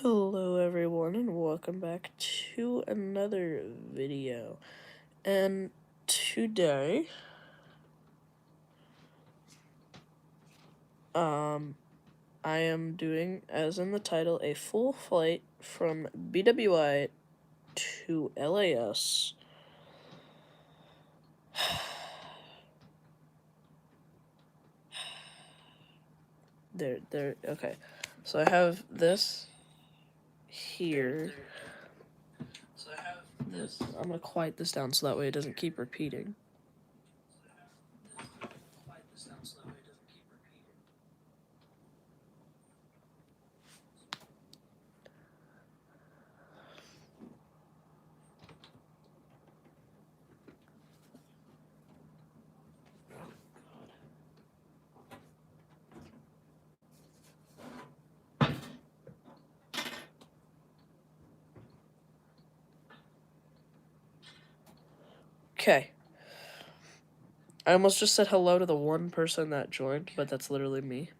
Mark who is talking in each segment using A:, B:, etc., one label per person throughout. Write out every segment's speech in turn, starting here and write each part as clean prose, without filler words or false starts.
A: Hello everyone and welcome back to another video. And today I am doing, as in the title, a full flight from BWI to LAS. Okay. So I have this here. I'm gonna quiet this down so that way it doesn't keep repeating. Okay. I almost just said hello to the one person that joined, but that's literally me.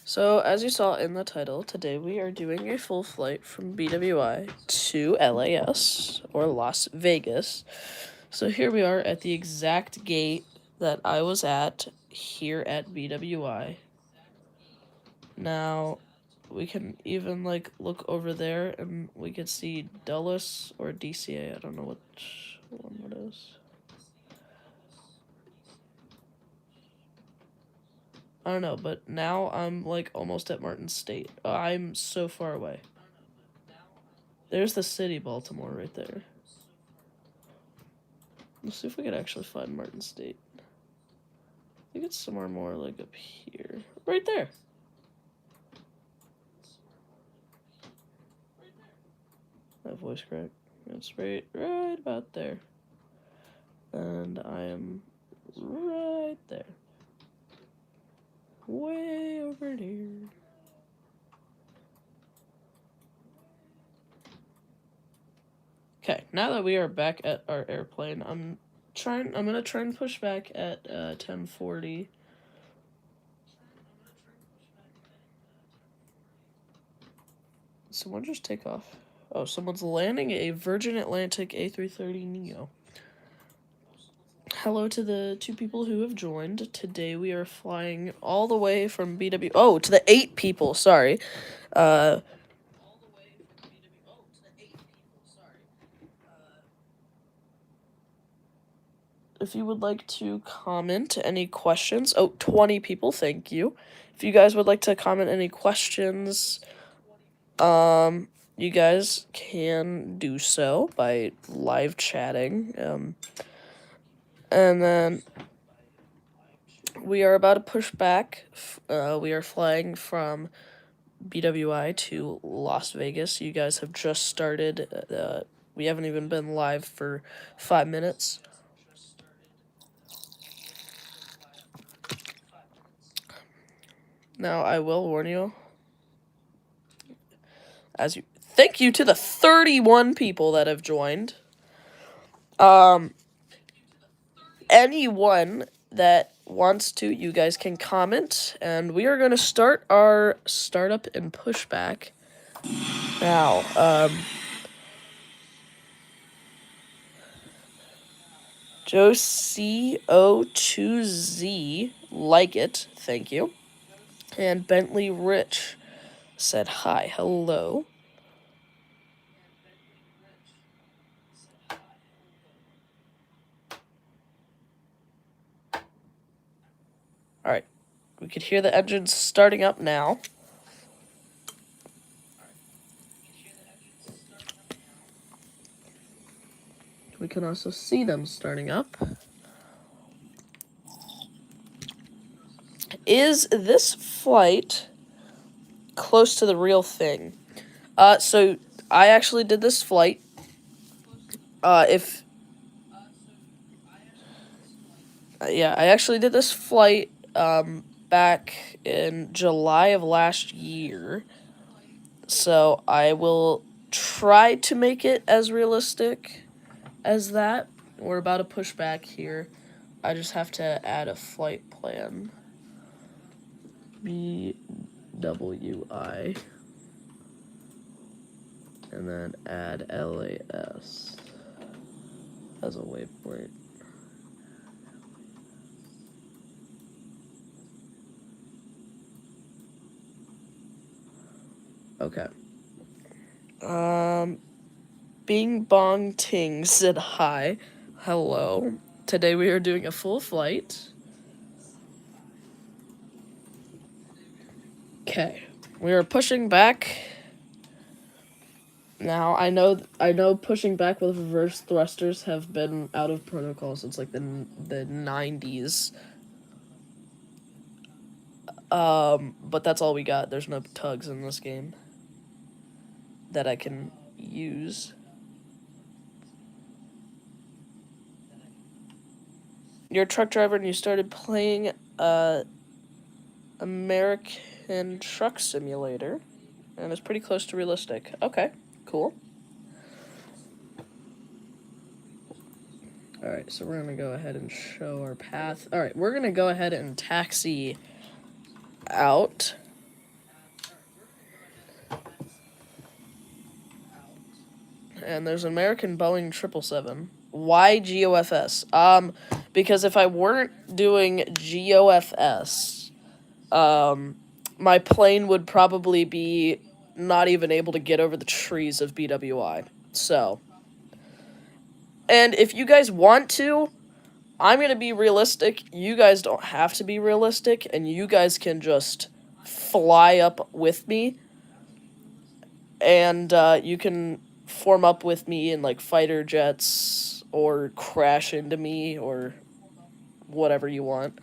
A: So, as you saw in the title, today we are doing a full flight from BWI to LAS, or Las Vegas. So here we are at the exact gate that I was at here at BWI. Now, we can even, look over there and we can see Dulles or DCA. I don't know which one it is. I don't know, but now I'm, almost at Martin State. I'm so far away. There's the city, Baltimore, right there. Let's see if we could actually find Martin State. I think it's somewhere more, up here. Right there! That voice crack. It's right about there. And I am right there. Way over here. Okay, now that we are back at our airplane, I'm gonna try and push back at 10:40. Someone just take off. Oh, someone's landing a Virgin Atlantic A330neo. Hello to the two people who have joined. Today we are flying all the way from BW. Oh, to the 8 people. Sorry. If you would like to comment any questions. Oh, 20 people. Thank you. If you guys would like to comment any questions, you guys can do so by live chatting. And then we are about to push back. We are flying from BWI to Las Vegas. You guys have just started. We haven't even been live for 5 minutes. Now, I will warn you. Thank you to the 31 people that have joined. Anyone that wants to, you guys can comment, and we are going to start our startup and pushback now. Joe CO2Z, like it, thank you. And Bentley Rich said hi, hello. Alright, we could hear the engines starting up now. We can also see them starting up. Is this flight close to the real thing? So I actually did this flight. I actually did this flight back in July of last year. So I will try to make it as realistic as that. We're about to push back here. I just have to add a flight plan. BWI, and then add LAS as a waypoint. Okay. Bing Bong Ting said hi. Hello. Today we are doing a full flight. Okay. We are pushing back. Now, I know pushing back with reverse thrusters have been out of protocol since like the 90s. But that's all we got. There's no tugs in this game that I can use. You're a truck driver and you started playing American Truck Simulator, and it's pretty close to realistic. Okay, cool. Alright, so we're gonna go ahead and show our path. Alright, we're gonna go ahead and taxi out. And there's an American Boeing 777. Why GOFS? Because if I weren't doing GOFS, my plane would probably be not even able to get over the trees of BWI. So, and if you guys want to, I'm going to be realistic. You guys don't have to be realistic, and you guys can just fly up with me, and you can form up with me in, like, fighter jets, or crash into me, or whatever you want.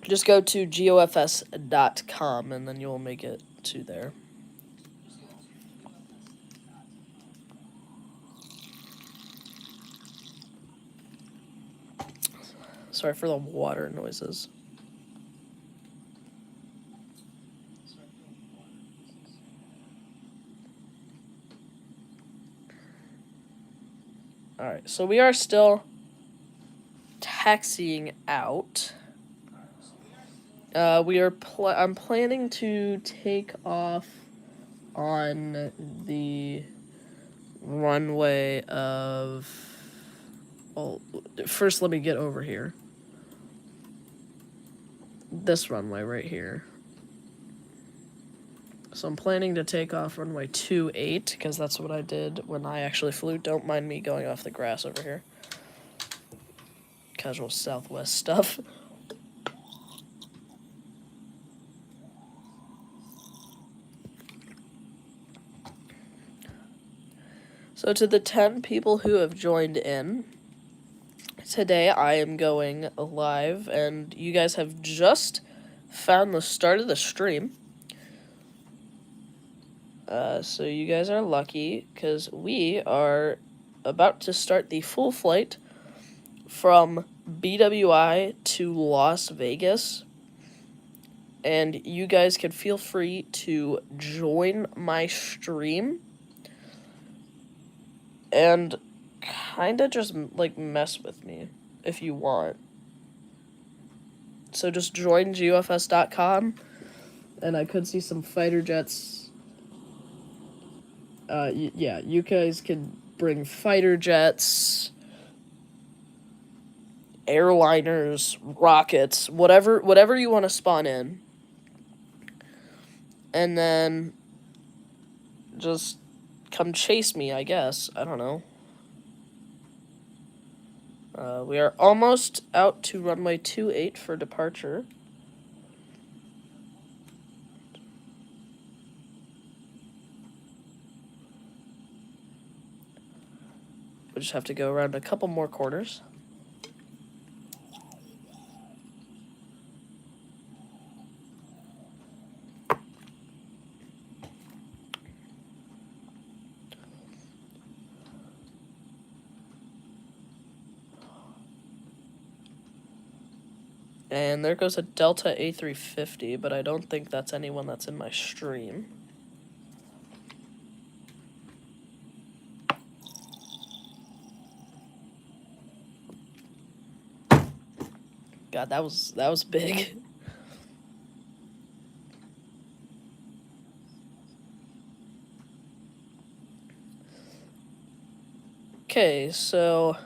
A: Just go to gofs.com, and then you'll make it to there. Sorry for the water noises. Alright, so we are still taxiing out. I'm planning to take off on the runway of... Well, first let me get over here. This runway right here. So I'm planning to take off runway 28, because that's what I did when I actually flew. Don't mind me going off the grass over here. Casual Southwest stuff. So to the 10 people who have joined in, today I am going live, and you guys have just found the start of the stream. So you guys are lucky, because we are about to start the full flight from BWI to Las Vegas. And you guys can feel free to join my stream and kind of just, like, mess with me if you want. So just join gofs.com, and I could see some fighter jets. Yeah, you guys can bring fighter jets, airliners, rockets, whatever you want to spawn in. And then just come chase me, I guess. I don't know. We are almost out to runway 28 for departure. We just have to go around a couple more corners. And there goes a Delta A350, but I don't think that's anyone that's in my stream. God, that was big. Okay, so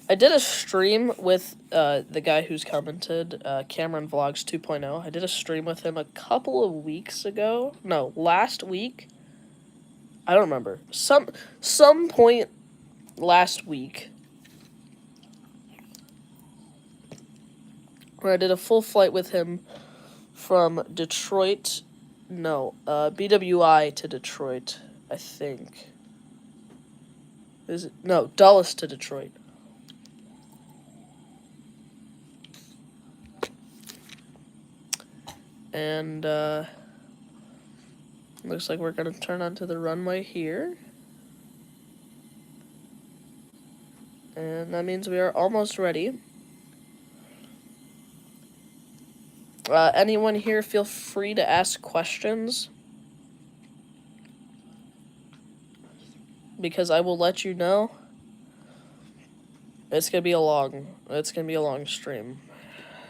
A: I did a stream with the guy who's commented, Cameron Vlogs 2.0. I did a stream with him a couple of weeks ago. No, last week. I don't remember. Some point last week, where I did a full flight with him from Detroit. No, BWI to Detroit, I think. Is it? No, Dulles to Detroit. And, looks like we're gonna turn onto the runway here. And that means we are almost ready. Anyone here feel free to ask questions, because I will let you know. It's gonna be a long stream.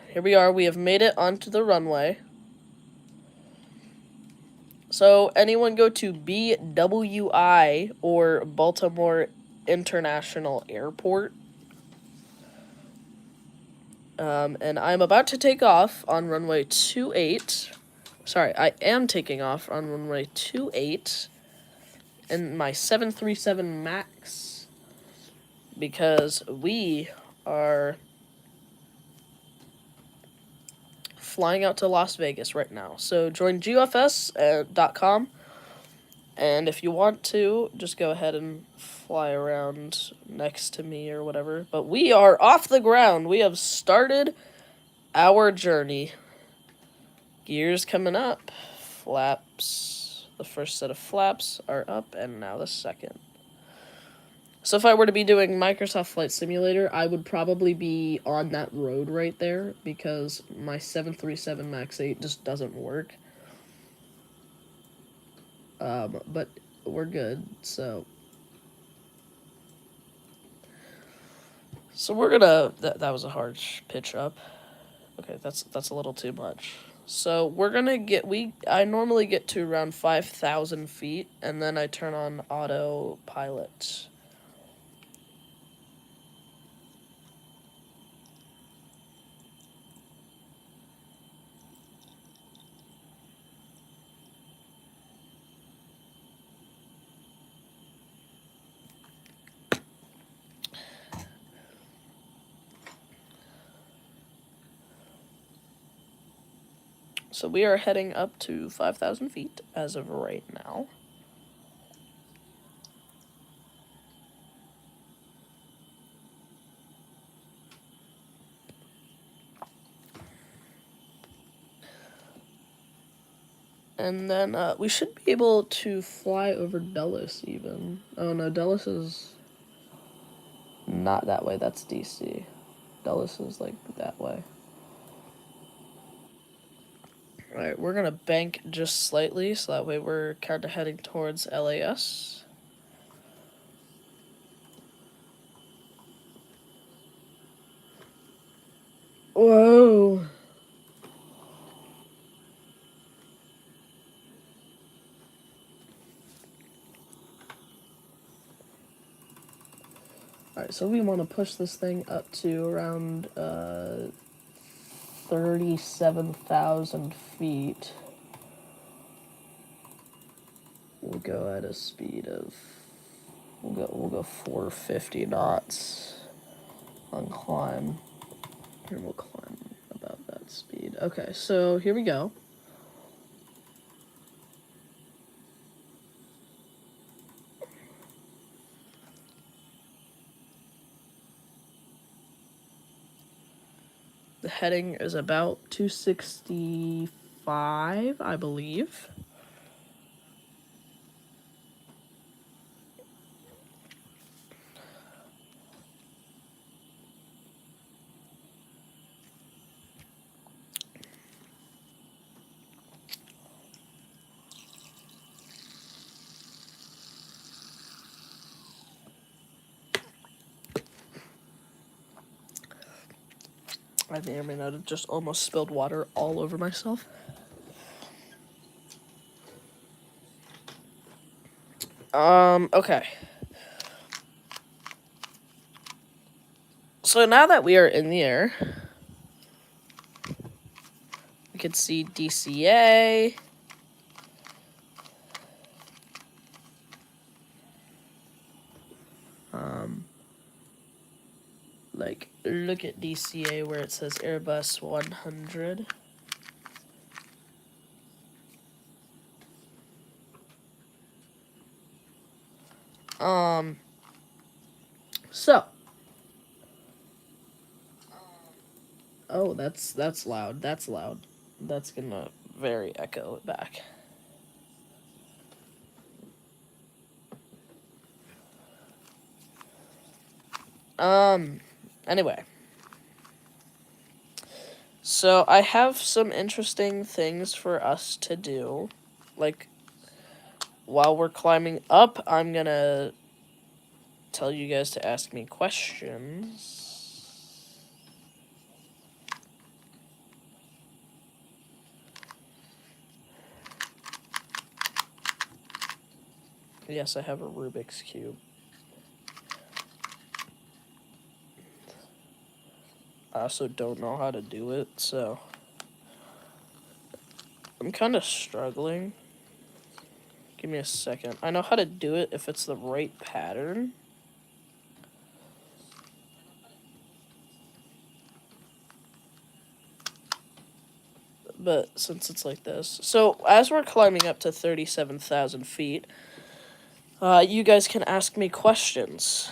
A: Here we are, we have made it onto the runway. So anyone go to BWI or Baltimore International Airport. And I'm about to take off on runway 28. Sorry, I am taking off on runway 28 in my 737 MAX, because we are flying out to Las Vegas right now. So join GUFS.com, and if you want to, just go ahead and fly around next to me or whatever. But we are off the ground. We have started our journey. Gears coming up. Flaps. The first set of flaps are up, and now the second. So if I were to be doing Microsoft Flight Simulator, I would probably be on that road right there, because my 737 MAX 8 just doesn't work. But we're good, so we're gonna... That was a hard pitch up. Okay, that's a little too much. So we're gonna get... I normally get to around 5,000 feet, and then I turn on autopilot. So we are heading up to 5,000 feet as of right now. And then we should be able to fly over Dulles even. Oh no, Dulles is not that way, that's DC. Dulles is like that way. Alright, we're gonna bank just slightly, so that way we're kind of heading towards LAS. Whoa! Alright, so we want to push this thing up to around 37,000 feet. We'll go at a speed of... We'll go 450 knots on climb. Here, we'll climb about that speed. Okay, so here we go. The heading is about 265, I believe. I may or may not have just almost spilled water all over myself. Okay. So now that we are in the air, we can see DCA. Like, look at DCA where it says Airbus 100. So. Oh, that's loud. That's loud. That's gonna very echo it back. Anyway. So I have some interesting things for us to do. Like, while we're climbing up, I'm gonna tell you guys to ask me questions. Yes, I have a Rubik's Cube. I also don't know how to do it, so I'm kind of struggling. Give me a second. I know how to do it if it's the right pattern. But since it's like this. So, as we're climbing up to 37,000 feet, you guys can ask me questions.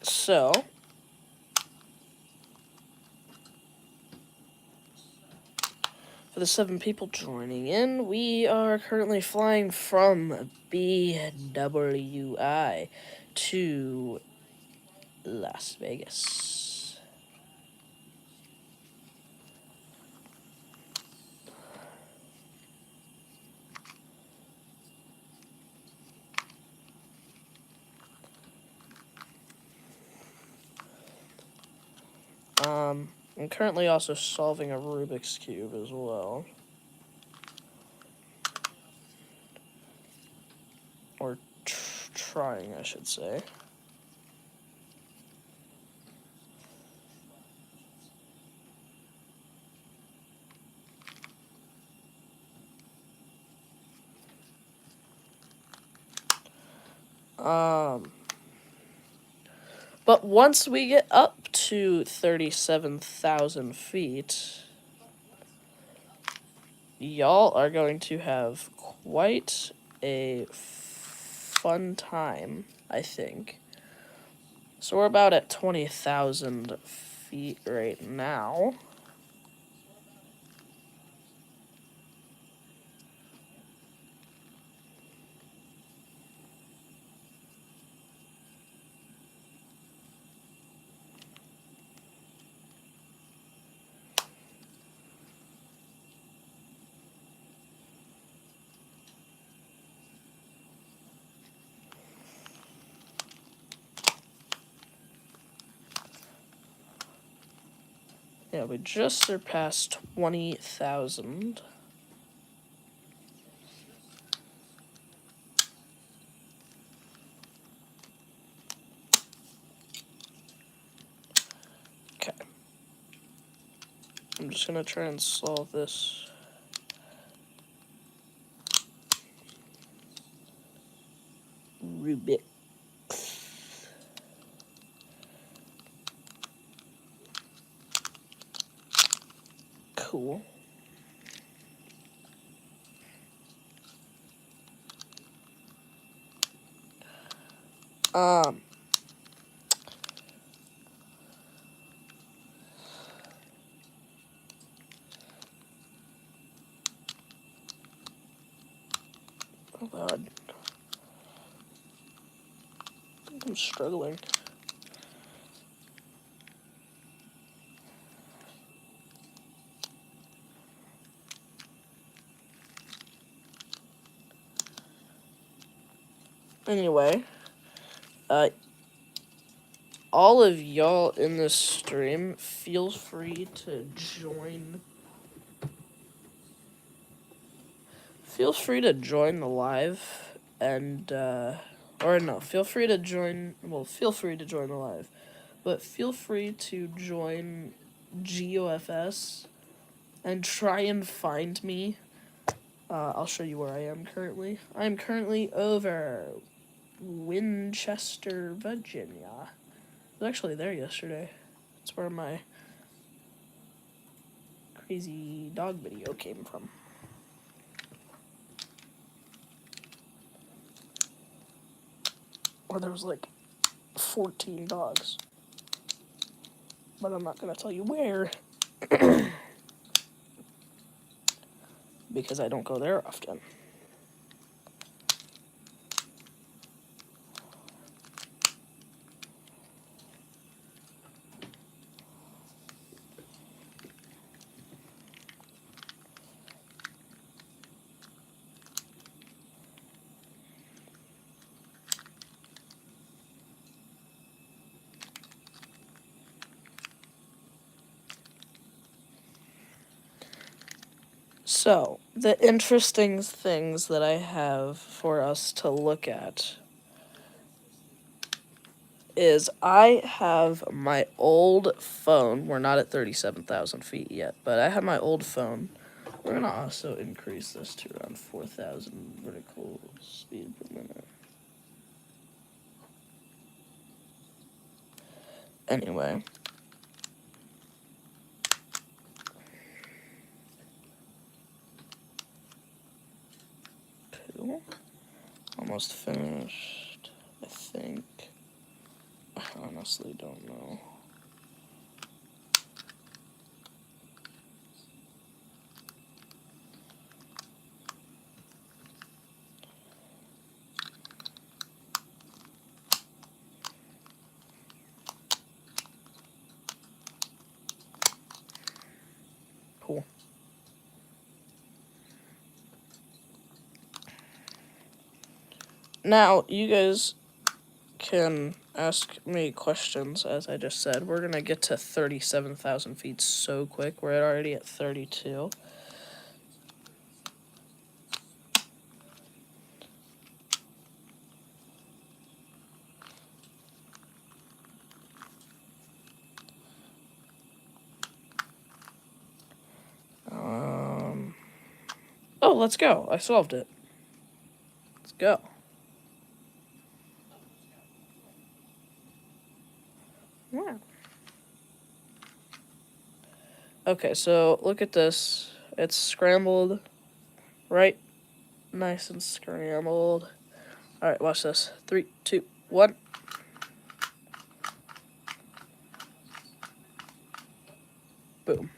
A: So, for the 7 people joining in, we are currently flying from BWI to Las Vegas. I'm currently also solving a Rubik's Cube as well. Or trying, I should say. But once we get up to 37,000 feet, y'all are going to have quite a fun time, I think. So we're about at 20,000 feet right now. Yeah, we just surpassed 20,000. Okay. I'm just gonna try and solve this. Rubik. Cool. Oh God. I'm struggling. Anyway, all of y'all in this stream, feel free to join. Feel free to join the live and, or no, feel free to join, well, feel free to join the live, but feel free to join GOFS and try and find me. I'll show you where I am currently. I'm currently over Winchester, Virginia. I was actually there yesterday. That's where my crazy dog video came from. Where there was like 14 dogs. But I'm not gonna tell you where. Because I don't go there often. So, the interesting things that I have for us to look at is I have my old phone. We're not at 37,000 feet yet, but I have my old phone. We're going to also increase this to around 4,000 vertical speed per minute. Anyway. Cool. Almost finished, I think. I honestly don't know. Cool. Now, you guys can ask me questions, as I just said. We're going to get to 37,000 feet so quick. We're already at 32. Oh, let's go. I solved it. Let's go. Yeah. Okay, so look at this. It's scrambled, right? Nice and scrambled. Alright, watch this. 3, 2, 1. Boom.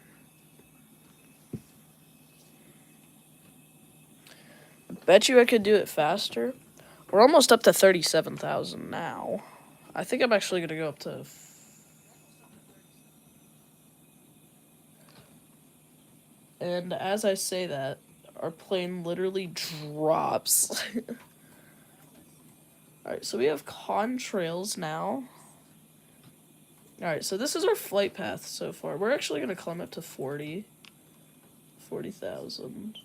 A: Bet you I could do it faster. We're almost up to 37,000 now. I think I'm actually going to go up to... And as I say that, our plane literally drops. Alright, so we have contrails now. Alright, so this is our flight path so far. We're actually going to climb up to 40,000.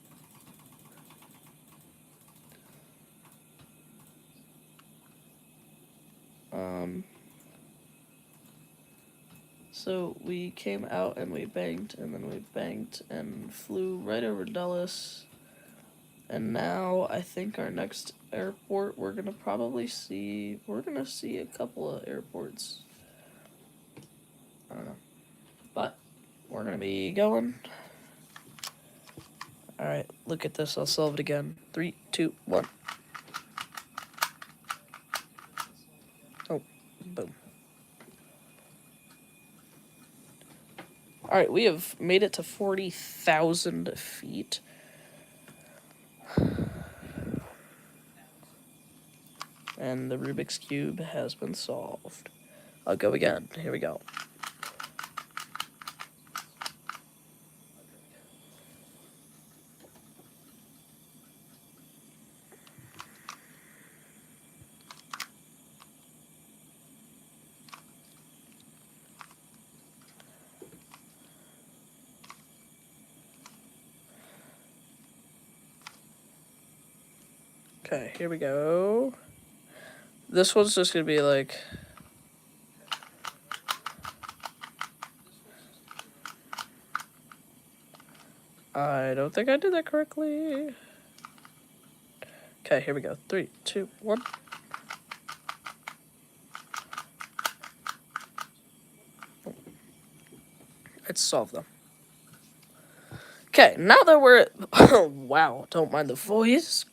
A: So we came out and we banked, and then we banked and flew right over Dulles. And now I think our next airport we're gonna see a couple of airports. I don't know. But we're gonna be going. Alright, look at this, I'll solve it again. 3, 2, 1. Oh, boom. Alright, we have made it to 40,000 feet. And the Rubik's Cube has been solved. I'll go again. Here we go. Okay, here we go. This one's just gonna be like... I don't think I did that correctly. Okay, here we go. 3, 2, 1. Let's solve them. Okay, now that we're... Oh, wow, don't mind the voice.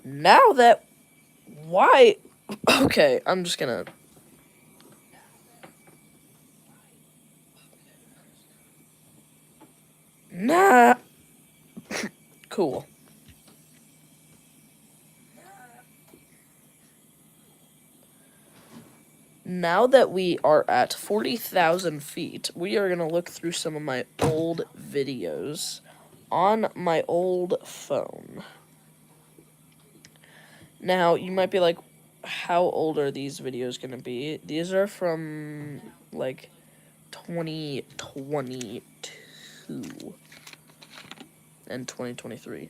A: Now that... Why... Okay, I'm just gonna... Nah. Cool. Now that we are at 40,000 feet, we are going to look through some of my old videos on my old phone. Now, you might be like, how old are these videos going to be? These are from, like, 2022 and 2023.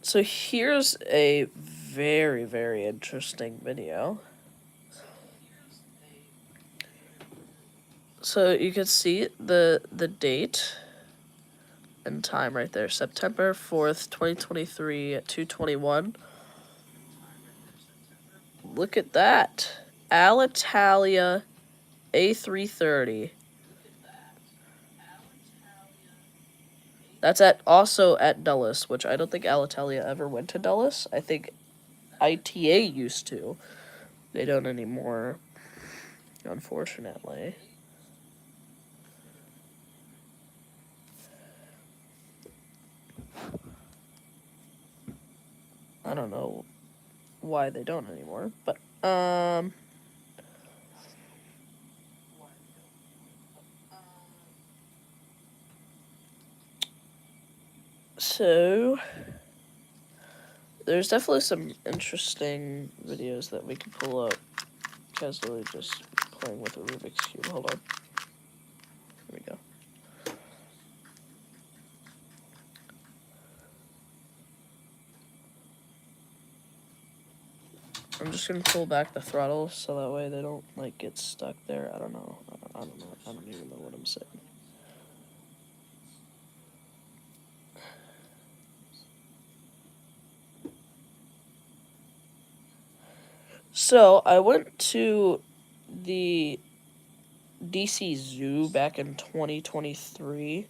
A: So here's a very, very interesting video. So you can see the date and time right there. September 4th, 2023 at 2:21. Look at that. Alitalia A330. That's also at Dulles, which I don't think Alitalia ever went to Dulles. I think ITA used to. They don't anymore, unfortunately. I don't know why they don't anymore, but so there's definitely some interesting videos that we can pull up casually just playing with a Rubik's Cube. Hold on. Here we go. I'm just gonna pull back the throttle so that way they don't like get stuck there. I don't know. I don't know. I don't even know what I'm saying. So I went to the DC Zoo back in 2023.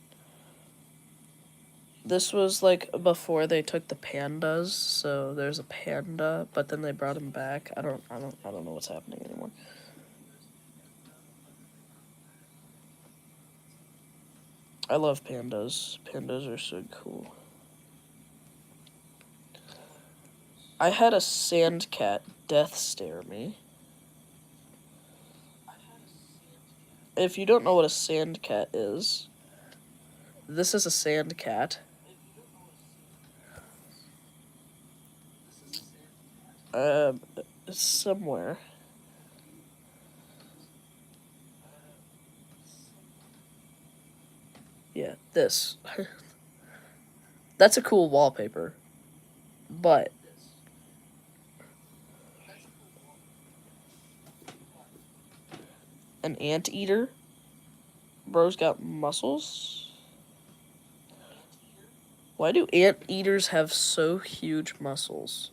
A: This was like before they took the pandas, so there's a panda, but then they brought him back. I don't know what's happening anymore. I love pandas. Pandas are so cool. I had a sand cat death stare me. If you don't know what a sand cat is, this is a sand cat. Somewhere. Yeah, this. That's a cool wallpaper. But an anteater? Bro's got muscles? Why do anteaters have so huge muscles?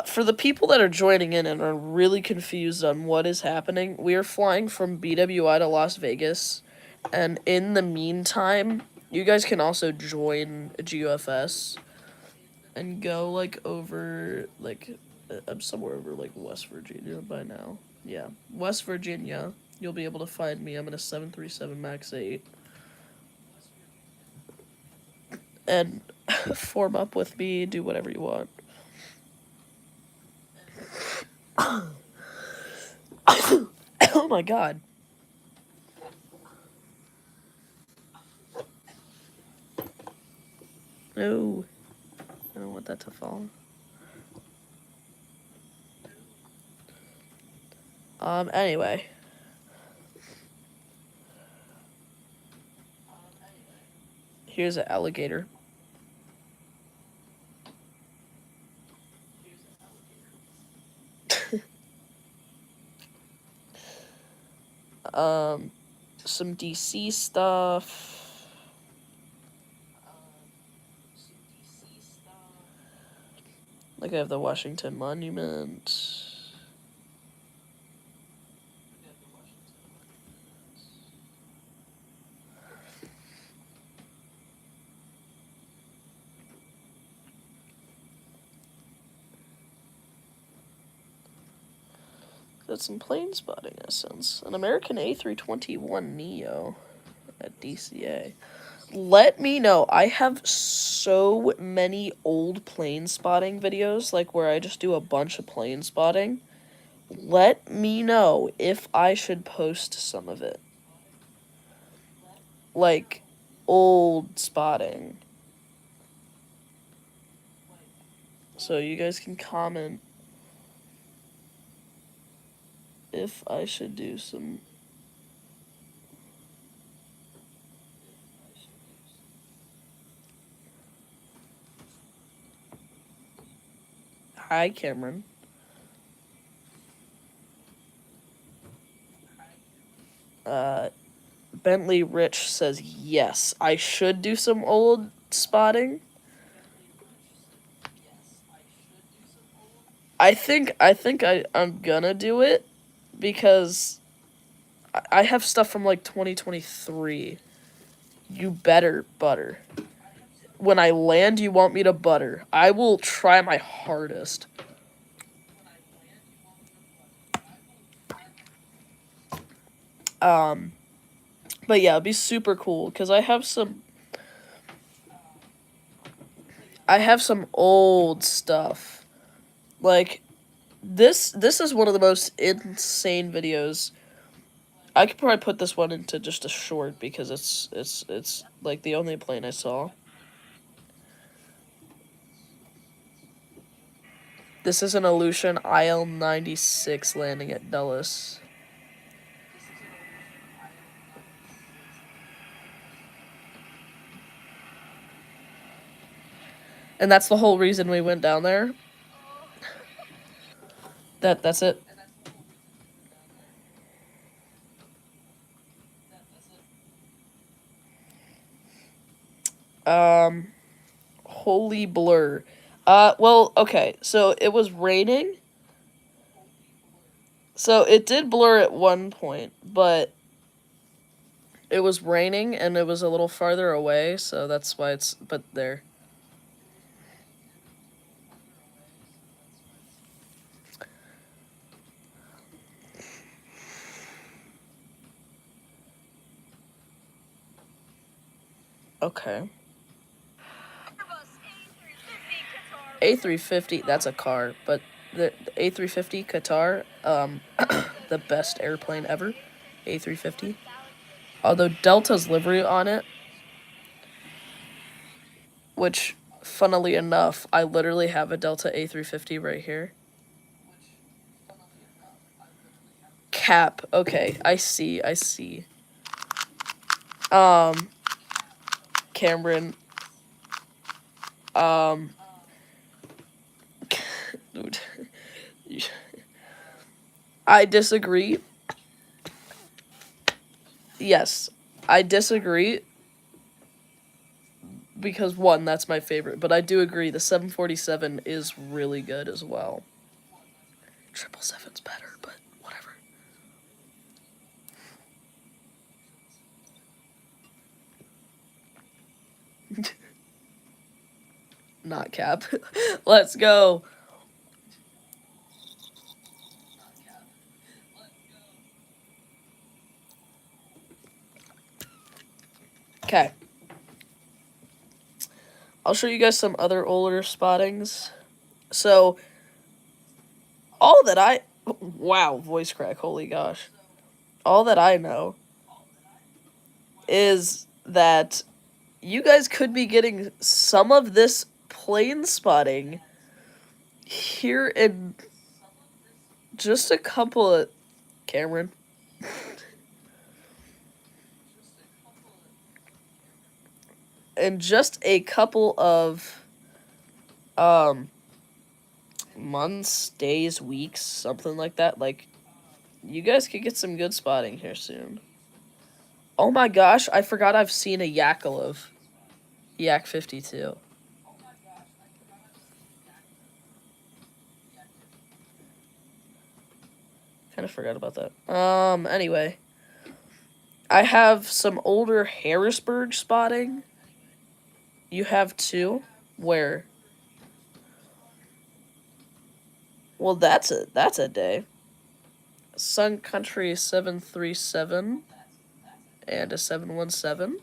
A: For the people that are joining in and are really confused on what is happening, we are flying from BWI to Las Vegas. And in the meantime, you guys can also join GUFS and go, like, over, like, I'm somewhere over, like, West Virginia by now. Yeah, West Virginia. You'll be able to find me. I'm in a 737 MAX 8. and form up with me, do whatever you want. Oh my god. No. I don't want that to fall. Anyway. Here's an alligator. Some DC stuff. Like I have the Washington Monument. Got some plane spotting essence. An American A321 Neo at DCA. Let me know. I have so many old plane spotting videos, like where I just do a bunch of plane spotting. Let me know if I should post some of it. Like, old spotting. So you guys can comment if I should do some. Hi, Cameron. Bentley Rich says yes. I should do some old spotting. I'm gonna do it because I have stuff from like 2023. You better butter. When I land, you want me to butter. I will try my hardest. But yeah, it'd be super cool because I have some old stuff. Like this is one of the most insane videos. I could probably put this one into just a short because it's like the only plane I saw. This is an Aleutian IL-96 landing at Dulles. And that's the whole reason we went down there. That's it. Holy blur. Well, okay, so it was raining. So it did blur at one point, but it was raining and it was a little farther away, so that's why it's, but there. Okay. A350, that's a car, but the A350 Qatar, the best airplane ever. A350. Although Delta's livery on it, which, funnily enough, I literally have a Delta A350 right here. Cap. Okay, I see. Cameron. Dude. I disagree. Yes, I disagree. Because one, that's my favorite, but I do agree the 747 is really good as well. 777's better, but whatever. Not cap. Let's go. Okay. I'll show you guys some other older spottings. So, all that I... Wow, voice crack, holy gosh. All that I know is that you guys could be getting some of this plane spotting here in just a couple of... Cameron. In just a couple of months, days, weeks, something like that. Like, you guys could get some good spotting here soon. Oh my gosh, I forgot I've seen a Yakalov. Yak 52. Kind of forgot about that. Anyway. I have some older Harrisburg spotting. You have two? Where? Well, that's a day. Sun Country 737 and a 717.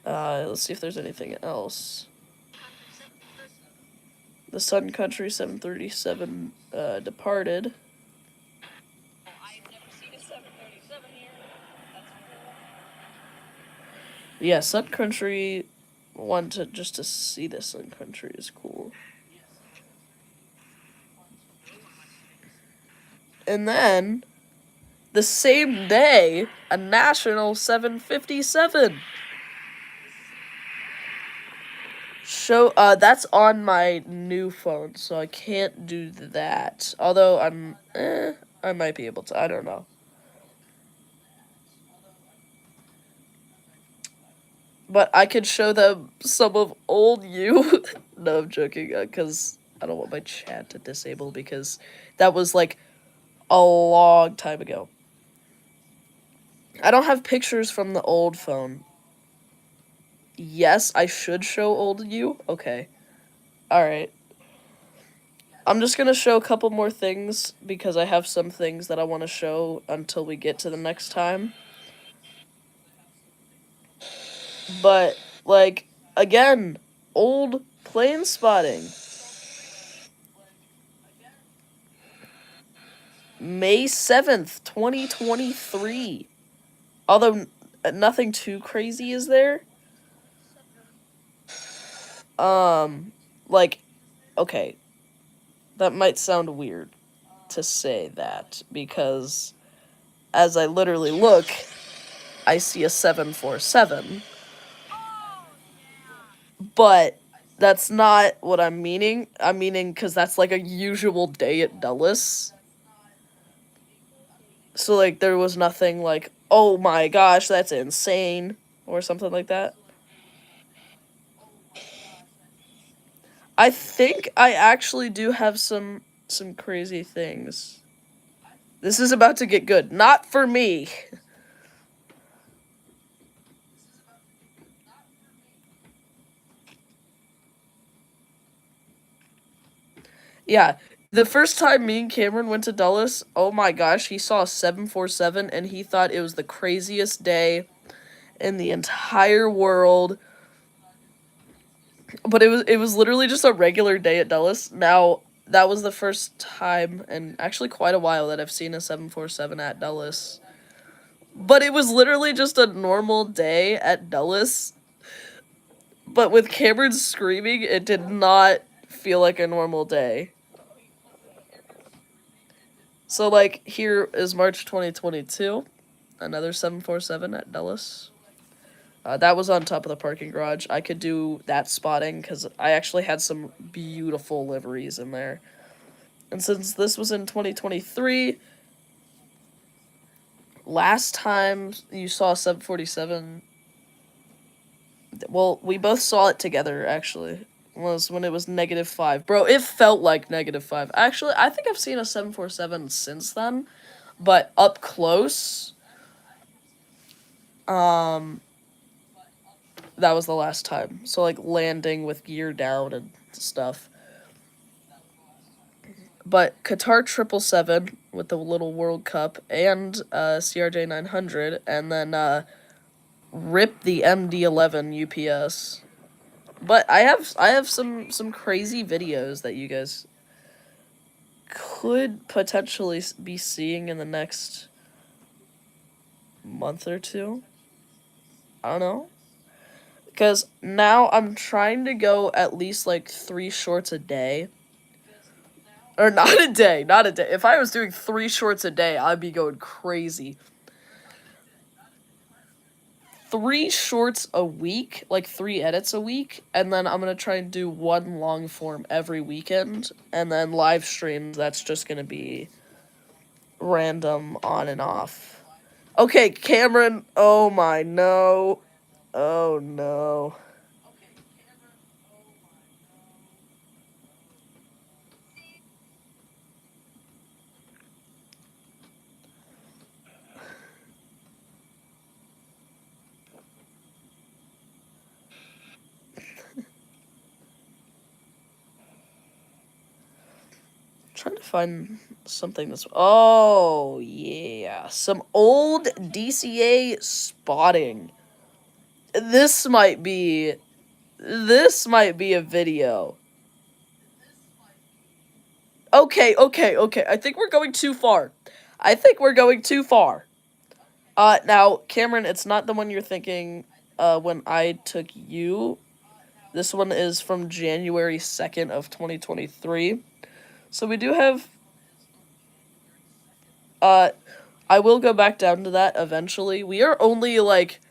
A: Let's see if there's anything else. The Sun Country 737 departed. Yeah, Sun Country, just to see the Sun Country is cool. And then, the same day, a National 757. That's on my new phone, so I can't do that. Although I might be able to. I don't know. But I could show them some of old you. No, I'm joking, because I don't want my chat to disable, because that was, like, a long time ago. I don't have pictures from the old phone. Yes, I should show old you? Okay. Alright. I'm just gonna show a couple more things, because I have some things that I want to show until we get to the next time. But, like, again, old plane spotting. May 7th, 2023. Although nothing too crazy is there. Like, okay. That might sound weird to say that, because as I literally look, I see a 747. But that's not what I'm meaning. I'm meaning because that's like a usual day at Dulles. So, like, there was nothing like, oh my gosh, that's insane, or something like that. I think I actually do have some crazy things. This is about to get good. Not for me. Yeah. The first time me and Cameron went to Dulles, oh my gosh, he saw a 747 and he thought it was the craziest day in the entire world. But it was literally just a regular day at Dulles. Now, that was the first time, and actually quite a while, that I've seen a 747 at Dulles. But it was literally just a normal day at Dulles. But with Cameron screaming, it did not feel like a normal day. So, like, here is March 2022. Another 747 at Dulles. That was on top of the parking garage. I could do that spotting because I actually had some beautiful liveries in there. And since this was in 2023, last time you saw 747, well, we both saw it together, actually, was when it was -5. Bro, it felt like -5. Actually, I think I've seen a 747 since then, but up close, that was the last time. So, like, landing with gear down and stuff. But Qatar 777 with the little World Cup and CRJ 900, and then RIP the MD-11 UPS. But I have some crazy videos that you guys could potentially be seeing in the next month or two. I don't know. Because now I'm trying to go at least like 3 shorts a day. Or not a day, not a day. If I was doing 3 shorts a day, I'd be going crazy. 3 shorts a week, like 3 edits a week, and then I'm gonna try and do one long form every weekend, and then live streams, that's just gonna be random on and off. Okay, Cameron, oh my, no. Oh no. Trying to find something that's. Oh, yeah. Some old DCA spotting. This might be. This might be a video. Okay. I think we're going too far. I think we're going too far. Now, Cameron, it's not the one you're thinking, when I took you. This one is from January 2nd of 2023. So we do have, uh, I will go back down to that eventually. We are only, like,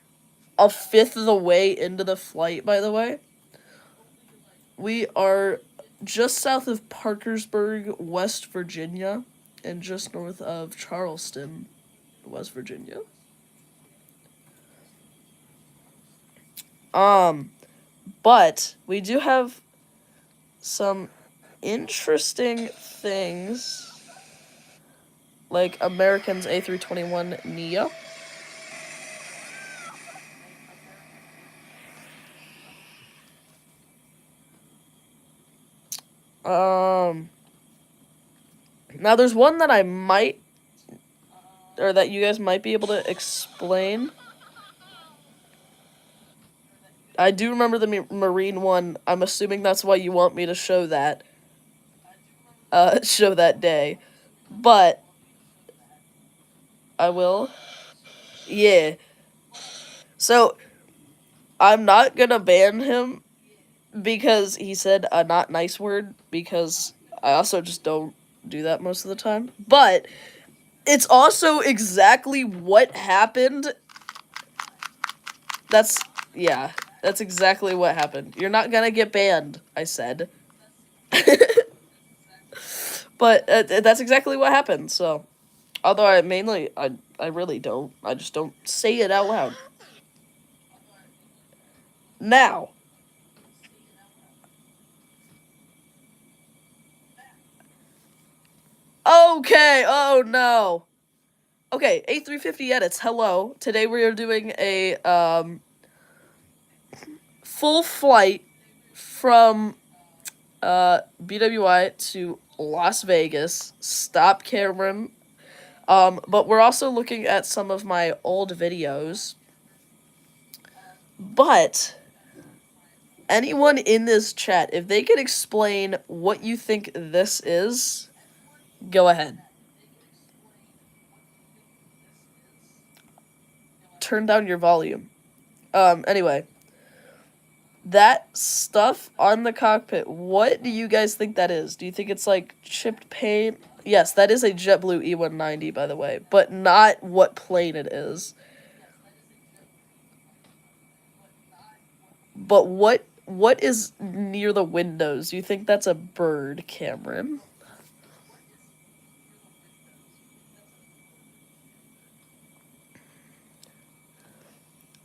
A: a fifth of the way into the flight, by the way. We are just south of Parkersburg, West Virginia, and just north of Charleston, West Virginia. But we do have some interesting things, like American's A321neo. Now there's one that I might, or that you guys might be able to explain. I do remember the Marine one. I'm assuming that's why you want me to show that. Show that day. But I will. Yeah. So I'm not gonna ban him because he said a not nice word, because I also just don't do that most of the time. But it's also exactly what happened. That's, yeah, that's exactly what happened. You're not gonna get banned, I said. But that's exactly what happened, so. Although I really don't. I just don't say it out loud. Now. Okay, oh no. Okay, A350 edits, hello. Today we are doing a, full flight from, BWI to Las Vegas. Stop, Cameron. But we're also looking at some of my old videos. But anyone in this chat, if they can explain what you think this is, go ahead. Turn down your volume. Anyway. That stuff on the cockpit, what do you guys think that is? Do you think it's like chipped paint? Yes, that is a JetBlue E190, by the way, but not what plane it is. But what is near the windows? Do you think that's a bird, Cameron?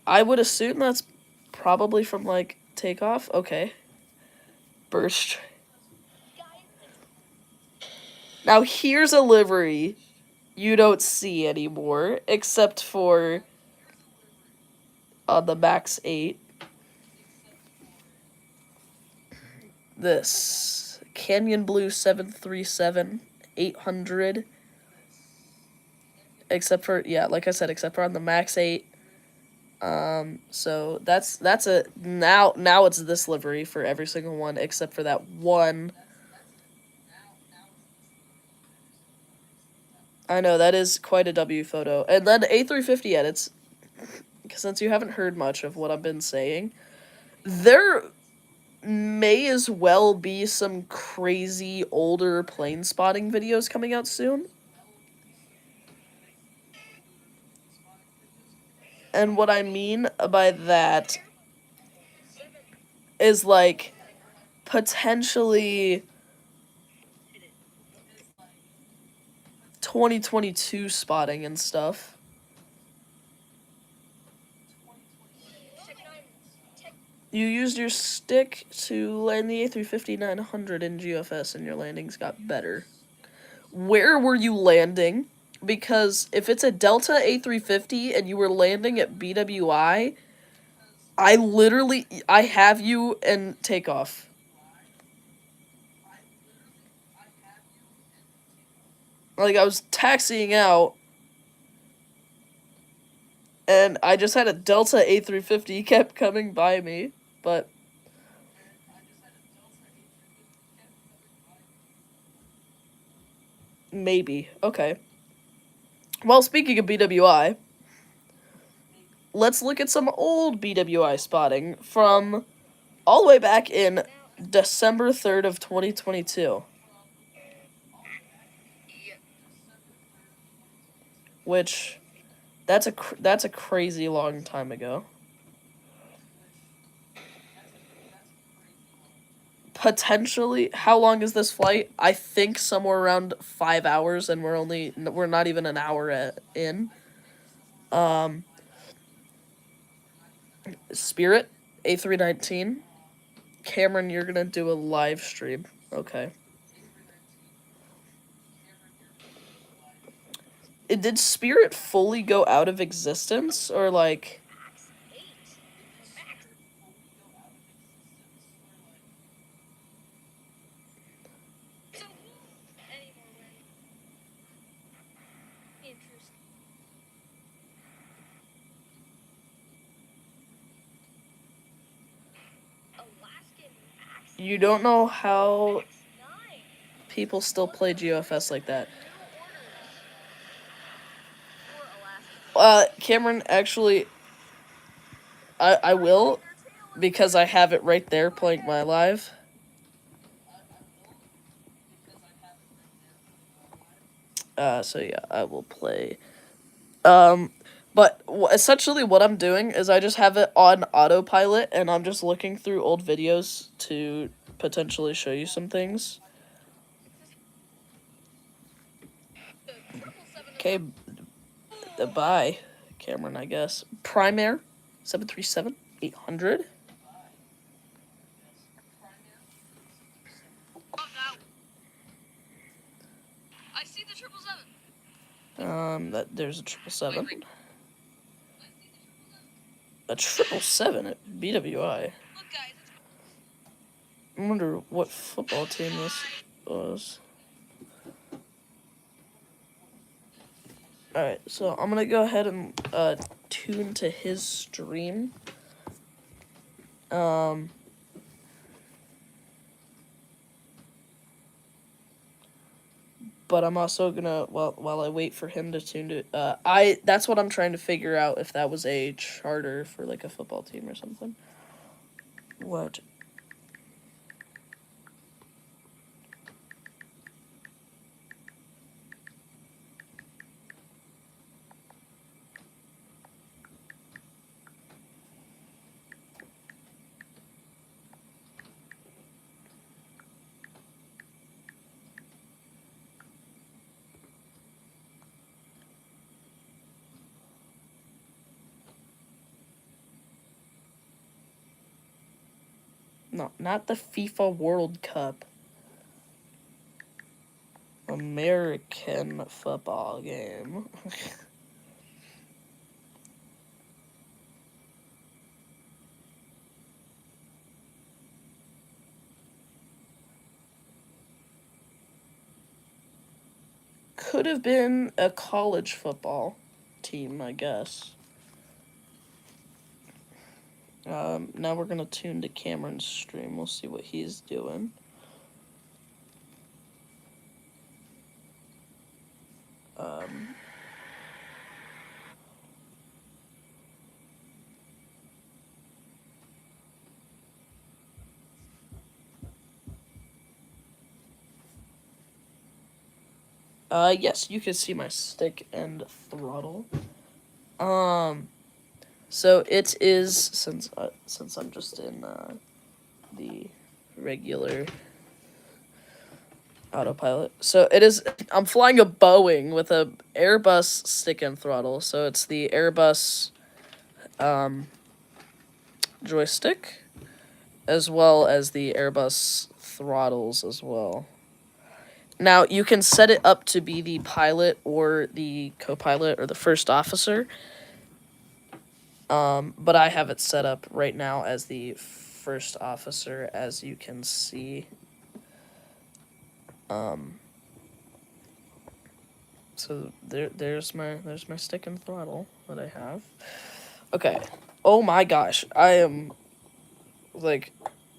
A: I would assume that's probably from, like, takeoff. Okay. Burst. Now, here's a livery you don't see anymore, except for on the Max 8. This Canyon Blue 737 800. Except for, yeah, like I said, except for on the Max 8. So that's a now it's this livery for every single one except for that one. I know that is quite a W photo. And then A350 edits, since you haven't heard much of what I've been saying, there may as well be some crazy older plane spotting videos coming out soon. And what I mean by that is like potentially 2022 spotting and stuff. You used your stick to land the A350-900 in GFS and your landings got better. Where were you landing? Because if it's a Delta A350 and you were landing at BWI, I have you in takeoff. Like, I was taxiing out, and I just had a Delta A350 kept coming by me, but maybe. Okay. Well, speaking of BWI, let's look at some old BWI spotting from all the way back in December 3rd of 2022. Which that's a crazy long time ago. Potentially, how long is this flight? I think somewhere around 5 hours, and we're not even an hour in. Um, Spirit A319. Cameron, you're gonna do a live stream. Okay. Did Spirit fully go out of existence, or like? You don't know how people still play GOFS like that. Cameron, actually, I will, because I have it right there playing my live. So yeah, I will play. But essentially what I'm doing is I just have it on autopilot, and I'm just looking through old videos to potentially show you some things. Okay, bye, Cameron, I guess. Primaire, 737-800. There's a 777. A 777 at BWI. I wonder what football team this was. Alright, so I'm gonna go ahead and tune to his stream. But I'm also gonna, while I wait for him to tune to, that's what I'm trying to figure out, if that was a charter for like a football team or something. What? No, not the FIFA World Cup. American football game. Could have been a college football team, I guess. Now we're gonna tune to Cameron's stream. We'll see what he's doing. Yes, you can see my stick and throttle. So it is, since I'm just in the regular autopilot. So it is, I'm flying a Boeing with a Airbus stick and throttle. So it's the Airbus joystick, as well as the Airbus throttles as well. Now, you can set it up to be the pilot or the co-pilot or the first officer. But I have it set up right now as the first officer, as you can see. So there's my stick and throttle that I have. Okay. Oh my gosh, I am like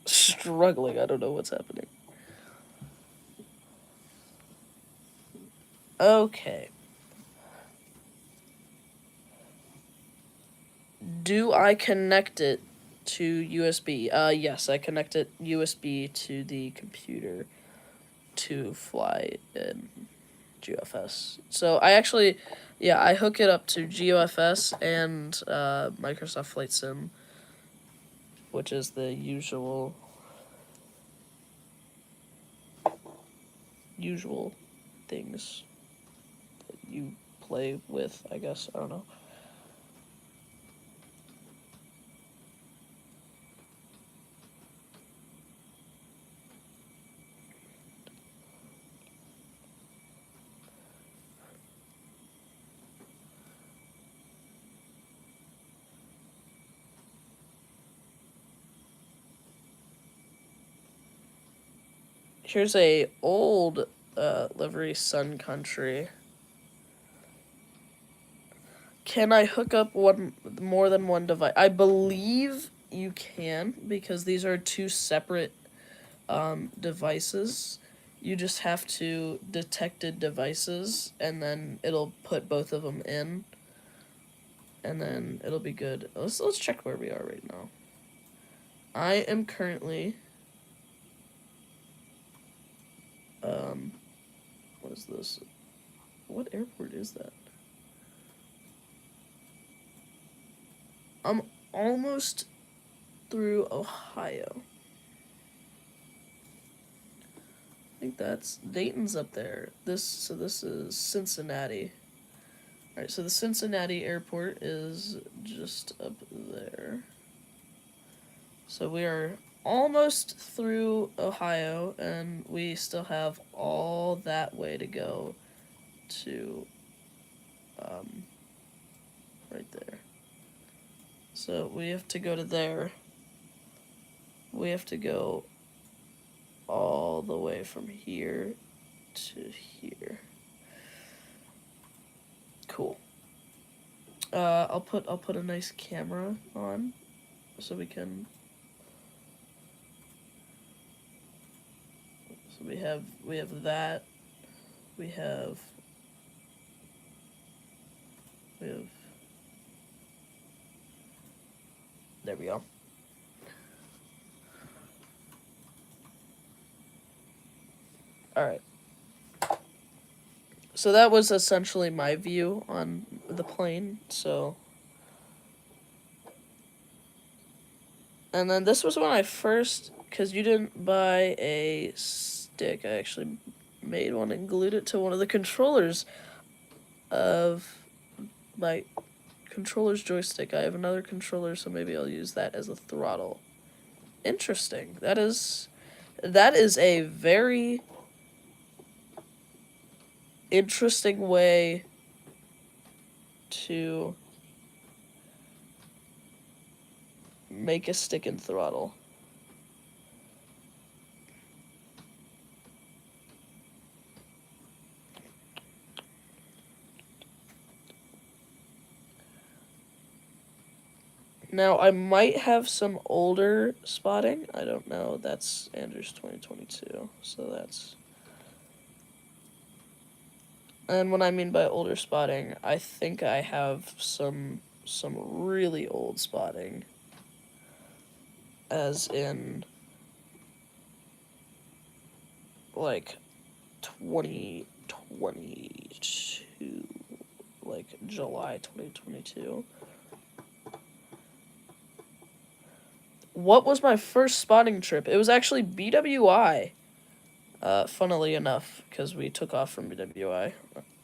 A: struggling. I don't know what's happening. Okay. Do I connect it to USB? Yes, I connect it USB to the computer to fly in GeoFS. So I actually, yeah, I hook it up to GeoFS and Microsoft Flight Sim, which is the usual things that you play with, I guess. I don't know. Here's a old livery Sun Country. Can I hook up more than one device? I believe you can, because these are two separate devices. You just have to detected devices, and then it'll put both of them in, and then it'll be good. Let's check where we are right now. I am currently what is this? What airport is that? I'm almost through Ohio. I think that's Dayton's up there. So this is Cincinnati. Alright, so the Cincinnati airport is just up there. So we are almost through Ohio, and we still have all that way to go to right there. So we have to go to there. We have to go all the way from here to here. Cool. I'll put a nice camera on so we can. So we have that. We have. There we go. Alright. So that was essentially my view on the plane, so. And then this was when I first, because you didn't buy a stick, I actually made one and glued it to one of the controllers of my controller's joystick. I have another controller, so maybe I'll use that as a throttle. Interesting. That is a very interesting way to make a stick and throttle. Now, I might have some older spotting. I don't know. That's Andrew's 2022, so that's... And what I mean by older spotting, I think I have some really old spotting. As in, like, 2022, like July 2022. What was my first spotting trip? It was actually BWI. Funnily enough, because we took off from BWI.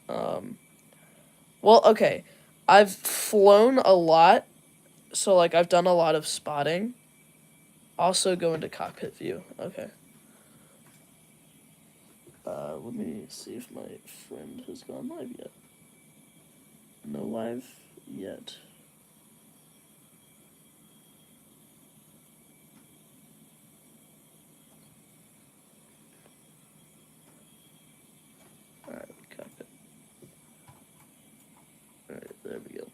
A: Well, okay. I've flown a lot, so, like, I've done a lot of spotting. Also go into cockpit view. Okay. Let me see if my friend has gone live yet. No live yet. Alright, cockpit. Alright, there we go.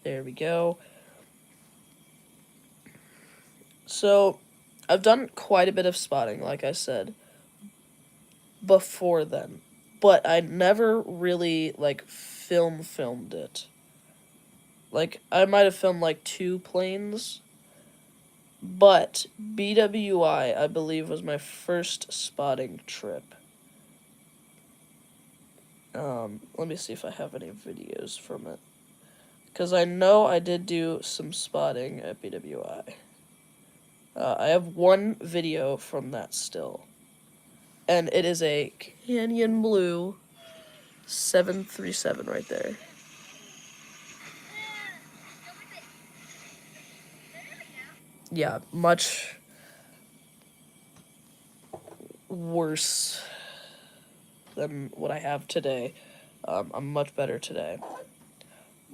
A: There we go. So, I've done quite a bit of spotting, like I said, before then. But I never really, like, filmed it. Like, I might have filmed, like, 2 planes. But BWI, I believe, was my first spotting trip. Let me see if I have any videos from it. Because I know I did do some spotting at BWI. I have one video from that still. And it is a Canyon Blue 737 right there. Yeah, much worse than what I have today. I'm much better today.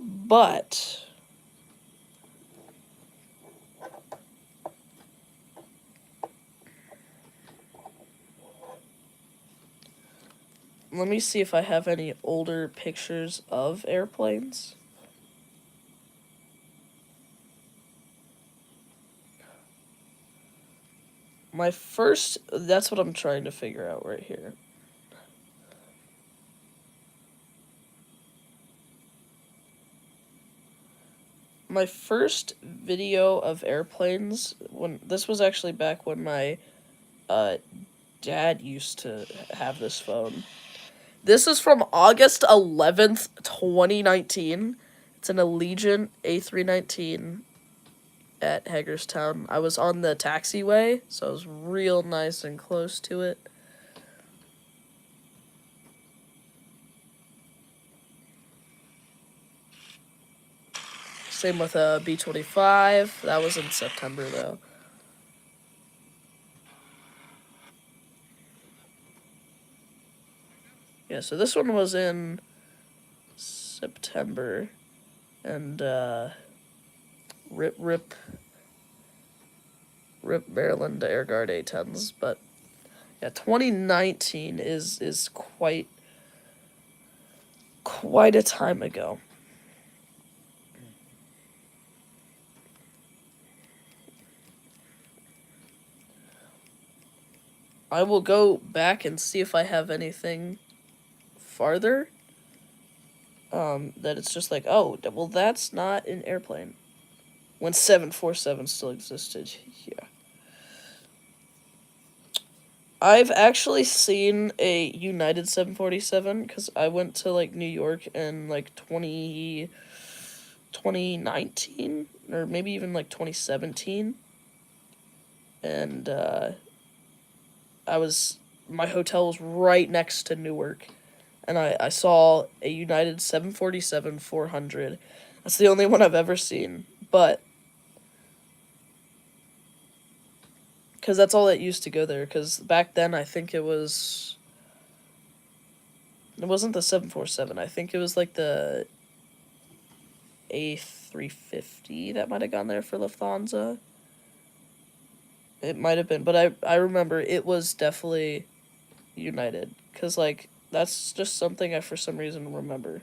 A: But let me see if I have any older pictures of airplanes. My first, that's what I'm trying to figure out right here. My first video of airplanes, this was actually back when my dad used to have this phone. This is from August 11th, 2019. It's an Allegiant A319 at Hagerstown. I was on the taxiway, so I was real nice and close to it. Same with a B-25. That was in September, though. Yeah, so this one was in September. And, rip Maryland Air Guard A-10s. But, yeah, 2019 is quite a time ago. I will go back and see if I have anything farther. That it's just like, oh, well, that's not an airplane. When 747 still existed, yeah. I've actually seen a United 747, because I went to, like, New York in, like, 2019, or maybe even, like, 2017. And, my hotel was right next to Newark. And I saw a United 747-400. That's the only one I've ever seen. But, because that's all that used to go there. Because back then, I think it wasn't the 747. I think it was like the A350 that might have gone there for Lufthansa. It might have been. But I remember it was definitely United. Because, like, That's just something I, for some reason, remember.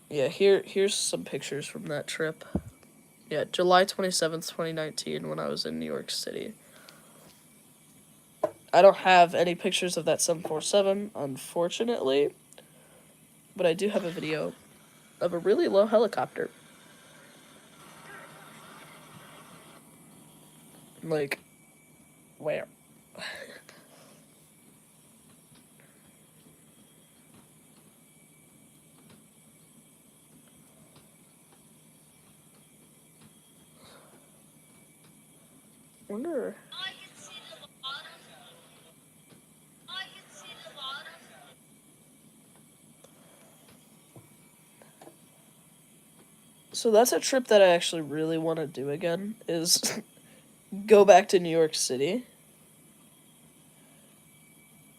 A: Yeah, here's some pictures from that trip. Yeah, July 27th, 2019, when I was in New York City. I don't have any pictures of that 747, unfortunately, but I do have a video of a really low helicopter. Like, where? Wonder. So that's a trip that I actually really want to do again, is go back to New York City.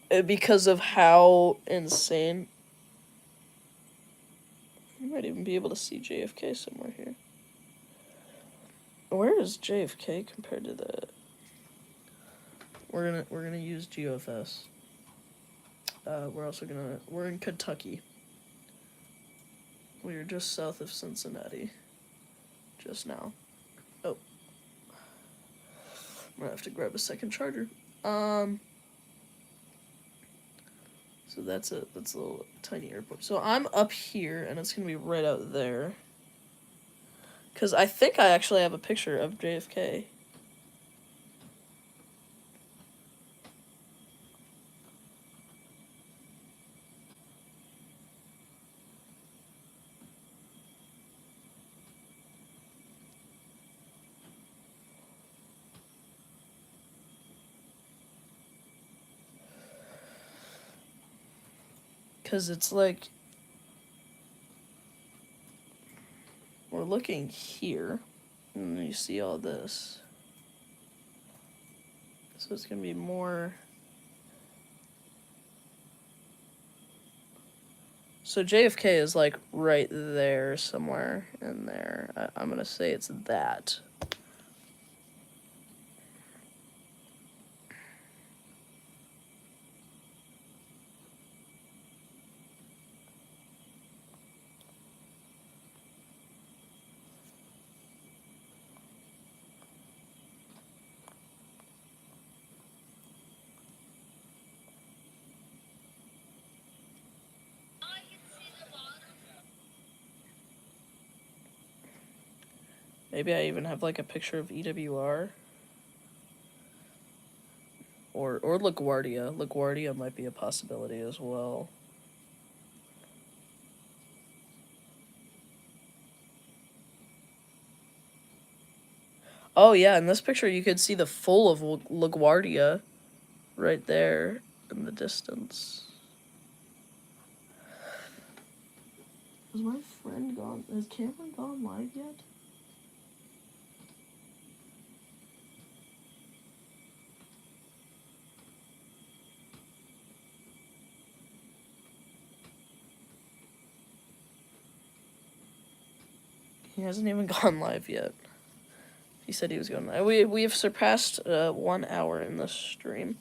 A: Because of how insane. You might even be able to see JFK somewhere here. Where is JFK compared to the? We're gonna use GeoFS. We're in Kentucky. We are just south of Cincinnati. Just now. Oh. I'm gonna have to grab a second charger. So that's a little tiny airport. So I'm up here, and it's gonna be right out there. Cause I think I actually have a picture of JFK. Cause it's like we're looking here, and you see all this. So it's gonna be more. So JFK is like right there somewhere in there. I'm gonna say it's that. Maybe I even have like a picture of EWR. Or LaGuardia. LaGuardia might be a possibility as well. Oh yeah, in this picture you could see the full of LaGuardia right there in the distance. Has my friend gone? Has Cameron gone live yet? He hasn't even gone live yet. He said he was going live. We have surpassed 1 hour in this stream.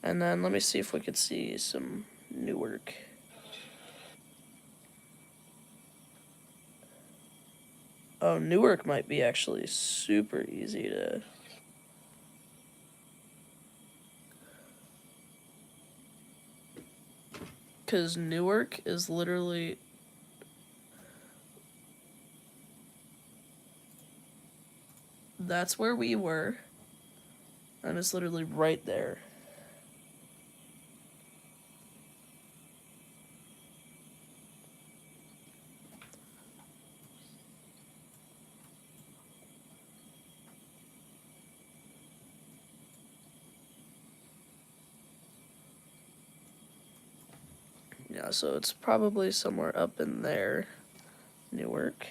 A: And then let me see if we could see some Newark. Oh, Newark might be actually super easy to... Because Newark is literally... That's where we were. And it's literally right there. Yeah, so it's probably somewhere up in there. Newark.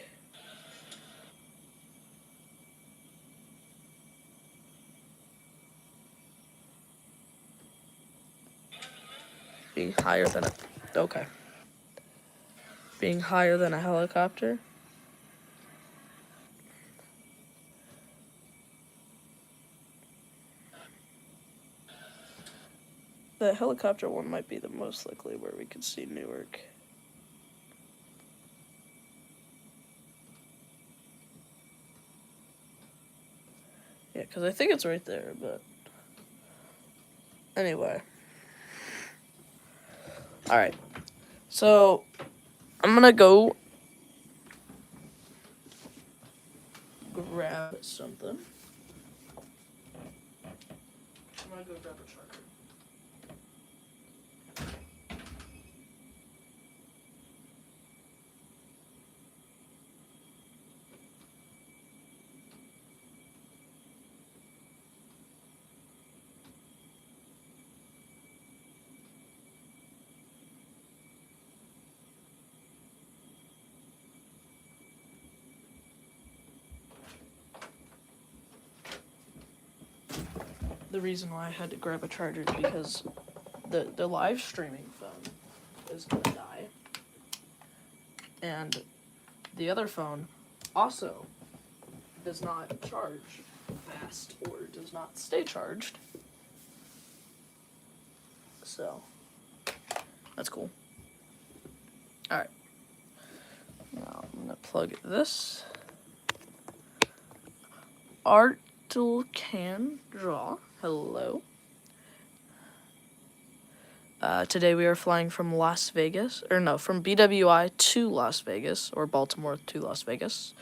A: Being higher than a... Okay. Being higher than a helicopter. The helicopter one might be the most likely where we could see Newark. Yeah, because I think it's right there, but... Anyway. Alright. So, I'm gonna go grab something. I'm gonna go grab a charger. The reason why I had to grab a charger is because the live streaming phone is gonna die. And the other phone also does not charge fast or does not stay charged. So, that's cool. Alright. Now I'm gonna plug this. Artel can draw. Hello. Today we are flying from Las Vegas, or no, from BWI to Las Vegas, or Baltimore to Las Vegas.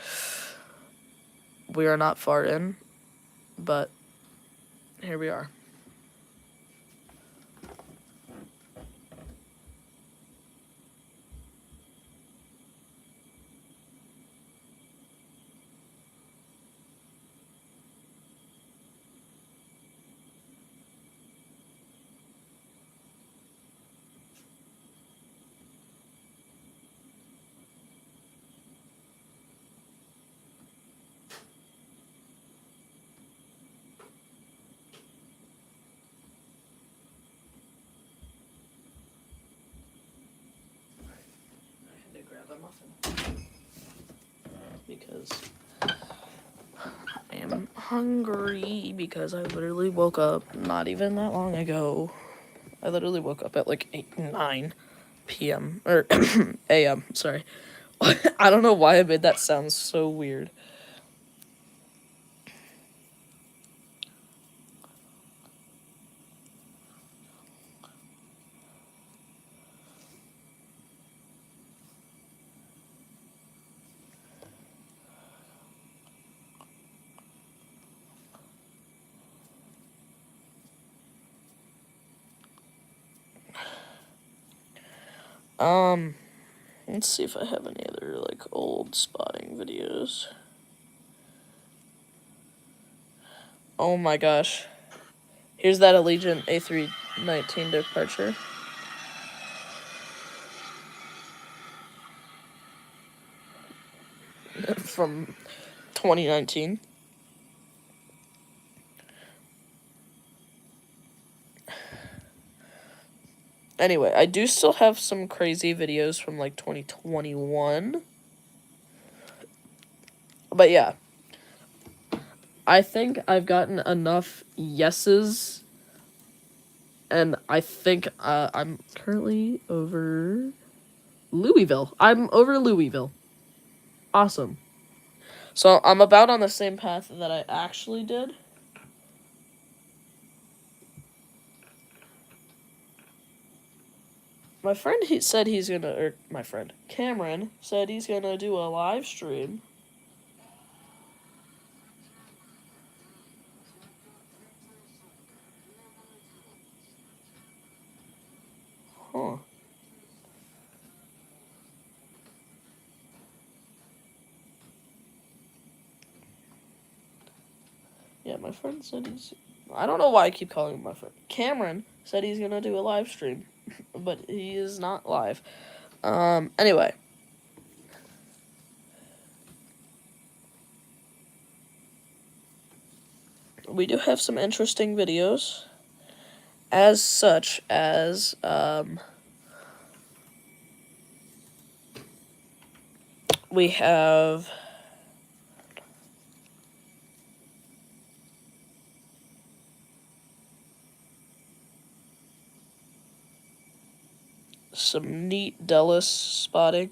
A: We are not far in, but here we are. Because I am hungry because I literally woke up not even that long ago. I literally woke up at like 9 p.m. or a.m. Sorry. I don't know why I made that sound so weird. Let's see if I have any other, like, old spotting videos. Oh my gosh. Here's that Allegiant A319 departure. From 2019. Anyway, I do still have some crazy videos from, like, 2021. But yeah. I think I've gotten enough yeses. And I think I'm currently over Louisville. I'm over Louisville. Awesome. So I'm about on the same path that I actually did. My friend, Cameron, said he's gonna do a live stream. Huh. Yeah, my friend said I don't know why I keep calling him my friend. Cameron said he's gonna do a live stream, but he is not live. Anyway. We do have some interesting videos. as such as we have some neat Delis spotting.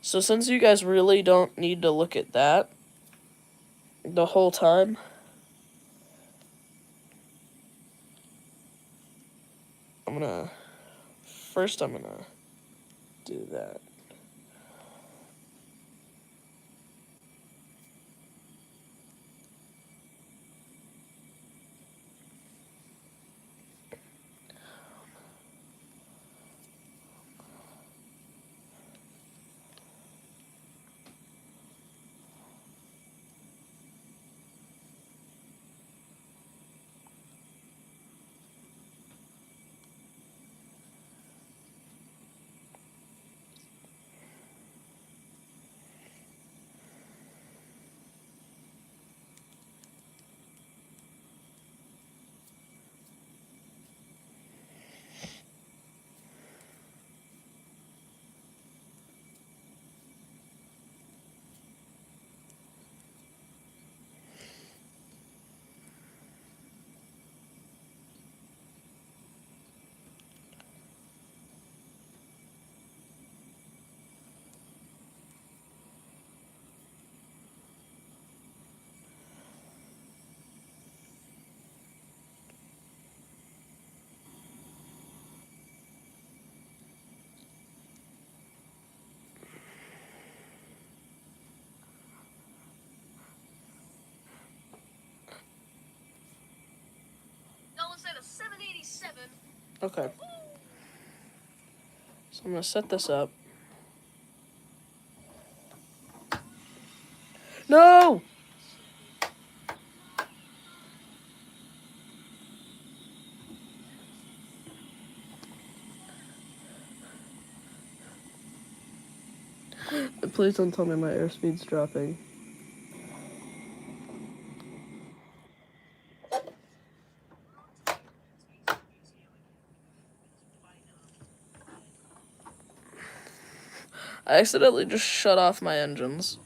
A: So since you guys really don't need to look at that the whole time, I'm gonna do that. Okay. So I'm gonna set this up. No! Please don't tell me my airspeed's dropping. I accidentally just shut off my engines.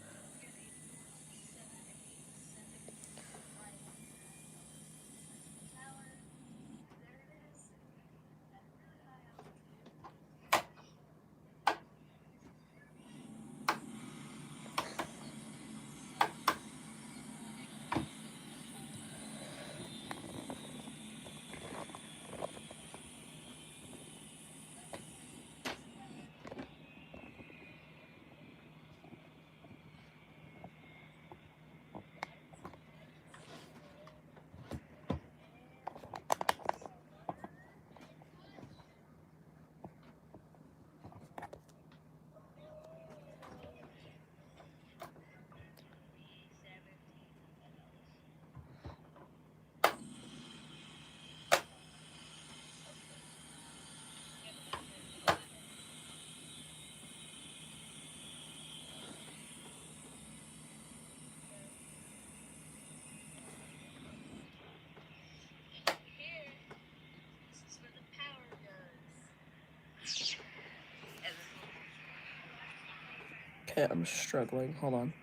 A: Okay, I'm struggling. Hold on.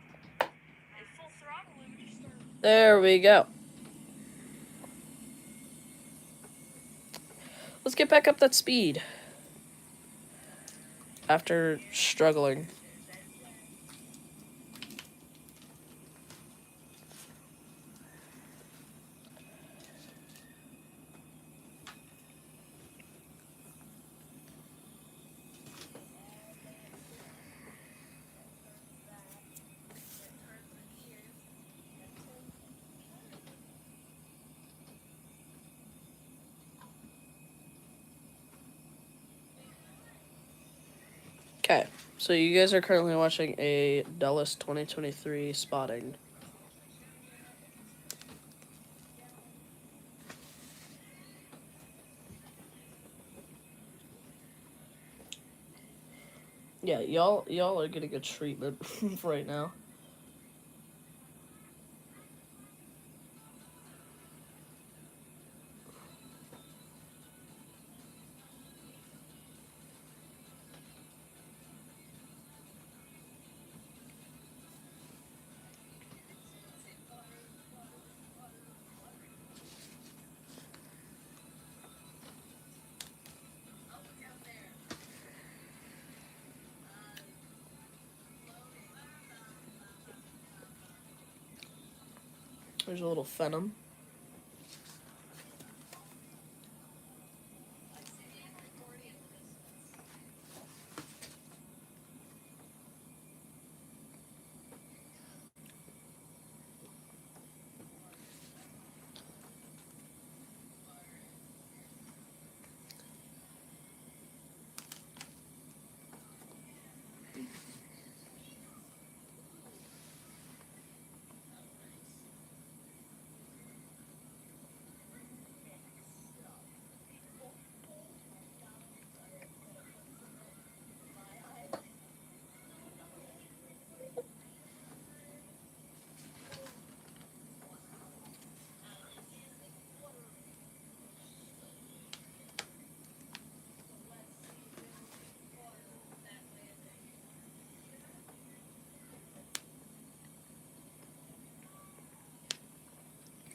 A: There we go. Let's get back up that speed. After struggling. Okay, so you guys are currently watching a Dulles 2023 spotting. Yeah, y'all are getting a treatment right now. There's a little Phenom.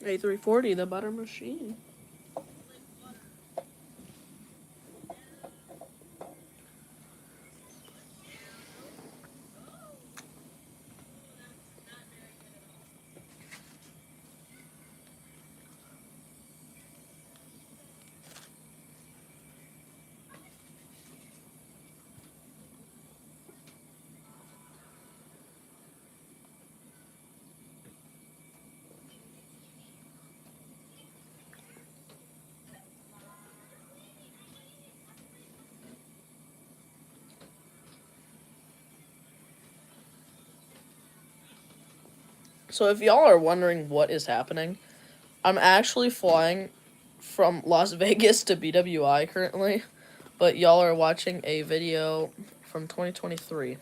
A: A340, the butter machine. So if y'all are wondering what is happening, I'm actually flying from Las Vegas to BWI currently, but y'all are watching a video from 2023.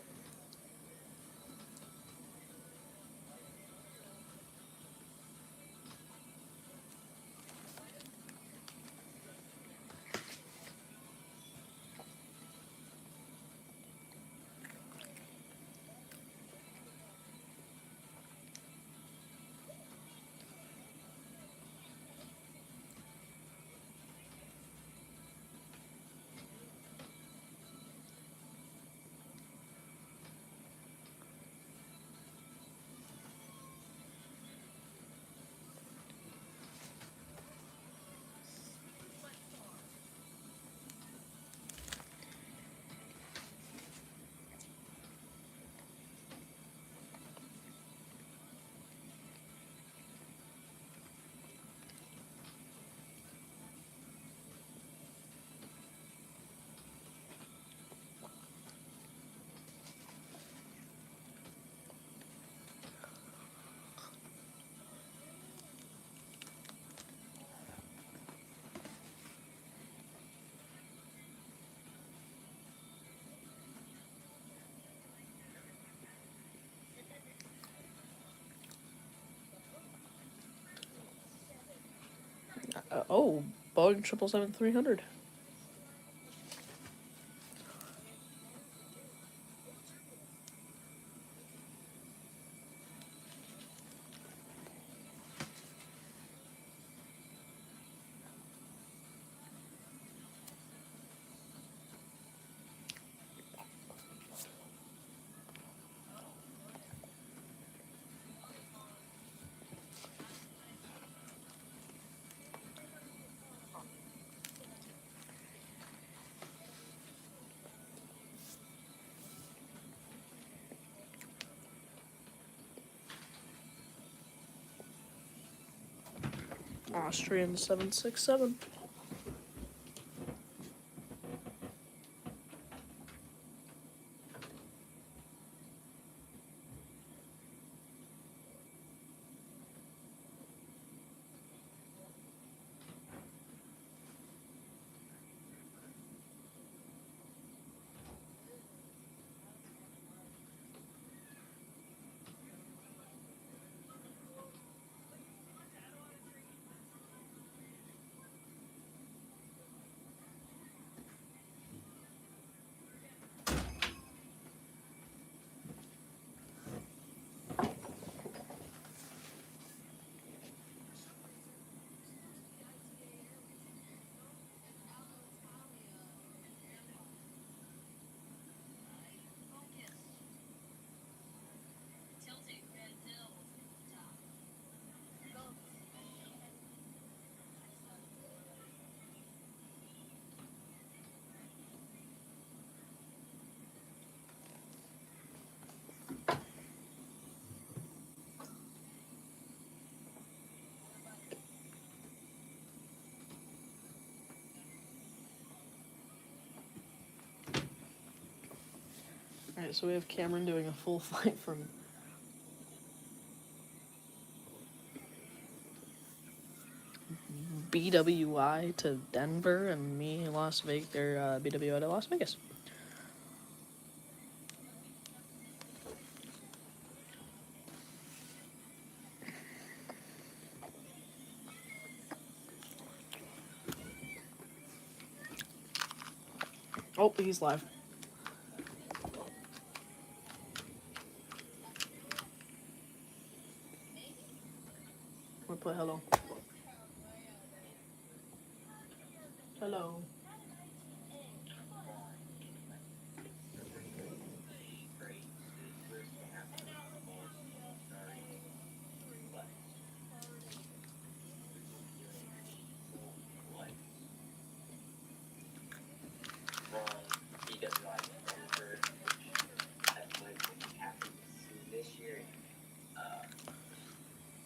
A: Oh, Boeing 777-300. Austrian 767. Alright, so we have Cameron doing a full flight from BWI to Denver, and me Las Vegas, or BWI to Las Vegas. Oh, he's live. I'm gonna put hello. Hello.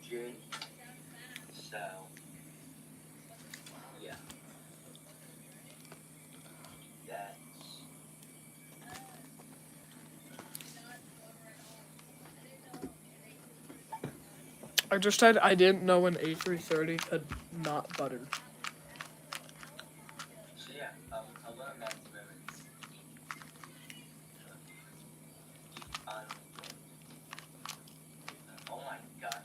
B: June. So, yeah. That's
A: I just said I didn't know an A330 had not buttered.
B: so yeah. I'll learn that moments. Oh my god.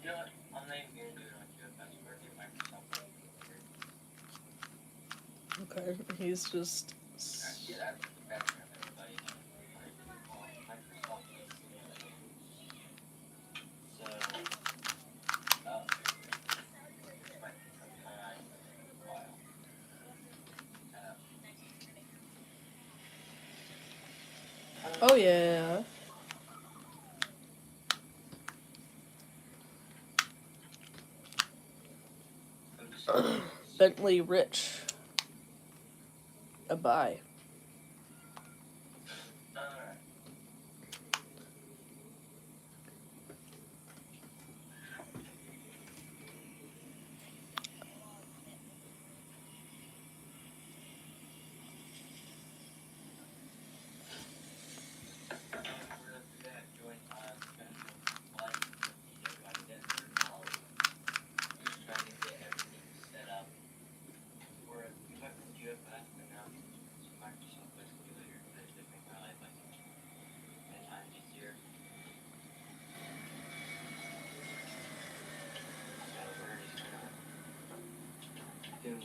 B: You know what? I'm not even gonna do it on QFS. We're gonna Microsoft.
A: Okay, he's just.
B: Yeah, that's everybody. Microsoft. So,
A: Oh yeah. Bentley Rich. Bye.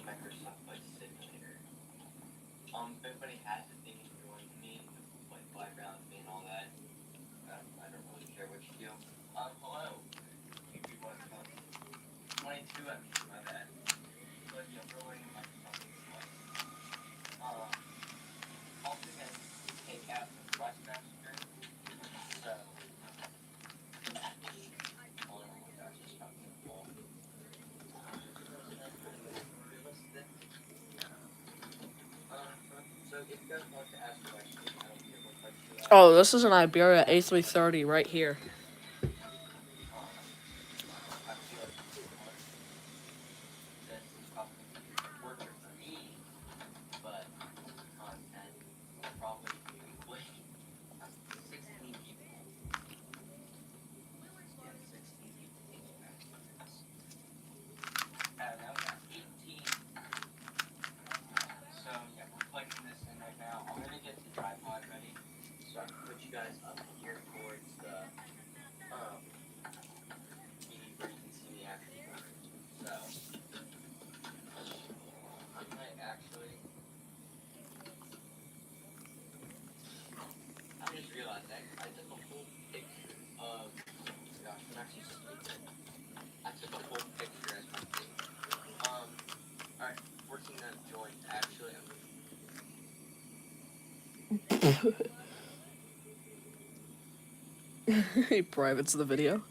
B: Microsoft Flight Simulator. If anybody has a thing to join me, like fly around with me and all that, I don't really care what you do. Hello. If you want to come. 22, I mean, my bad. But yeah, we're learning Microsoft Flight. Also can take out the Rust Master. So, hold on, my gosh, it's not gonna fall. So if you guys want to ask questions, I don't care what question you ask.
A: Oh, this is an Iberia A330 right here.
B: I feel like this is probably working for me, but content probably wait. 16 people. Yeah, 16 people taking back this. Now we got 18. So yeah, we're plugging this in right now. I'm gonna get the tripod ready so I can put you guys up here towards the
A: He privates the video.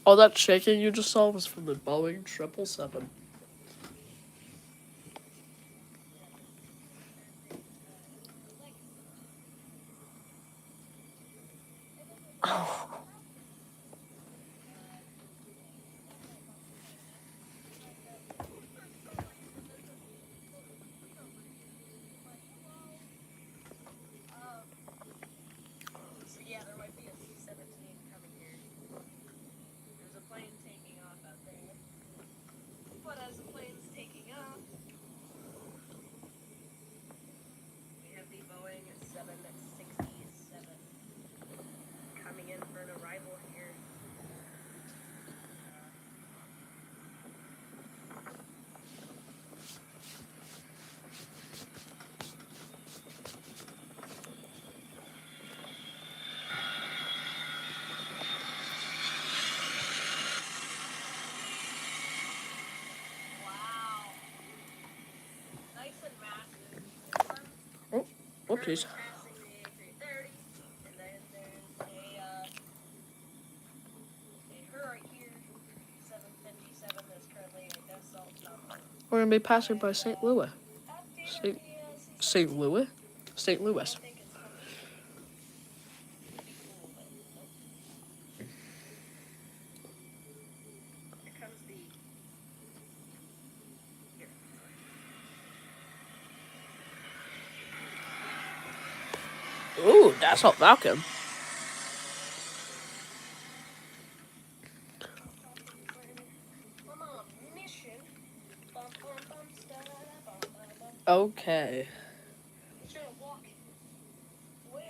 A: All that shaking you just saw was from the Boeing 777.
C: Yeah, there might be a C-17 coming here. There's a plane taking off out there. But as the plane's taking off, we have the Boeing 767 coming in for an arrival here. Wow. Nice and massive.
A: Whoopsies.
C: Passing the A330, and then there's her right here, 757 that's currently a assault chopper.
A: We're gonna be passing by St. Louis. St. Louis? St. Louis.
C: I think it's coming. It'd be cool, but nope. Here comes the. Here.
A: Ooh, that's Assault Falcon.
C: I'm on a mission. Bum, bum, bum, bum, bum, bum.
A: Okay.
C: Should I walk? Where?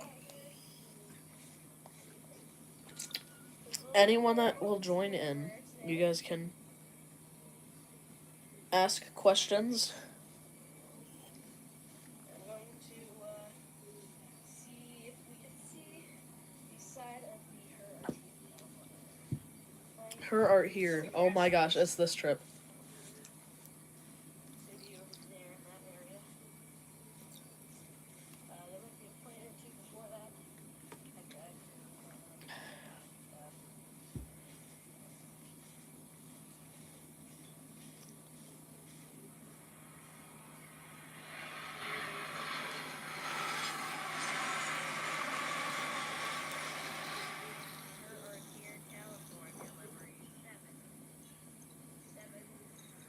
A: Anyone that will join in, you guys can ask questions.
C: I'm going to see if we can see the side of the
A: Her art here. Oh my gosh, it's this trip.
C: Maybe over there in that area. There might be a plane or two before that. Okay. Here, California, livery 7. 7.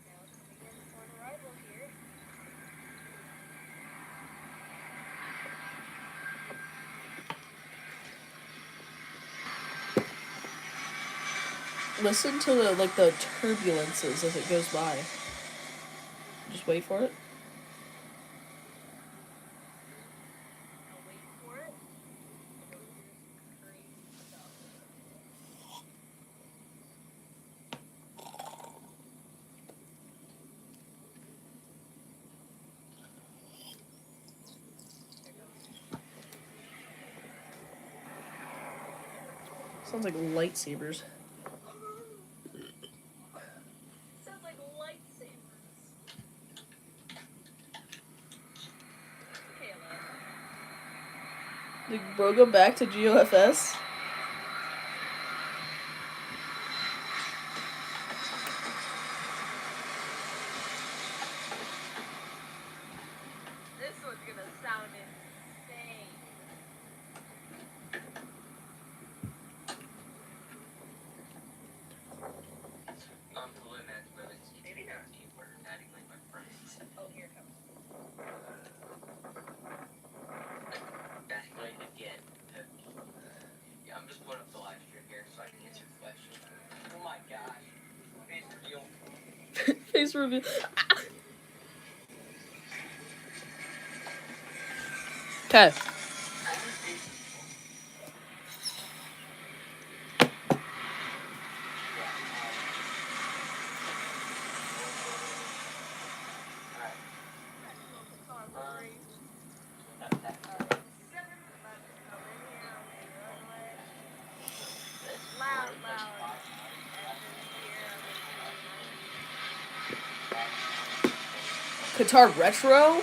C: Now coming in for an arrival here.
A: Listen to the turbulences as it goes by. Just wait for it.
C: I'll wait for it. You'll hear some crazy stuff.
A: Sounds like lightsabers.
C: Sounds like lightsabers. Kayla.
A: Did bro go back to GOFS?
C: This one's gonna sound insane.
B: Hello, Matt. Maybe not deeper. Adding like my friends.
C: Oh, here it comes.
B: That's right again. Yeah, I'm just putting up the live stream here so I can answer questions. Oh my gosh. Face reveal.
A: Face reveal. Okay. Qatar Retro?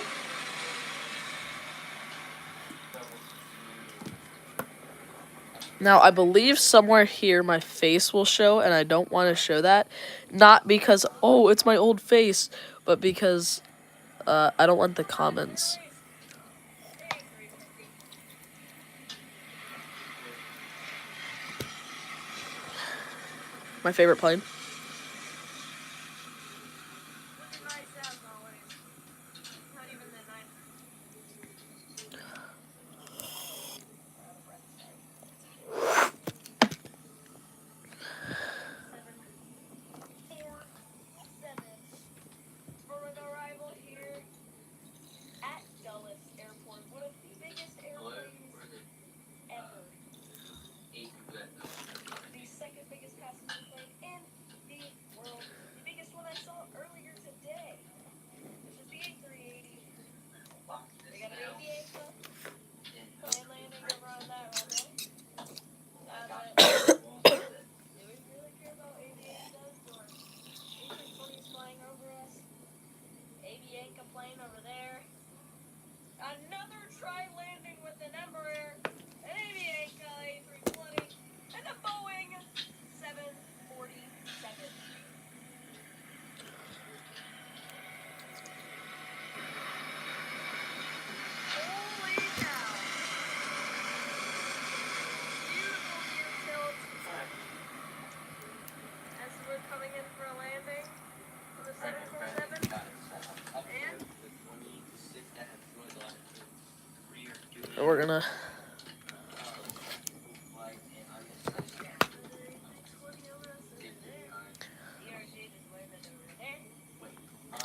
A: Now, I believe somewhere here my face will show, and I don't want to show that. Not because, oh, it's my old face, but because I don't want the comments. My favorite plane.
C: With a nice ass always. Not even that nice. For an arrival here at Dulles Airport, one of the biggest airplanes ever. The second biggest passenger plane in the world. The biggest one I saw earlier today. This is the A380. They got an aviator plane landing over on that runway. Do we really care about aviators or A320s flying over us? Aviator plane over there. Another try landing with an Embraer, an Aviator A320, and a Boeing 747. Holy cow. Beautiful view tilt. As we're coming in for a landing on the 747. And
A: We're gonna.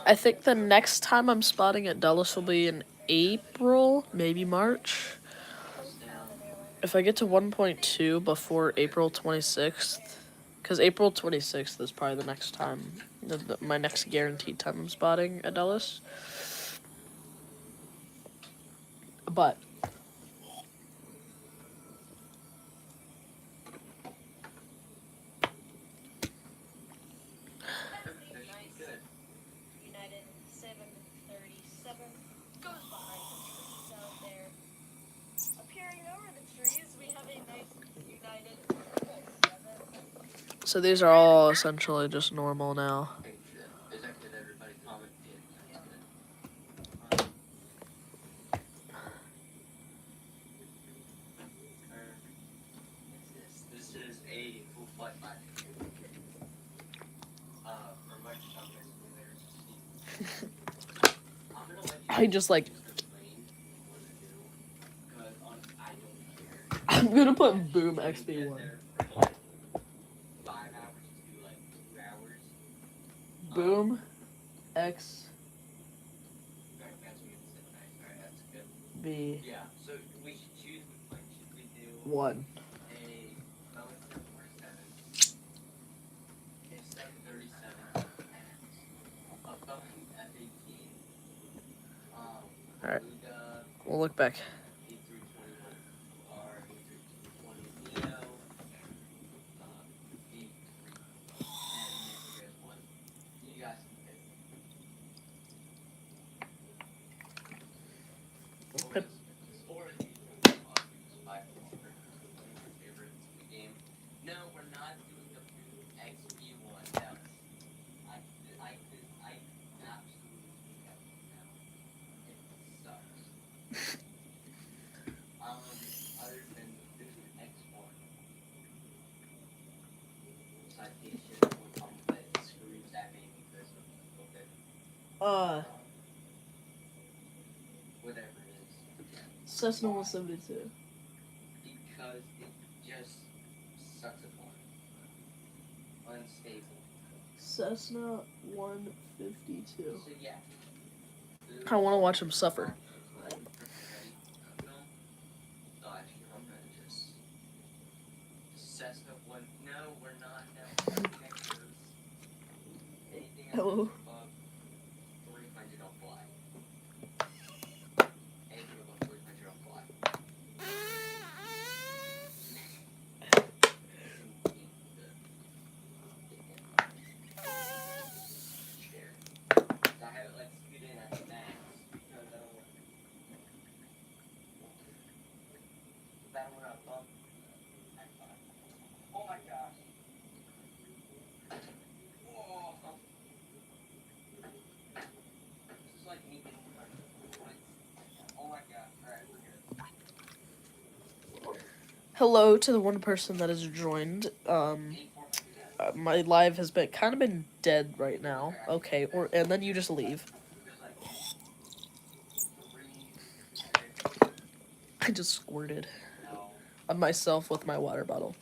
A: I think the next time I'm spotting at Dulles will be in April, maybe March. If I get to 1.2 before April 26th, because April 26th is probably the next time, my next guaranteed time I'm spotting at Dulles. But
C: United 737 goes behind the trees out there. Appearing over the trees, we have a nice United 7.
A: so these are all essentially just normal now.
B: This is a full flight line. For much I'm gonna let you
A: I just like.
B: explain what to do. Because I don't care.
A: I'm gonna put Boom XP1.
B: 5 hours to like 2 hours.
A: Boom X
B: Alright, that's what you said. Nice. Alright, that's good.
A: B
B: Yeah, so we should choose which plane. Should we do
A: 1.
B: a Boeing 747, a 737 MAX, a Boeing F-18,
A: Alright.
B: Beluga,
A: We'll look back.
B: A321R, A320neo, B3, and there's one. You guys can pick.
A: Yep.
B: Or the by favorite in the game. No, we're not doing the Boom XP1. No. I absolutely have it now. It sucks. Other than the Boom X1. Citation, one complex screws at me because of COVID. Whatever it is.
A: Cessna 172.
B: Because it just sucks at one. Unstable.
A: Cessna 152.
B: So yeah.
A: I want to watch him suffer.
B: Cessna 1. No, we're not. No. Anything
A: Hello.
B: above 300 on fly. Anything above 300 on fly. Chair. I have it like scoot in at the
A: hello to the one person that has joined. My live has been dead right now. Okay, and then you just leave. I just squirted on myself with my water bottle.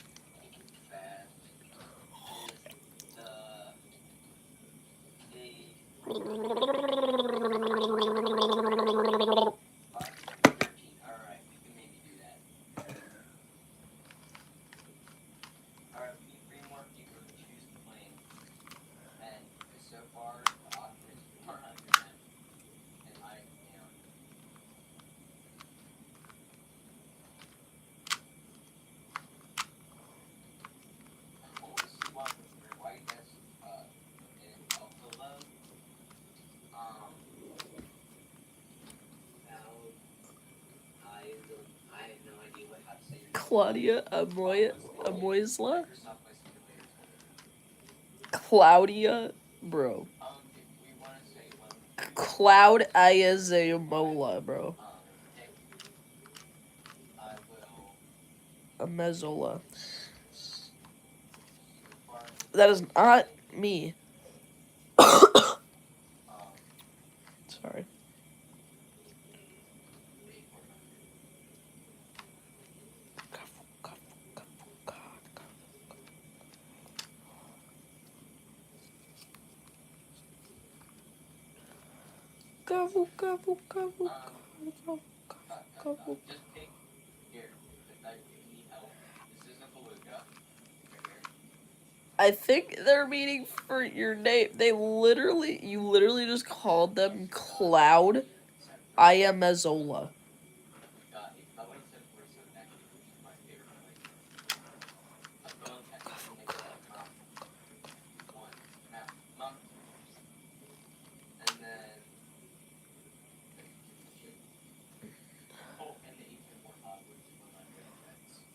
A: Claudia Amoisla? Claudia? Bro. Cloud Ayazamola, bro. Amezola. That is not me. Sorry. Gobble, gobble, gobble, gobble, gobble. I think they're meaning for your name. You literally just called them Cloud Ayamezola.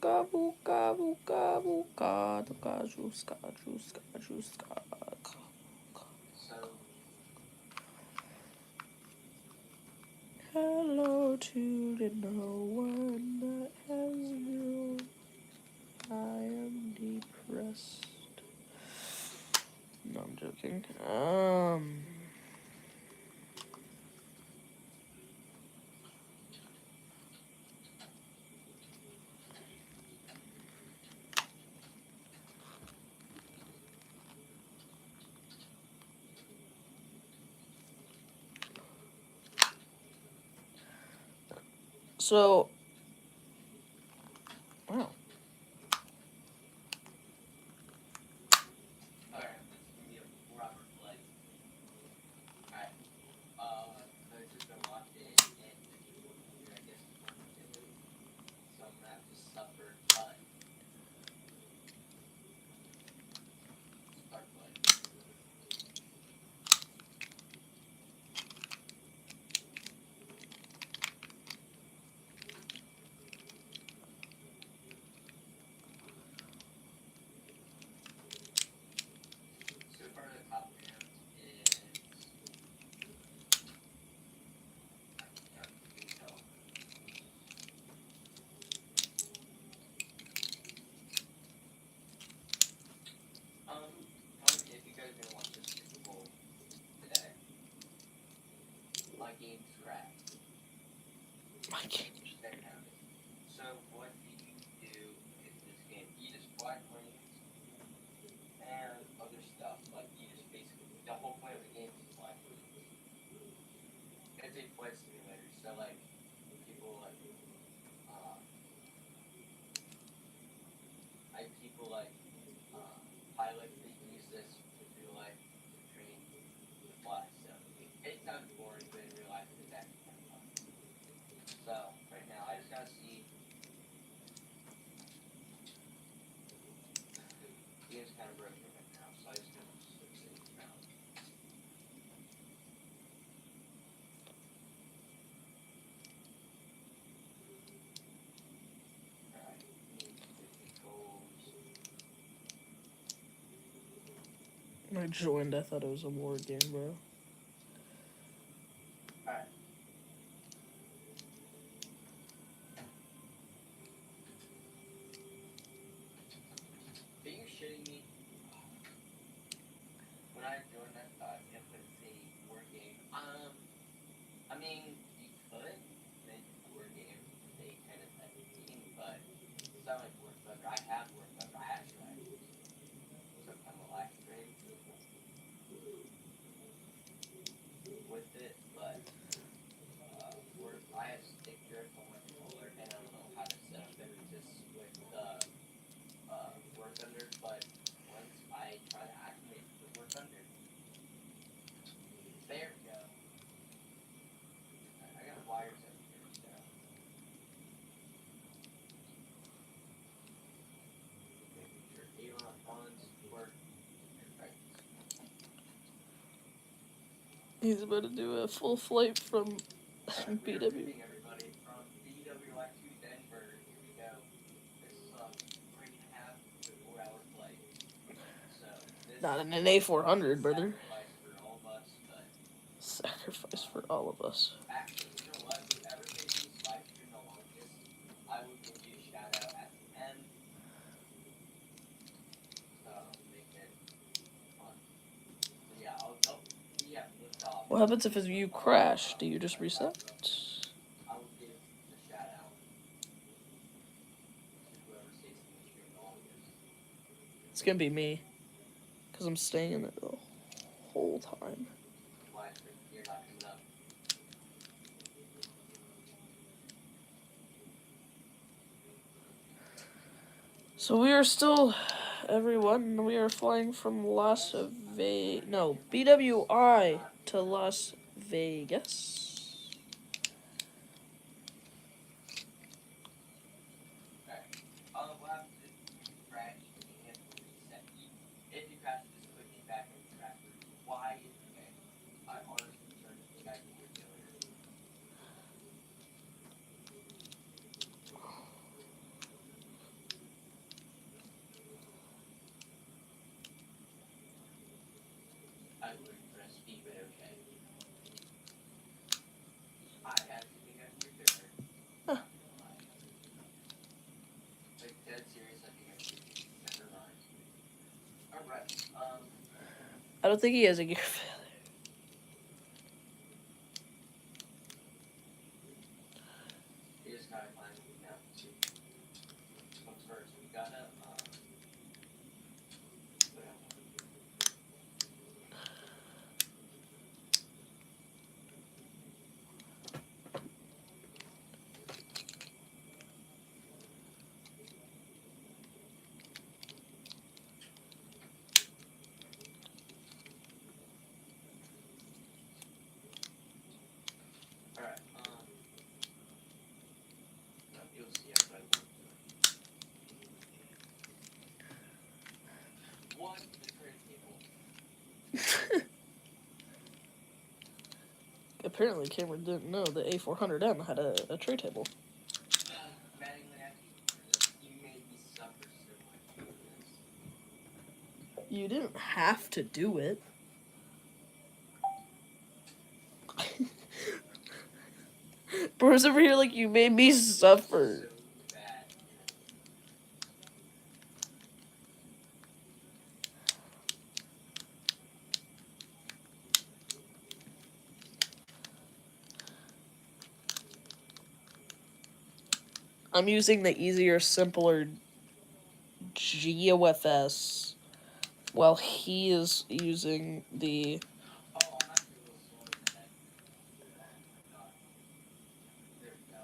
A: Gobble, gobble, gobble, god, gaju, skaju, skaju, skaju. Hello to the no one that has you. I am depressed. No, I'm joking. So, wow. My game. I joined, I thought it was a war game, bro.
B: mean, you could make a board game, they kind of type of theme, but it's not like War Thunder. I have War Thunder. I actually took on the last stream with it, but I have stick drift on my controller, and I don't know how to set up Images with War Thunder, but once I try to activate the War Thunder, there we go. I got wires over here, so. Making sure Elon funds work. Perfect.
A: He's about to do a full flight from
B: We're
A: BW.
B: moving everybody from BWI to Denver. Here we go. This is a 3.5 to 4 hour flight. So this
A: Not in an A400, brother.
B: sacrifice for all of us, but
A: Sacrifice for all of us.
B: actually, you know what? Whoever made this live stream the longest, I will give you a shout out at the end. So make it fun. So yeah, we have liftoff.
A: What happens if you crash? Do you just reset?
B: I will give the shout out to whoever stays in the stream the longest.
A: It's gonna be me. Because I'm staying in it the whole time.
B: Why? You're not coming up.
A: So we are still, everyone, we are flying from BWI to Las Vegas.
B: What happens if you crash and you have to reset? If you crash, just put me back in the crash. Why? Okay. I'm honestly concerned if you guys can hear failure. I would press B, but okay. I actually think I can hear failure.
A: Huh.
B: Like, dead serious, I think I can hear failure. Never mind. Alright,
A: I don't think he has a gear failure.
B: we just gotta find now. What's first? We gotta, alright, no, you'll see everybody. What? The turntable.
A: Apparently Cameron didn't know the A400M had a tray table.
B: You made me suffer so much for this.
A: You didn't have to do it. Bro's over here like, you made me suffer.
B: So bad.
A: I'm using the easier, simpler GOFS while he is using the...
B: Oh, I'm actually a little slower than that. Oh my god. There we go.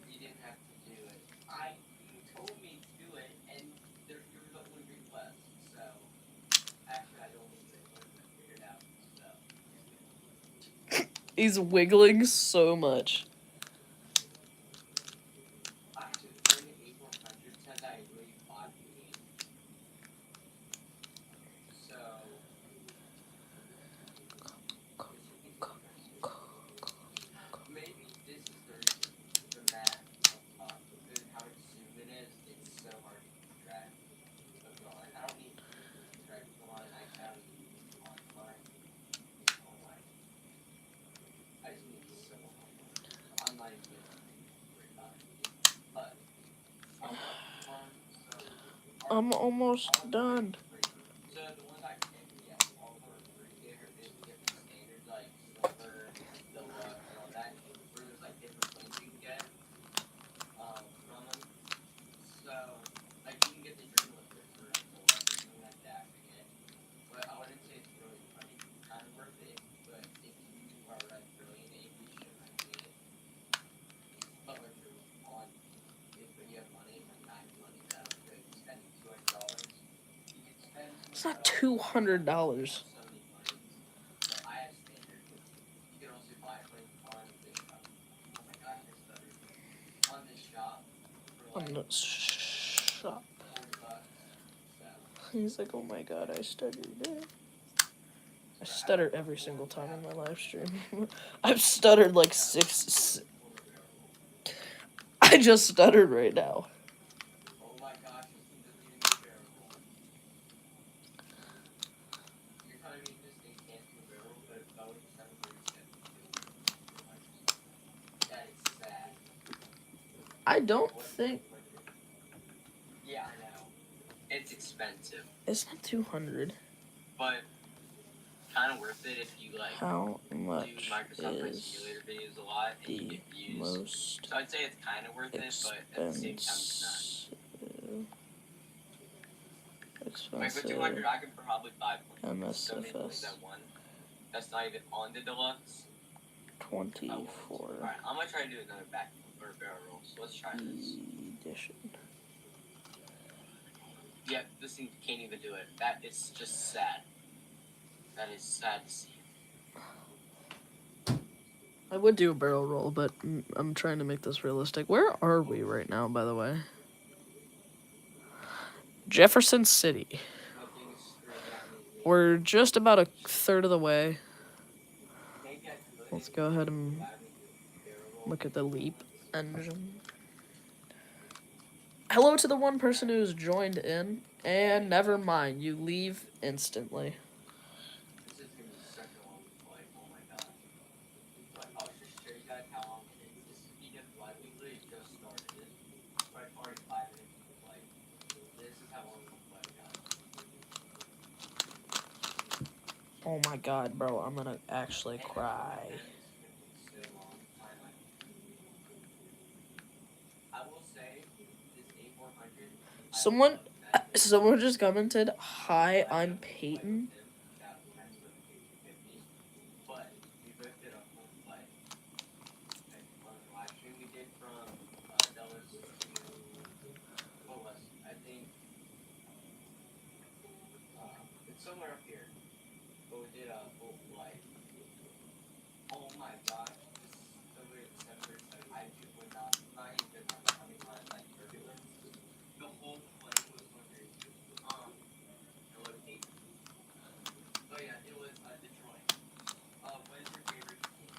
B: You didn't have to do it. You told me to do it, and you were the only request, so. Actually, I don't even figure it out, so.
A: He's wiggling so much.
B: Actually, the very A400 said I really bought the game. So. Maybe this is the reason the map on top, because how much zoom it is, it's so hard to keep track of the line. I don't need to keep track of the line, I don't need to keep on the line. I just need so much. I'm not even gonna worry about it. But
A: I'm almost done.
B: so the ones I picked, yeah, all of them are free. They're different standards, like
A: It's not $200.
B: So many planes. But I have standard. You can also buy planes on this shop. Oh my gosh, I stuttered. On this shop for
A: On
B: like
A: the shop.
B: $40. So
A: He's like, oh my god, I stuttered. I stutter every single time in my live stream. I've stuttered like six. I just stuttered right now.
B: oh my gosh, this thing doesn't even do a barrel roll. You're telling me this thing can't do a barrel roll, but Boeing 737 can do a barrel roll for Microsoft. That is sad.
A: I don't think
B: Yeah, I know. It's expensive,
A: it's not 200.
B: but kind of worth it if you like
A: How
B: do
A: much
B: Microsoft Flight
A: is
B: Simulator videos a lot and you
A: the
B: get views.
A: most
B: So I'd say it's kind of worth it, but at the same time it's not. Like with 200, I could probably buy planes. So many planes
A: MSFS
B: at one. That's not even on the deluxe.
A: 24
B: Alright, I'm gonna try to do another back or barrel roll. So let's try this.
A: edition.
B: Yep, this thing can't even do it. That is just sad. That is sad to see.
A: I would do a barrel roll, but I'm trying to make this realistic. Where are we right now, by the way? Jefferson City.
B: My thing is screwing at me.
A: We're just about a third of the way.
B: Maybe I could.
A: Let's go ahead and
B: allow me to barrel roll.
A: look at the Leap engine. Hello to the one person who's joined in, and never mind, you leave instantly.
B: This is gonna be such a long flight. Oh my gosh. But I'll just show you guys how long it is. This is BWI. We literally just started it. But already 5 minutes into the flight. This is how long the flight got.
A: Oh my god, bro, I'm gonna actually cry.
B: So long. I will say this A400.
A: Someone just commented, "Hi, I'm Peyton."
B: But we both did a full flight. On the live stream we did from Dallas to what was I think it's somewhere up here. But we did a full flight. Oh my gosh, this is so weird. 737. I do would not even remember how many times I turbulence. The whole plane was wondering. Hello, Kate. Oh yeah, it was Detroit. What is your favorite game?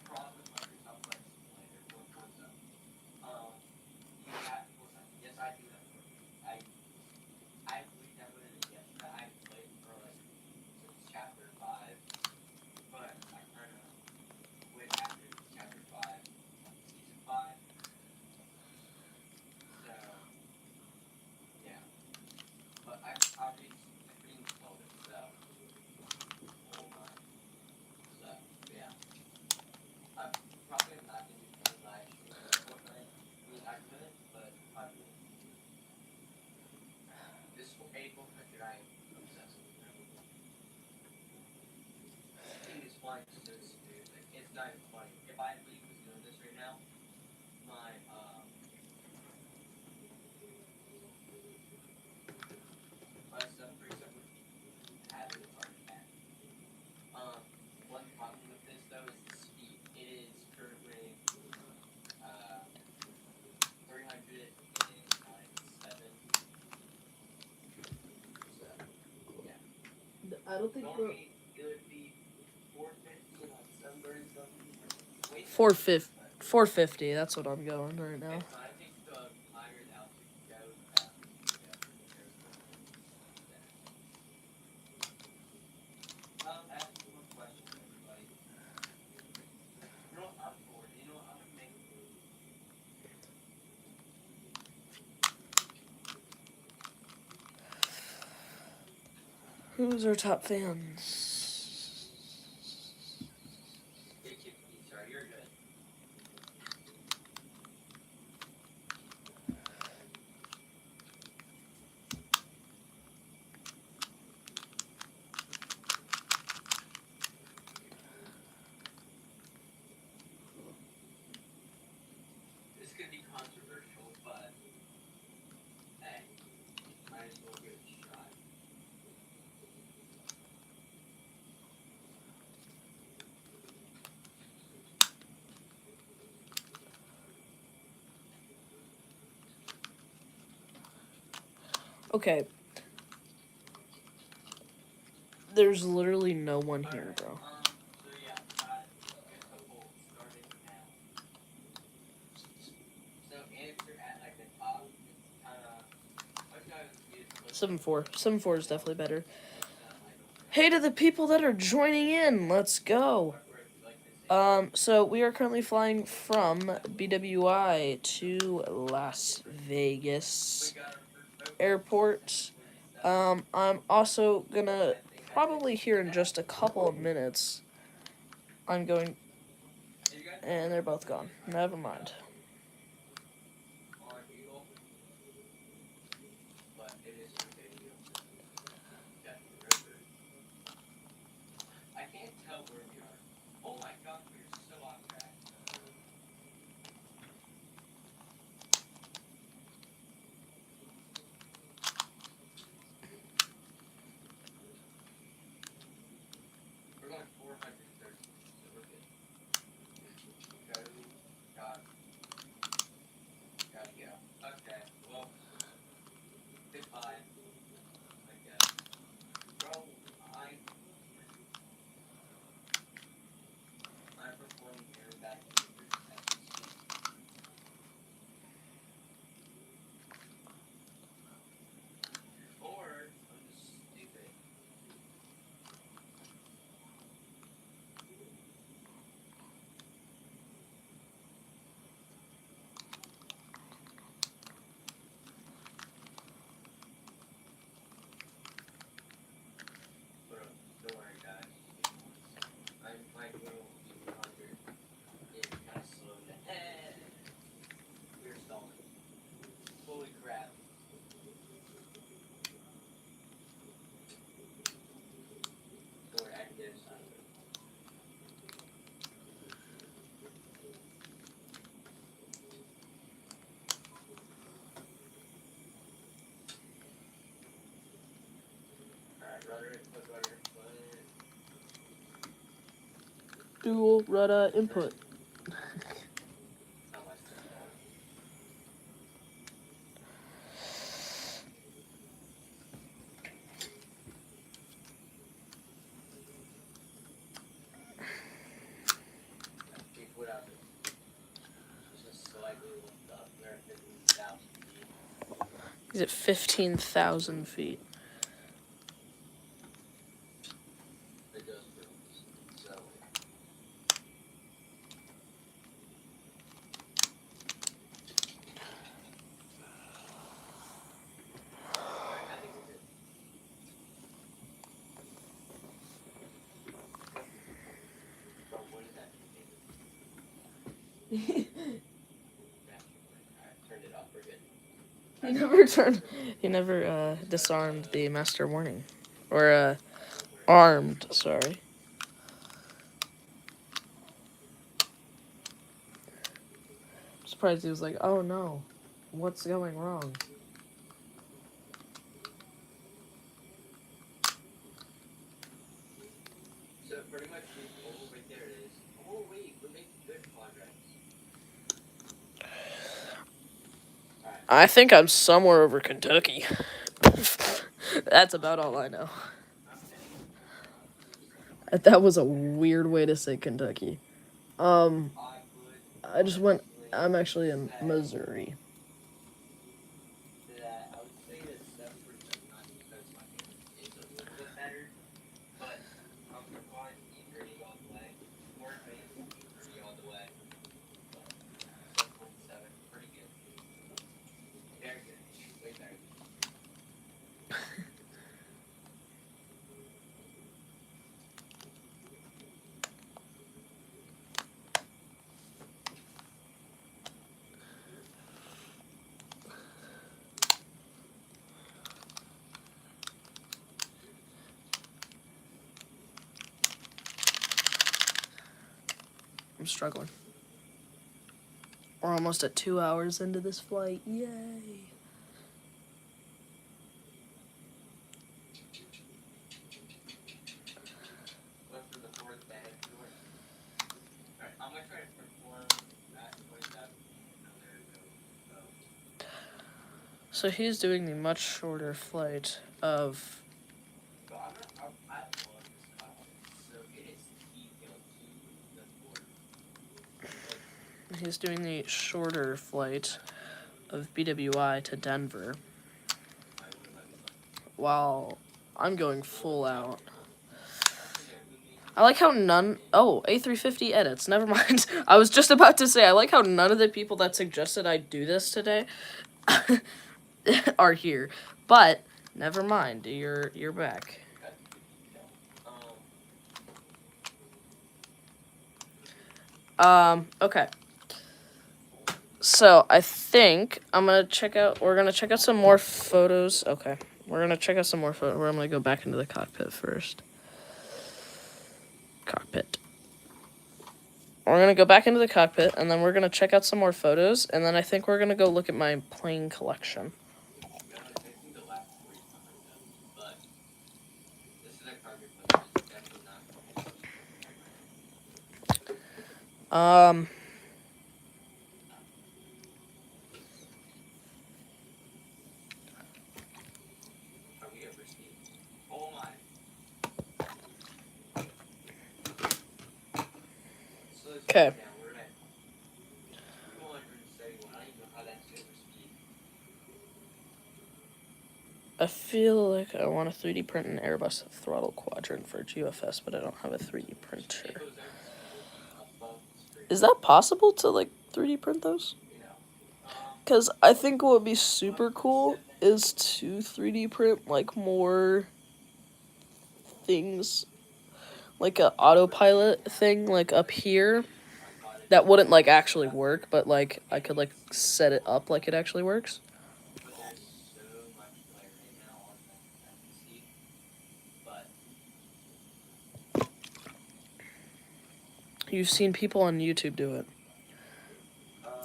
B: Probably Microsoft Flight Simulator or Forza. You have Forza. Yes, I do have Forza. I re-downloaded it yesterday. I played for like since chapter 5, but I kind of quit after chapter 5, season 5. So yeah, but I reinstalled it. So oh my. So yeah. I'm probably not going to do any live streams on Fortnite. I mean, I could, but probably won't. This A400, I am obsessed with now. This thing is flying so smooth. Like, it's not even funny. If I really was doing this right now, my 737 would be having a heart attack. One problem with this though is the speed. It is currently 397. So yeah.
A: I don't think
B: Normally it would be 450 and like 737.
A: 450. That's what I'm going right now.
B: It's not. I think the higher the altitude you go, the faster you can go. There's one thing. Ask me one question, everybody. You know what? I'm bored. You know what? I'm gonna make a movie.
A: Who's our top fans?
B: Get kicked me, sir. You're good. This could be controversial, but hey, might as well give it a shot.
A: Okay. There's literally no one here, bro.
B: So yeah, here's the poll starting now. So if you're at like the top, it's kind of. What you guys use?
A: 7-4. 7-4 is definitely better. Hey to the people that are joining in. Let's go. So we are currently flying from BWI to Las Vegas airport. I'm also gonna probably here in just a couple of minutes. I'm going, and they're both gone. Never mind.
B: But it is okay. I can't tell where we are. Oh my god, we're so off track. We're going 430, so we're good. Go, got, gotta go. Okay, well, goodbye, I guess. Bro, I'm performing air back maneuvers as we speak. Or, I'm just stupid. But don't worry, guys. My little E100 is kind of slow to we're stalling. Holy crap. Door active, silent. Alright, rudder input, rudder input.
A: Dual rudder input.
B: Not my fault. Keep what up. Just slightly lift up. We're at 15,000 feet.
A: He's at 15,000 feet.
B: It goes booms. So. Alright, I think we're good. Bro, what is that? Alright, turned it off. We're good.
A: He never disarmed the master warning. Or, armed, sorry. I'm surprised he was like, oh no, what's going wrong?
B: So pretty much oh wait, there it is. Oh wait, we're making good progress. Alright.
A: I think I'm somewhere over Kentucky. That's about all I know. That was a weird way to say Kentucky. I just went, I'm actually in Missouri.
B: That I would say that 7% not because my game is a little bit better, but I'm flying E30 all the way. More advanced E30 all the way. 7.7, pretty good. Very good. Way better.
A: I'm struggling. We're almost at 2 hours into this flight. Yay.
B: Went for the fourth bag door. Alright, I'm gonna try to perform at 20,000 feet another go.
A: So he's doing the much shorter flight of.
B: So I love this car. So it is detailed to the board.
A: He's doing the shorter flight of BWI to Denver, while I'm going full out. I like how none. Oh, A350 edits. Never mind. I was just about to say, I like how none of the people that suggested I do this today are here. But never mind. You're back. Okay. So I think we're gonna check out some more photos. Okay. We're gonna check out some more photos. I'm gonna go back into the cockpit first. Cockpit. We're gonna go back into the cockpit, and then we're gonna check out some more photos, and then I think we're gonna go look at my plane collection. Um. Okay. I feel like I want to 3D print an Airbus throttle quadrant for GFS, but I don't have a 3D printer. Is that possible to, like, 3D print those? Because I think what would be super cool is to 3D print, like, more things, like a autopilot thing, like, up here. That wouldn't, like, actually work, but, like, I could, like, set it up like it actually works. You've seen people on YouTube do it.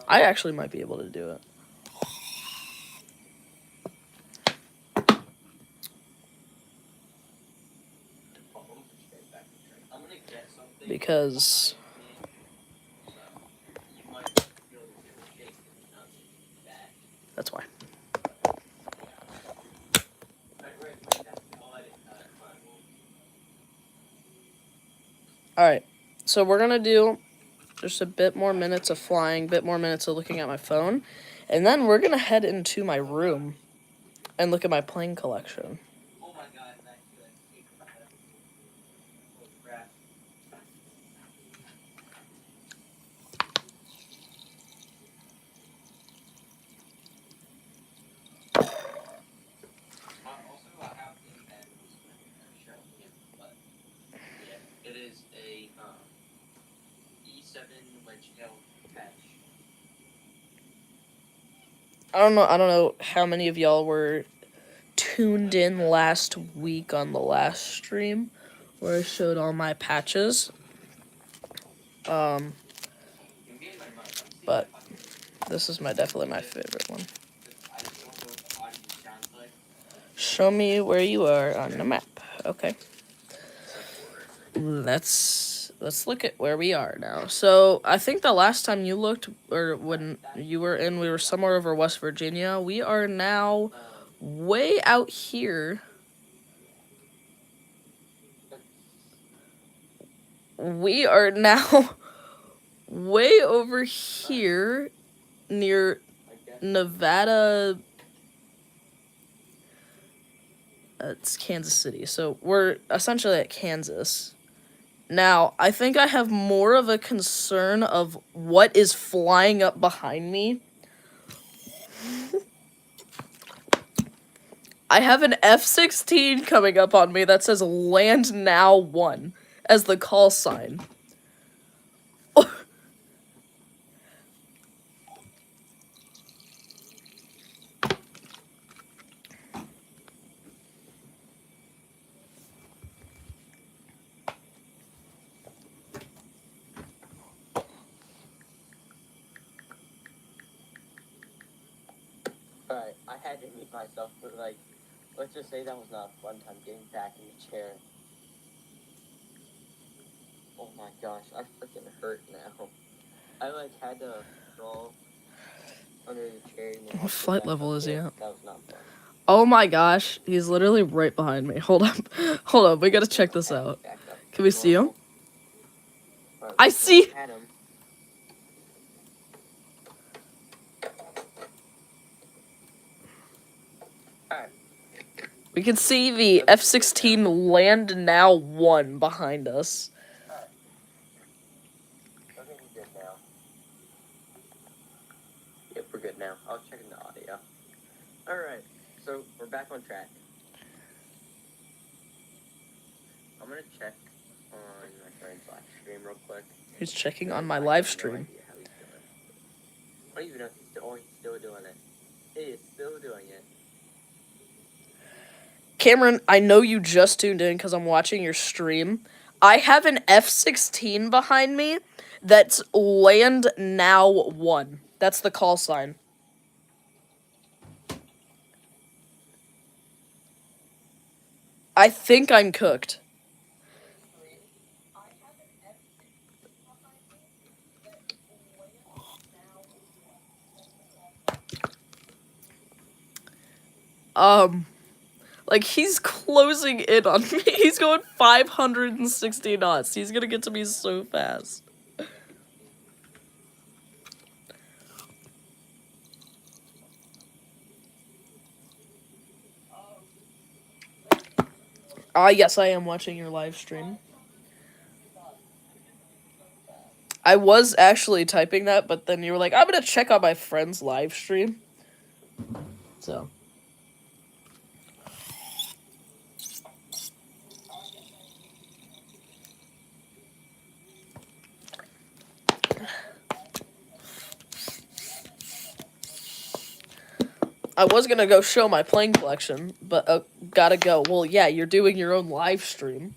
A: I actually might be able to do it. Because that's why. Alright, so we're gonna do just a bit more minutes of flying, bit more minutes of looking at my phone, and then we're gonna head into my room and look at my plane collection.
B: It is a E7 wedge tail patch.
A: I don't know how many of y'all were tuned in last week on the last stream where I showed all my patches. But this is definitely my favorite one. Show me where you are on the map. Okay. Let's look at where we are now. So I think the last time you looked, or when you were in, we were somewhere over West Virginia. We are now way out here. We are now way over here near Nevada. It's Kansas City. So we're essentially at Kansas. Now, I think I have more of a concern of what is flying up behind me. I have an F-16 coming up on me that says Land Now 1 as the call sign.
B: Alright, I had to mute myself, but like, let's just say that was not a fun time getting back in the chair. Oh my gosh, I freaking hurt now. I like had to crawl under the cherry.
A: What flight level is he at?
B: That was not fun.
A: Oh my gosh, he's literally right behind me. Hold up. Hold up, we gotta check this out.
B: Back up.
A: Can we see him?
B: Normal. Alright,
A: I
B: we
A: see-
B: had him. Alright.
A: We can see the F-16 Land Now 1 behind us.
B: I think we're good now. Yep, we're good now. I was checking the audio. Alright, so we're back on track. I'm gonna check on my friend's live stream real quick.
A: He's checking on my live stream.
B: What are you doing? Oh, he's still doing it. He is still doing it.
A: Cameron, I know you just tuned in because I'm watching your stream. I have an F-16 behind me that's Land Now 1. That's the call sign. I think I'm cooked. Like, he's closing in on me. He's going 560 knots. He's gonna get to me so fast. Yes, I am watching your live stream. I was actually typing that, but then you were like, I'm gonna check out my friend's live stream. So. I was gonna go show my plane collection, but gotta go. Well, yeah, you're doing your own live stream.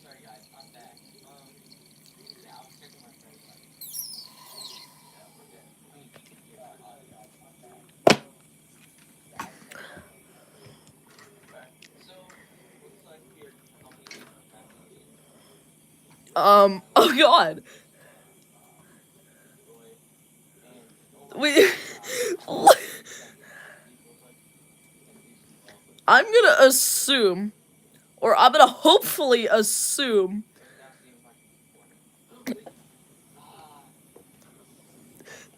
B: Sorry guys, I'm back. Yeah, I was checking my friend's live stream. Yeah, we're good. I mean, you can hear my audio. I'm back. Yeah, I was checking my friend's live stream. Alright, so looks like we're coming in
A: Oh god. We I'm gonna assume, or I'm gonna hopefully assume,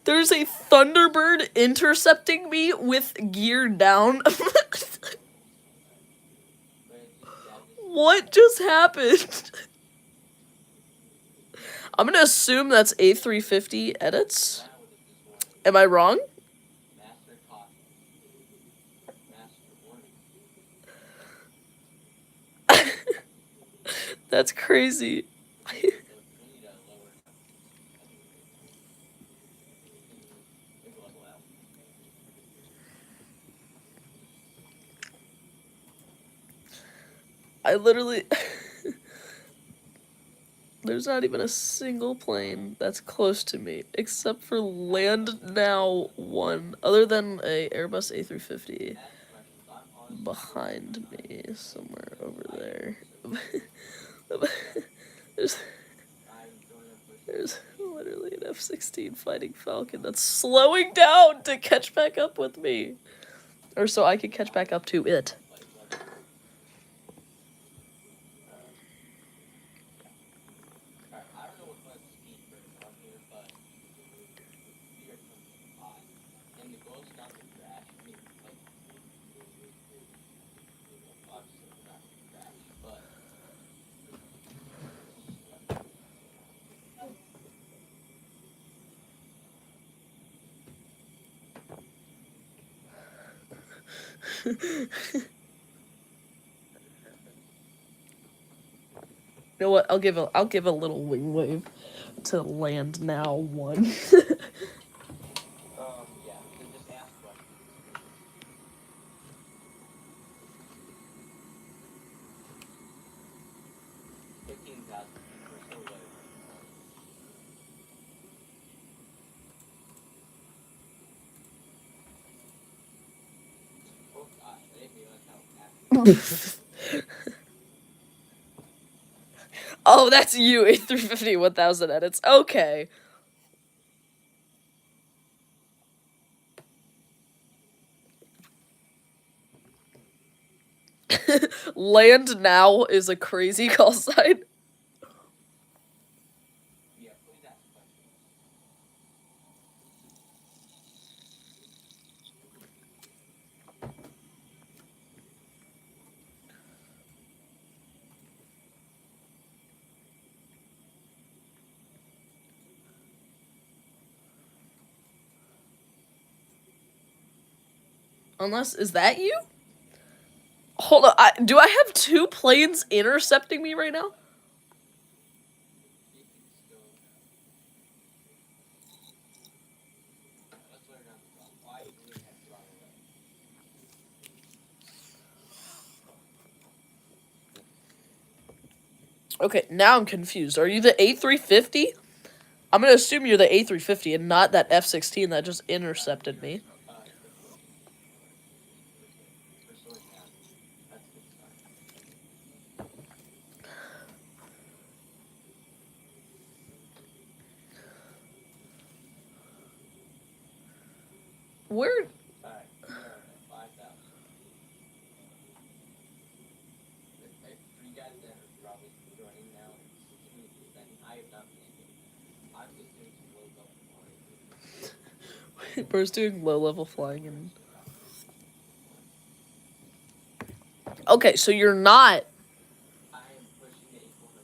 A: there's a Thunderbird intercepting me with gear down. What just happened? I'm gonna assume that's A350 edits. Am I wrong? That's crazy. I literally... There's not even a single plane that's close to me, except for Land Now 1, other than a Airbus A350 behind me, somewhere over there. There's literally an F-16 fighting Falcon that's slowing down to catch back up with me. Or so I can catch back up to it. You know what? I'll give a little wing wave to Land Now 1.
B: yeah, so just ask questions. 15,000 feet, we're still low.
A: Oh, that's you, A350, 1000 edits. Okay. Land now is a crazy call sign.
B: Yeah, please ask questions.
A: Unless, is that you? Hold on, do I have two planes intercepting me right now?
B: You can still let's learn on the phone. Why do we have throttle left?
A: Okay, now I'm confused. Are you the A350? I'm gonna assume you're the A350 and not that F-16 that just intercepted me.
B: We're slowing down. That's a good start.
A: Where?
B: Alright, we are at 5,000. For you guys that are probably joining now and seeing me descending, I have not landed. I'm just doing some low level flying.
A: Bro's doing low-level flying and...
B: Seriously about this.
A: Okay, so you're not...
B: I am pushing the A400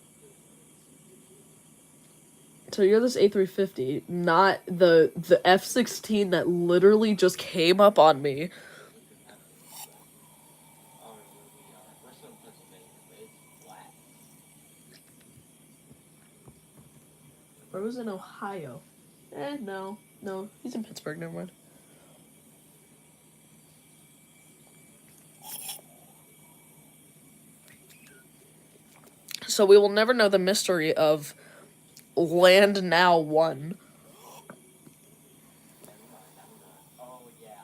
A: So you're this A350, not the F-16 that literally just came up on me.
B: which would have to be flat. I don't know where we are. We're still in Pennsylvania, but it's flat.
A: Bro was in Ohio. No. He's in Pittsburgh, never mind. So we will never know the mystery of Land Now 1.
B: Never mind, I'm not. Oh yeah.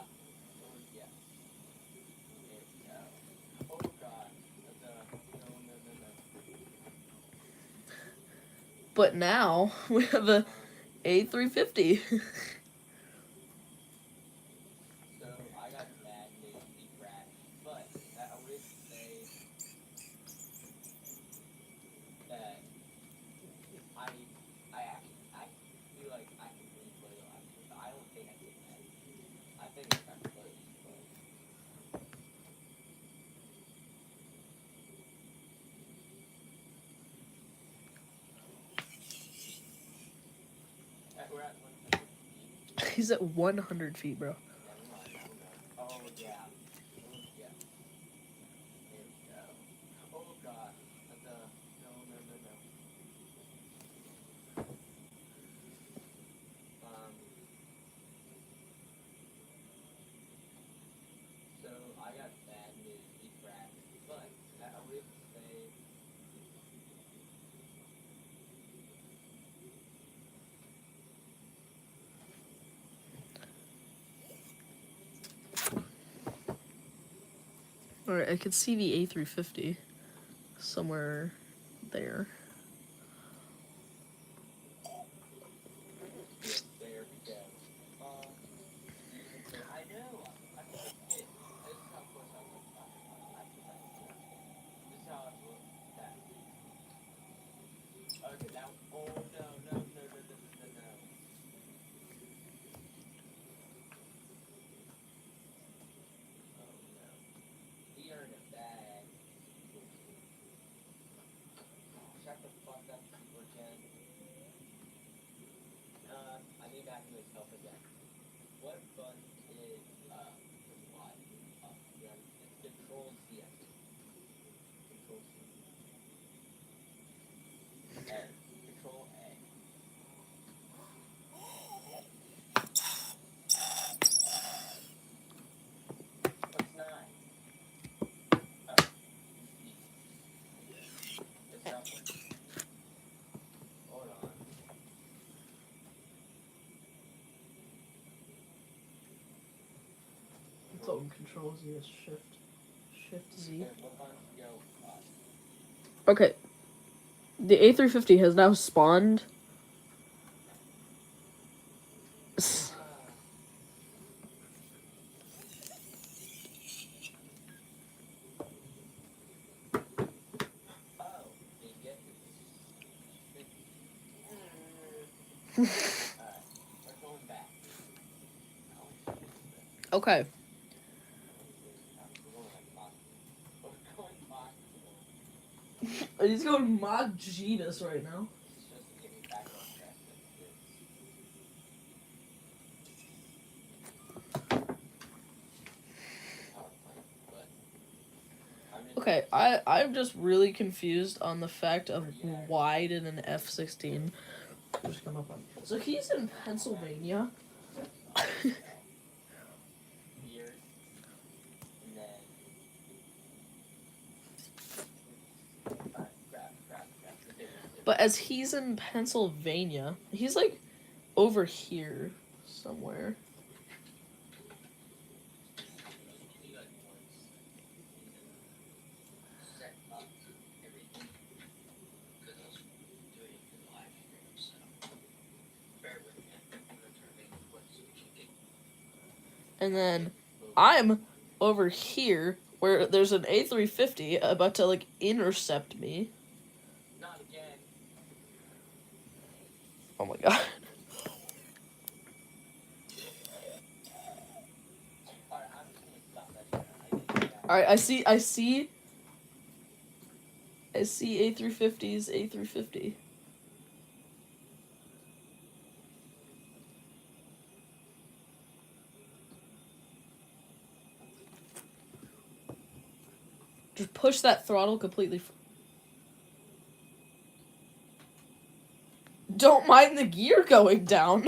B: Oh yes. There we go. Oh god. No.
A: But now we have a A350.
B: So I got bad news. We crashed, but I would say that I feel like I can replay the last one, but I don't think I did that. I think it got close, but we're at 100 feet.
A: He's at 100 feet, bro.
B: Never mind. Oh yeah. Oh yes. There we go. Oh god. No. So I got bad news. We crashed, but I would say
A: Alright, I could see the A350 somewhere there.
B: yes, there we go. I know. I forget. This is how close I was. I forgot. This is how I was that. Okay, now. Oh no. Oh no. We are in a bad situation. Shut the fuck up, people, Jen. I need Magnus help again. What button is the Y? It's Control C, I think. Control C. A. Control A. What's 9? Oh, C. It's not working. Hold on.
A: It's all controls, yes, shift. Shift Z.
B: Okay, look on, yo,
A: Okay. The A350 has now spawned.
B: oh, did you get this? Alright, we're going back.
A: Okay.
B: We're going like We're going possible.
A: He's going mod Jeebus right now.
B: It's just to get me back on track.
A: Okay, I'm just really confused on the fact of why did an F-16 just come up on. So he's in Pennsylvania.
B: Weird. And then. Crap.
A: But as he's in Pennsylvania, he's like over here somewhere. And then I'm over here where there's an A350 about to like intercept me.
B: Not again.
A: Oh my god.
B: Alright, I'm just gonna stop that.
A: Alright, I see A350's A350. Just push that throttle completely. Don't mind the gear going down.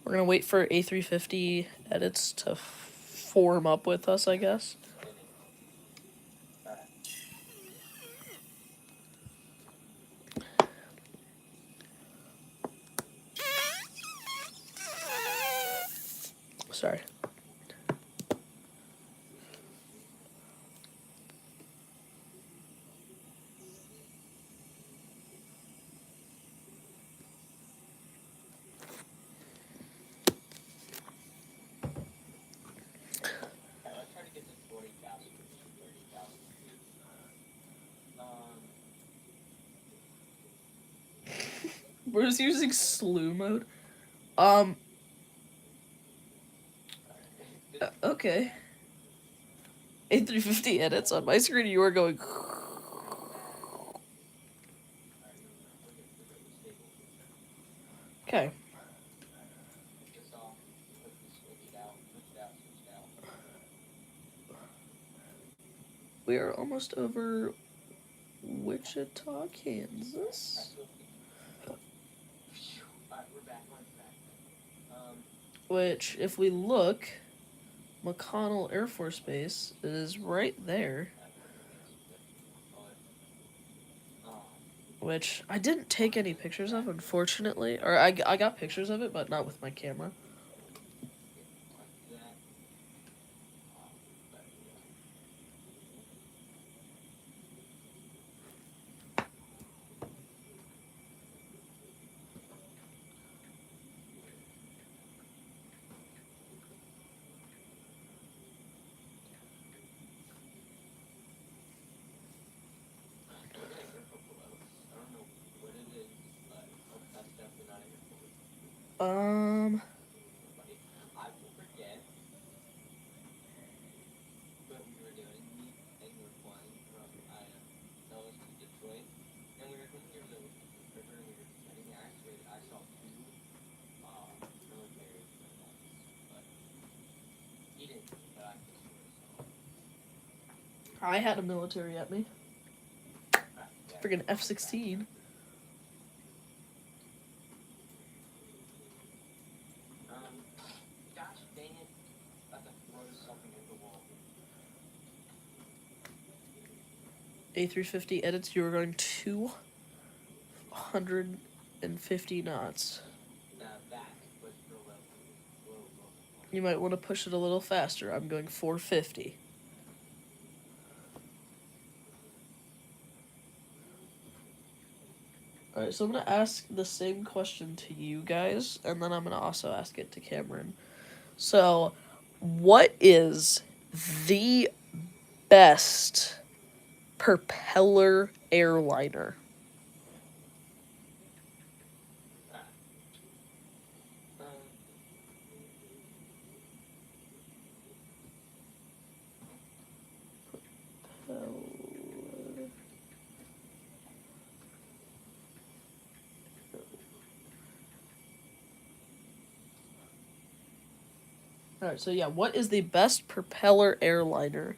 A: We're gonna wait for A350 edits to form up with us, I guess. Sorry.
B: Let's try to get to 40,000. 30,000.
A: We're just using slew mode. Okay. A350 edits on my screen. You are going. Okay. We are almost over Wichita, Kansas. Which, if we look, McConnell Air Force Base is right there. Which I didn't take any pictures of, unfortunately. Or I got pictures of it, but not with my camera.
B: I will forget what we were doing. Me and we were flying from Dallas to Detroit, and we were going near the river, and we were descending. Actually, I saw two military men, but he didn't. But I could swear so.
A: I had a military at me. Friggin' F-16.
B: Gosh dang it. I have to throw something at the wall.
A: A350 edits, you are going 250 knots. You might want to push it a little faster. I'm going 450. Alright, so I'm going to ask the same question to you guys, and then I'm going to also ask it to Cameron. So, what is the best propeller airliner? Alright, so yeah, what is the best propeller airliner?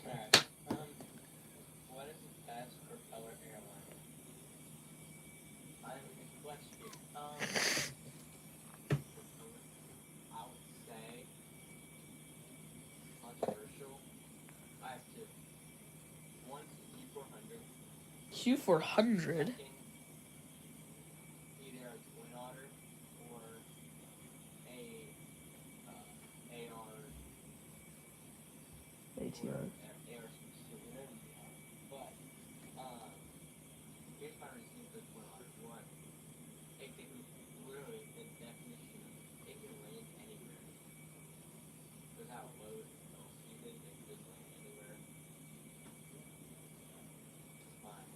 B: Alright. What is the best propeller airline? I have a good question. Propeller. I would say controversial. I have two. One's Q400.
A: Q400?
B: Second, either a Twin Otter or a AR
A: ATR.
B: AR whatever you are. But here's my reason for Twin Otter. One, it can literally the definition of it can land anywhere. Without load or season, it can just land anywhere. It's fine.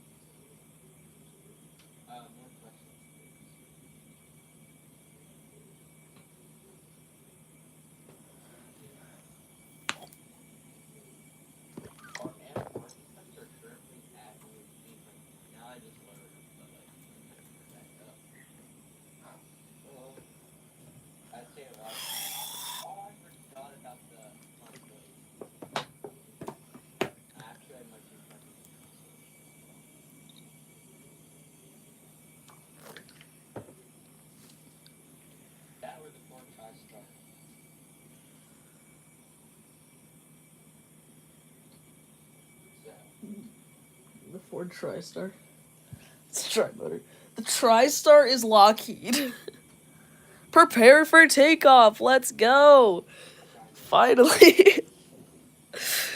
B: More questions, please. Our architects are currently at only 800. Now I just lowered them, but like 100 back up. I'd say a lot. Oh, I forgot about the constellation. Actually, I might change my view to constellation as well. That were the four TriStar. So,
A: The Ford TriStar. It's a tri-motor. The TriStar is Lockheed. Prepare for takeoff. Let's go. Finally.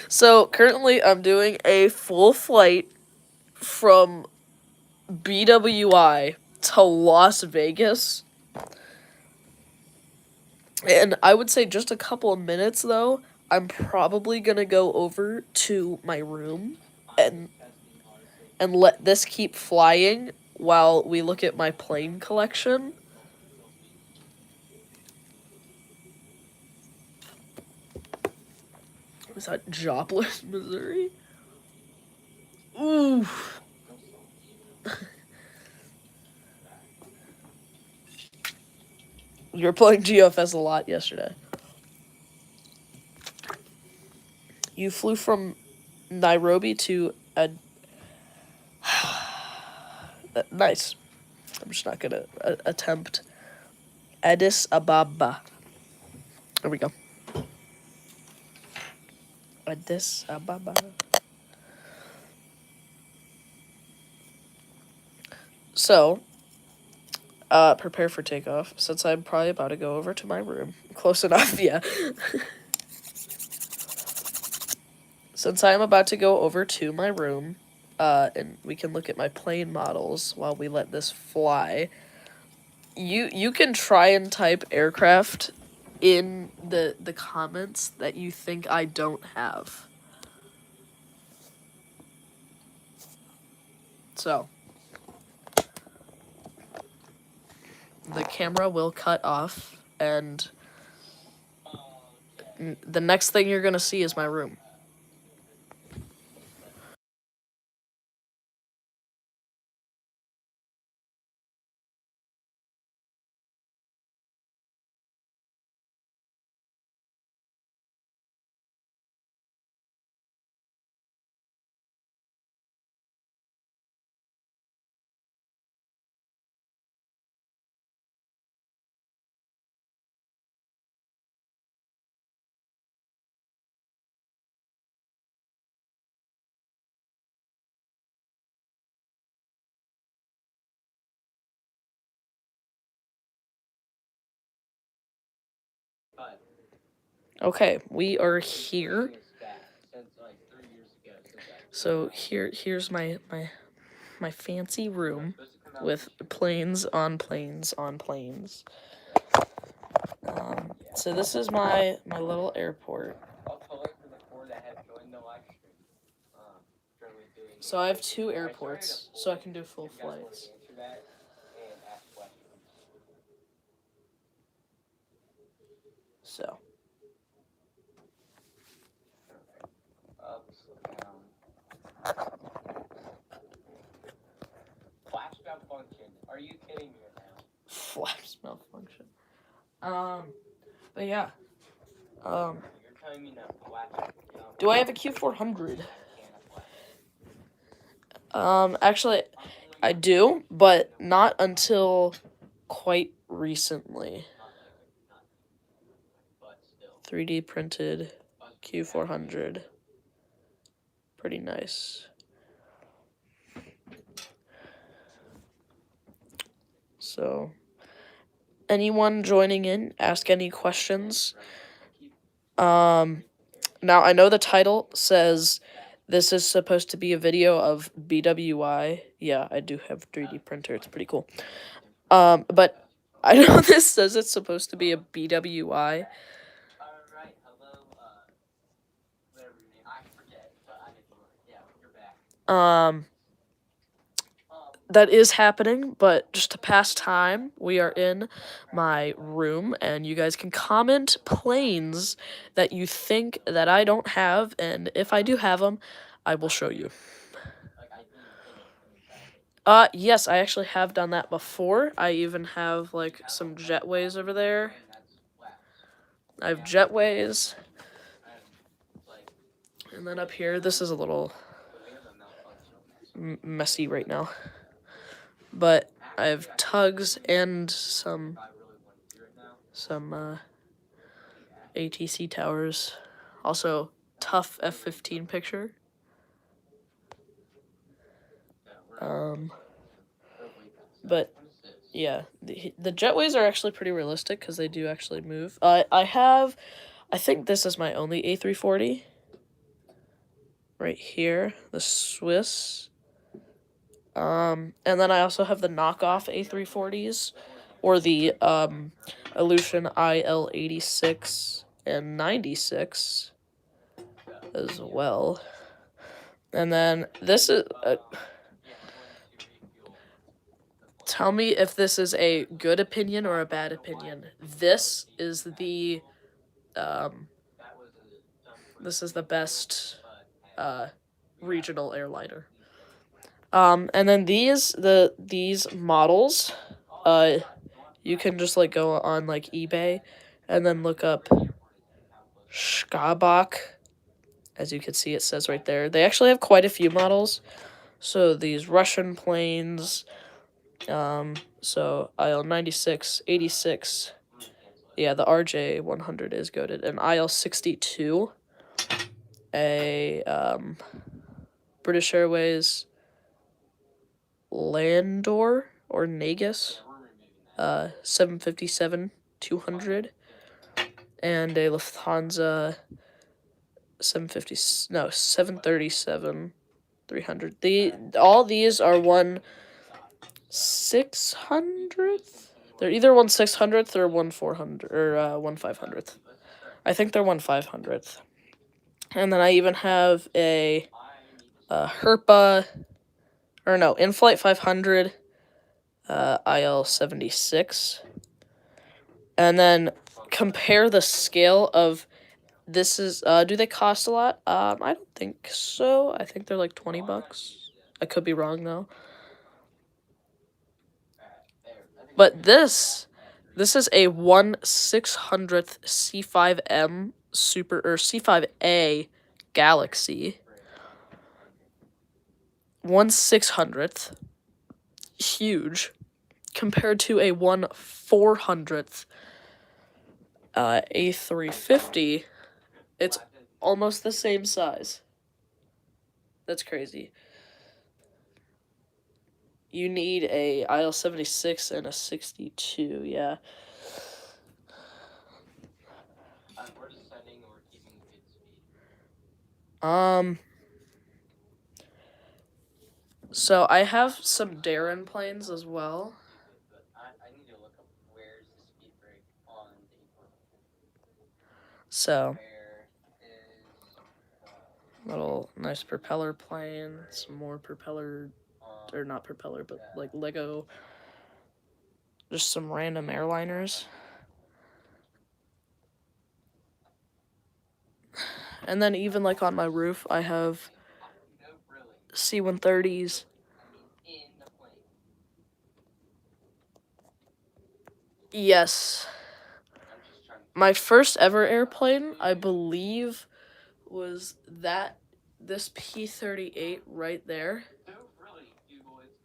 A: So, currently, I'm doing a full flight from BWI to Las Vegas. And I would say just a couple of minutes, though, I'm probably going to go over to my room and
B: testing, honestly.
A: and let this keep flying while we look at my plane collection. Was that Joplin, Missouri? Ooh. You were playing GFS a lot yesterday. You flew from Nairobi to nice. I'm just not gonna attempt Addis Ababa. There we go. Addis Ababa. So, prepare for takeoff, since I'm probably about to go over to my room. Close enough, yeah. Since I'm about to go over to my room, and we can look at my plane models while we let this fly. You can try and type aircraft in the comments that you think I don't have. So, the camera will cut off, and the next thing you're gonna see is my room.
B: But
A: Okay, we are here.
B: it's back since like 3 years ago.
A: So here's my fancy room with planes on planes on planes. So this is my little airport.
B: I'll collect for the 4 that have joined the live stream. Currently doing.
A: So I have 2 airports, so I can do full
B: If you guys want to
A: flights.
B: answer that and ask questions.
A: So
B: Up, slow down. Flash malfunction. Are you kidding me right now?
A: flaps malfunction. But yeah.
B: You're telling me no flash.
A: Do I have a Q400?
B: I can't flash.
A: Actually, I do, but not until quite recently.
B: But still.
A: 3D printed Q400. Pretty nice. So, anyone joining in, ask any questions. Now I know the title says this is supposed to be a video of BWI. Yeah, I do have 3D printer. It's pretty cool. But I know this says it's supposed to be a BWI.
B: Alright, hello, whatever your name, I forget, but I didn't know. Yeah, you're back.
A: That is happening, but just to pass time, we are in my room, and you guys can comment planes that you think that I don't have, and if I do have them, I will show you. Yes, I actually have done that before. I even have, like, some jetways over there. I have jetways. And then up here, this is a little messy right now. But I have tugs and some ATC towers. Also, tough F-15 picture. But yeah, the jetways are actually pretty realistic because they do actually move. I think this is my only A340. Right here, the Swiss. And then I also have the knockoff A340s, or the Aleutian IL-86 and 96 as well. And then this is... tell me if this is a good opinion or a bad opinion. This is the best regional airliner. And then these models, you can just like go on like eBay and then look up Skabak. As you can see, it says right there. They actually have quite a few models. So these Russian planes, so IL-96, 86, yeah, the RJ-100 is goated, and IL-62, a British Airways Landor or Nagus, 757-200, and a Lufthansa 737-300. All these are 1/600th. They're either 1/600th or 1/400 or 1/500th. I think they're 1/500th. And then I even have a Herpa, or no, in-flight 500, IL-76. And then compare the scale of this is, do they cost a lot? I don't think so. I think they're like $20. I could be wrong though. But this is a 1/600th C5M Super, or C5A Galaxy. 1/600th, huge, compared to a 1/400th A350. It's almost the same size. That's crazy. You need a IL-76 and a 62, yeah. So I have some Darren planes as well.
B: I need to look up where's the speed break on Daytona.
A: So
B: Where is
A: little nice propeller plane, some more propeller, or not propeller, but like Lego. Just some random airliners. And then even like on my roof, I have C-130s.
B: in the plane?
A: Yes.
B: I'm just trying to
A: My first ever airplane, I believe, was this P-38 right there.
B: really Google it's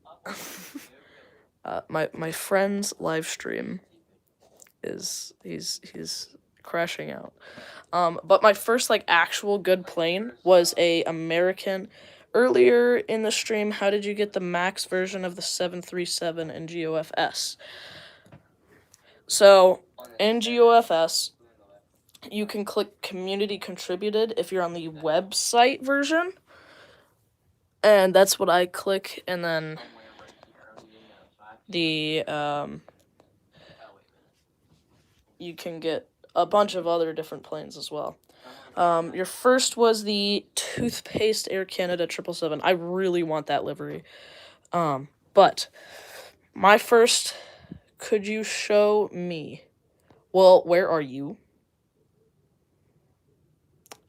B: up.
A: My friend's live stream is he's crashing out. But my first like actual good plane was a American. Earlier in the stream, how did you get the max version of the 737 in GOFS? So in GOFS, you can click community contributed if you're on the website version. And that's what I click, and then the you can get a bunch of other different planes as well. Your first was the Toothpaste Air Canada 777. I really want that livery. But my first, could you show me? Well, where are you?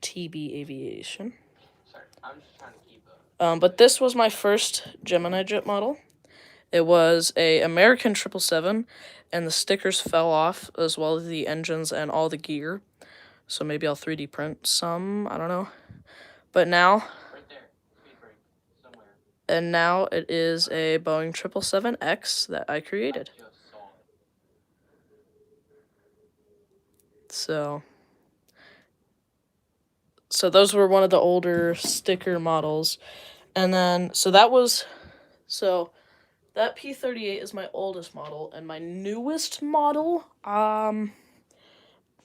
A: TB Aviation.
B: Sorry, I'm just trying to keep up.
A: But this was my first Gemini jet model. It was a American 777, and the stickers fell off, as well as the engines and all the gear. So maybe I'll 3D print some, I don't know. But now,
B: Right there, speed break somewhere.
A: and now it is a Boeing 777X that I created.
B: I just saw it.
A: So those were one of the older sticker models. And then, so that P-38 is my oldest model, and my newest model, I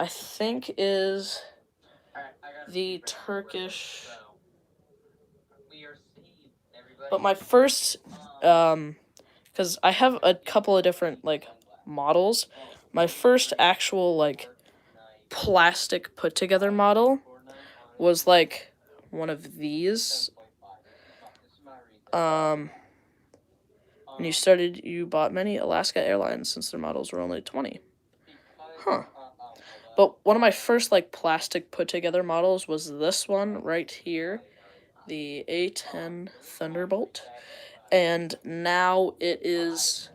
A: think is the Turkish. But my first, because I have a couple of different, like, models. My first actual, like, plastic put-together model was, like, one of these. When you bought many Alaska Airlines since their models were only 20. Huh. But one of my first, like, plastic put-together models was this one right here, the A-10 Thunderbolt. And now it is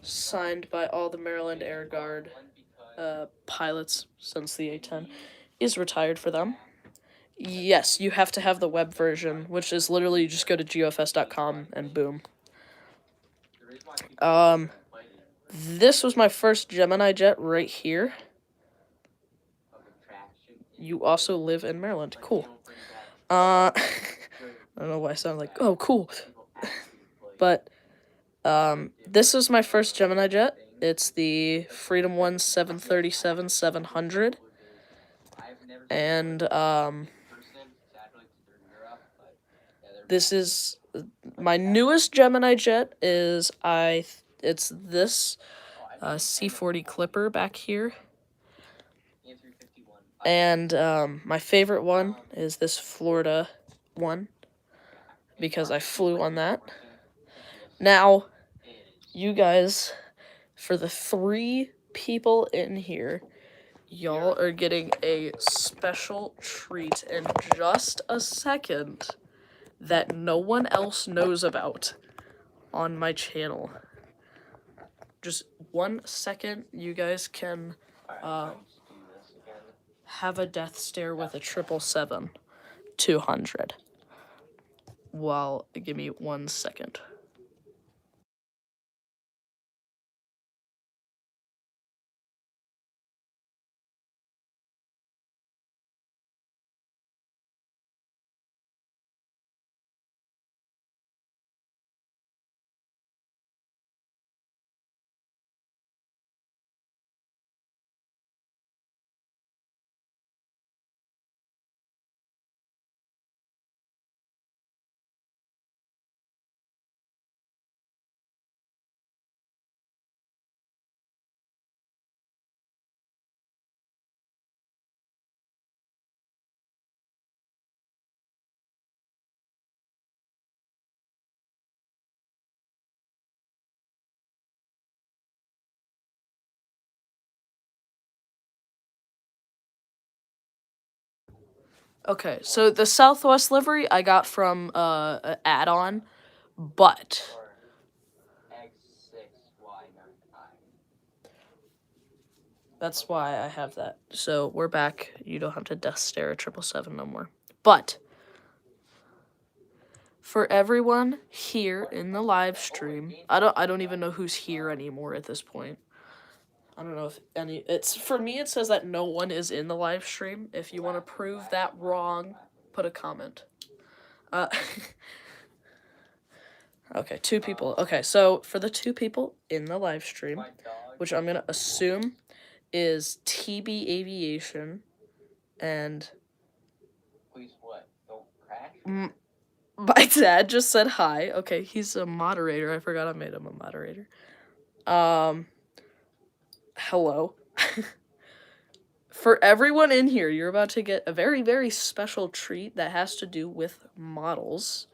A: signed by all the Maryland Air Guard pilots, since the A-10 is retired for them. Yes, you have to have the web version, which is literally you just go to gofs.com and boom. This was my first Gemini jet right here. You also live in Maryland. Cool. I don't know why I sound like, oh, cool. But this is my first Gemini jet. It's the Freedom One 737-700. And this is my newest Gemini jet. It's this C-40 Clipper back here. And my favorite one is this Florida one, because I flew on that. Now, you guys, for the 3 people in here, y'all are getting a special treat in just a second that no one else knows about on my channel. Just 1 second, you guys can have a death stare with a 777-200. Well, give me 1 second. Okay, so the Southwest livery I got from an add-on, but
B: Or X6Y95.
A: that's why I have that. So we're back. You don't have to death stare at 777 no more. But for everyone here in the live stream, I don't even know who's here anymore at this point. I don't know if any. It's for me. It says that no one is in the live stream. If you want to prove that wrong, put a comment. Okay, 2 people. Okay, so for the 2 people in the live stream,
B: My dog.
A: which I'm gonna assume is TB Aviation and
B: Please what? Don't crash?
A: my dad just said hi. Okay, he's a moderator. I forgot I made him a moderator. Hello. For everyone in here, you're about to get a very, very special treat that has to do with models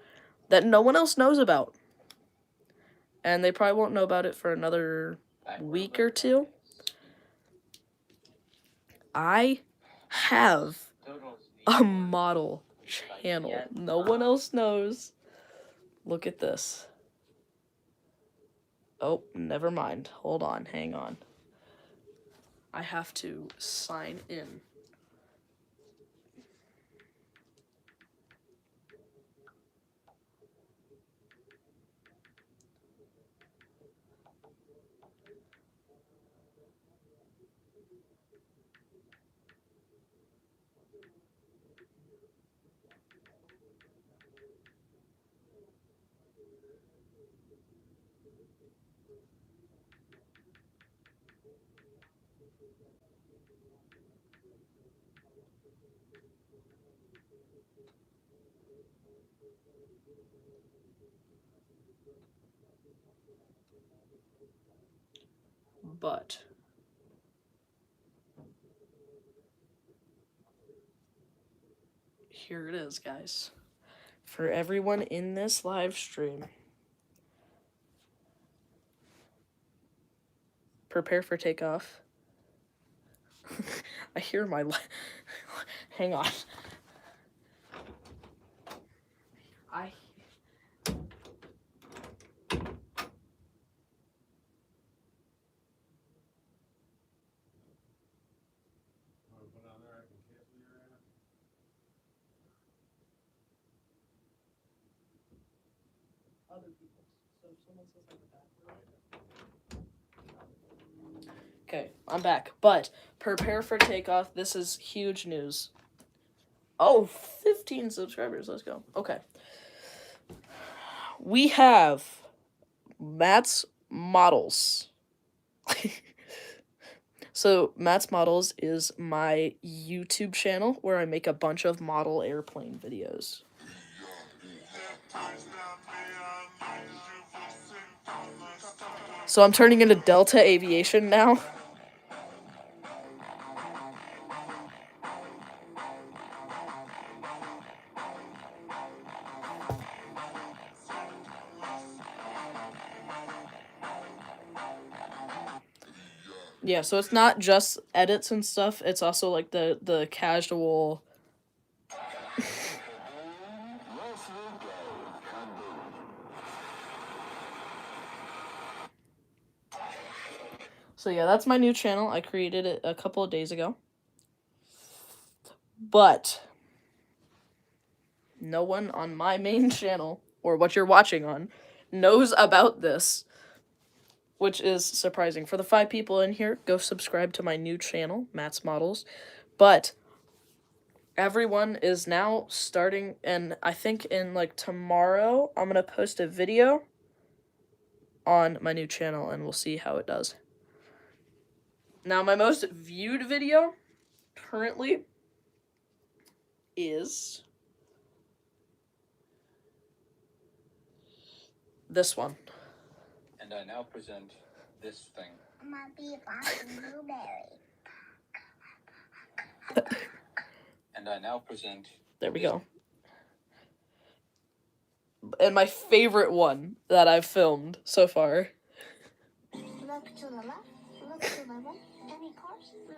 A: that no one else knows about. And they probably won't know about it for another week or 2. I have a model channel. No one else knows. Look at this. Oh, never mind. Hold on. Hang on. I have to sign in. But here it is, guys. For everyone in this live stream, prepare for takeoff. I hear my hang on. I other people. So if someone says like that. Okay, I'm back. But prepare for takeoff. This is huge news. Oh, 15 subscribers. Let's go. Okay. We have Matt's Models. So, Matt's Models is my YouTube channel where I make a bunch of model airplane videos. So, I'm turning into Delta Aviation now. Yeah, so it's not just edits and stuff, it's also like the casual So yeah, that's my new channel. I created it a couple of days ago. But no one on my main channel, or what you're watching on, knows about this, which is surprising. For the 5 people in here, go subscribe to my new channel, Matt's Models. But everyone is now starting, and I think in like tomorrow, I'm going to post a video on my new channel, and we'll see how it does. Now, my most viewed video currently is this one.
B: And I now present this thing. And I now present.
A: There we go. And my favorite one that I've filmed so far.
D: Look to the left, look to the right. Any cars? No.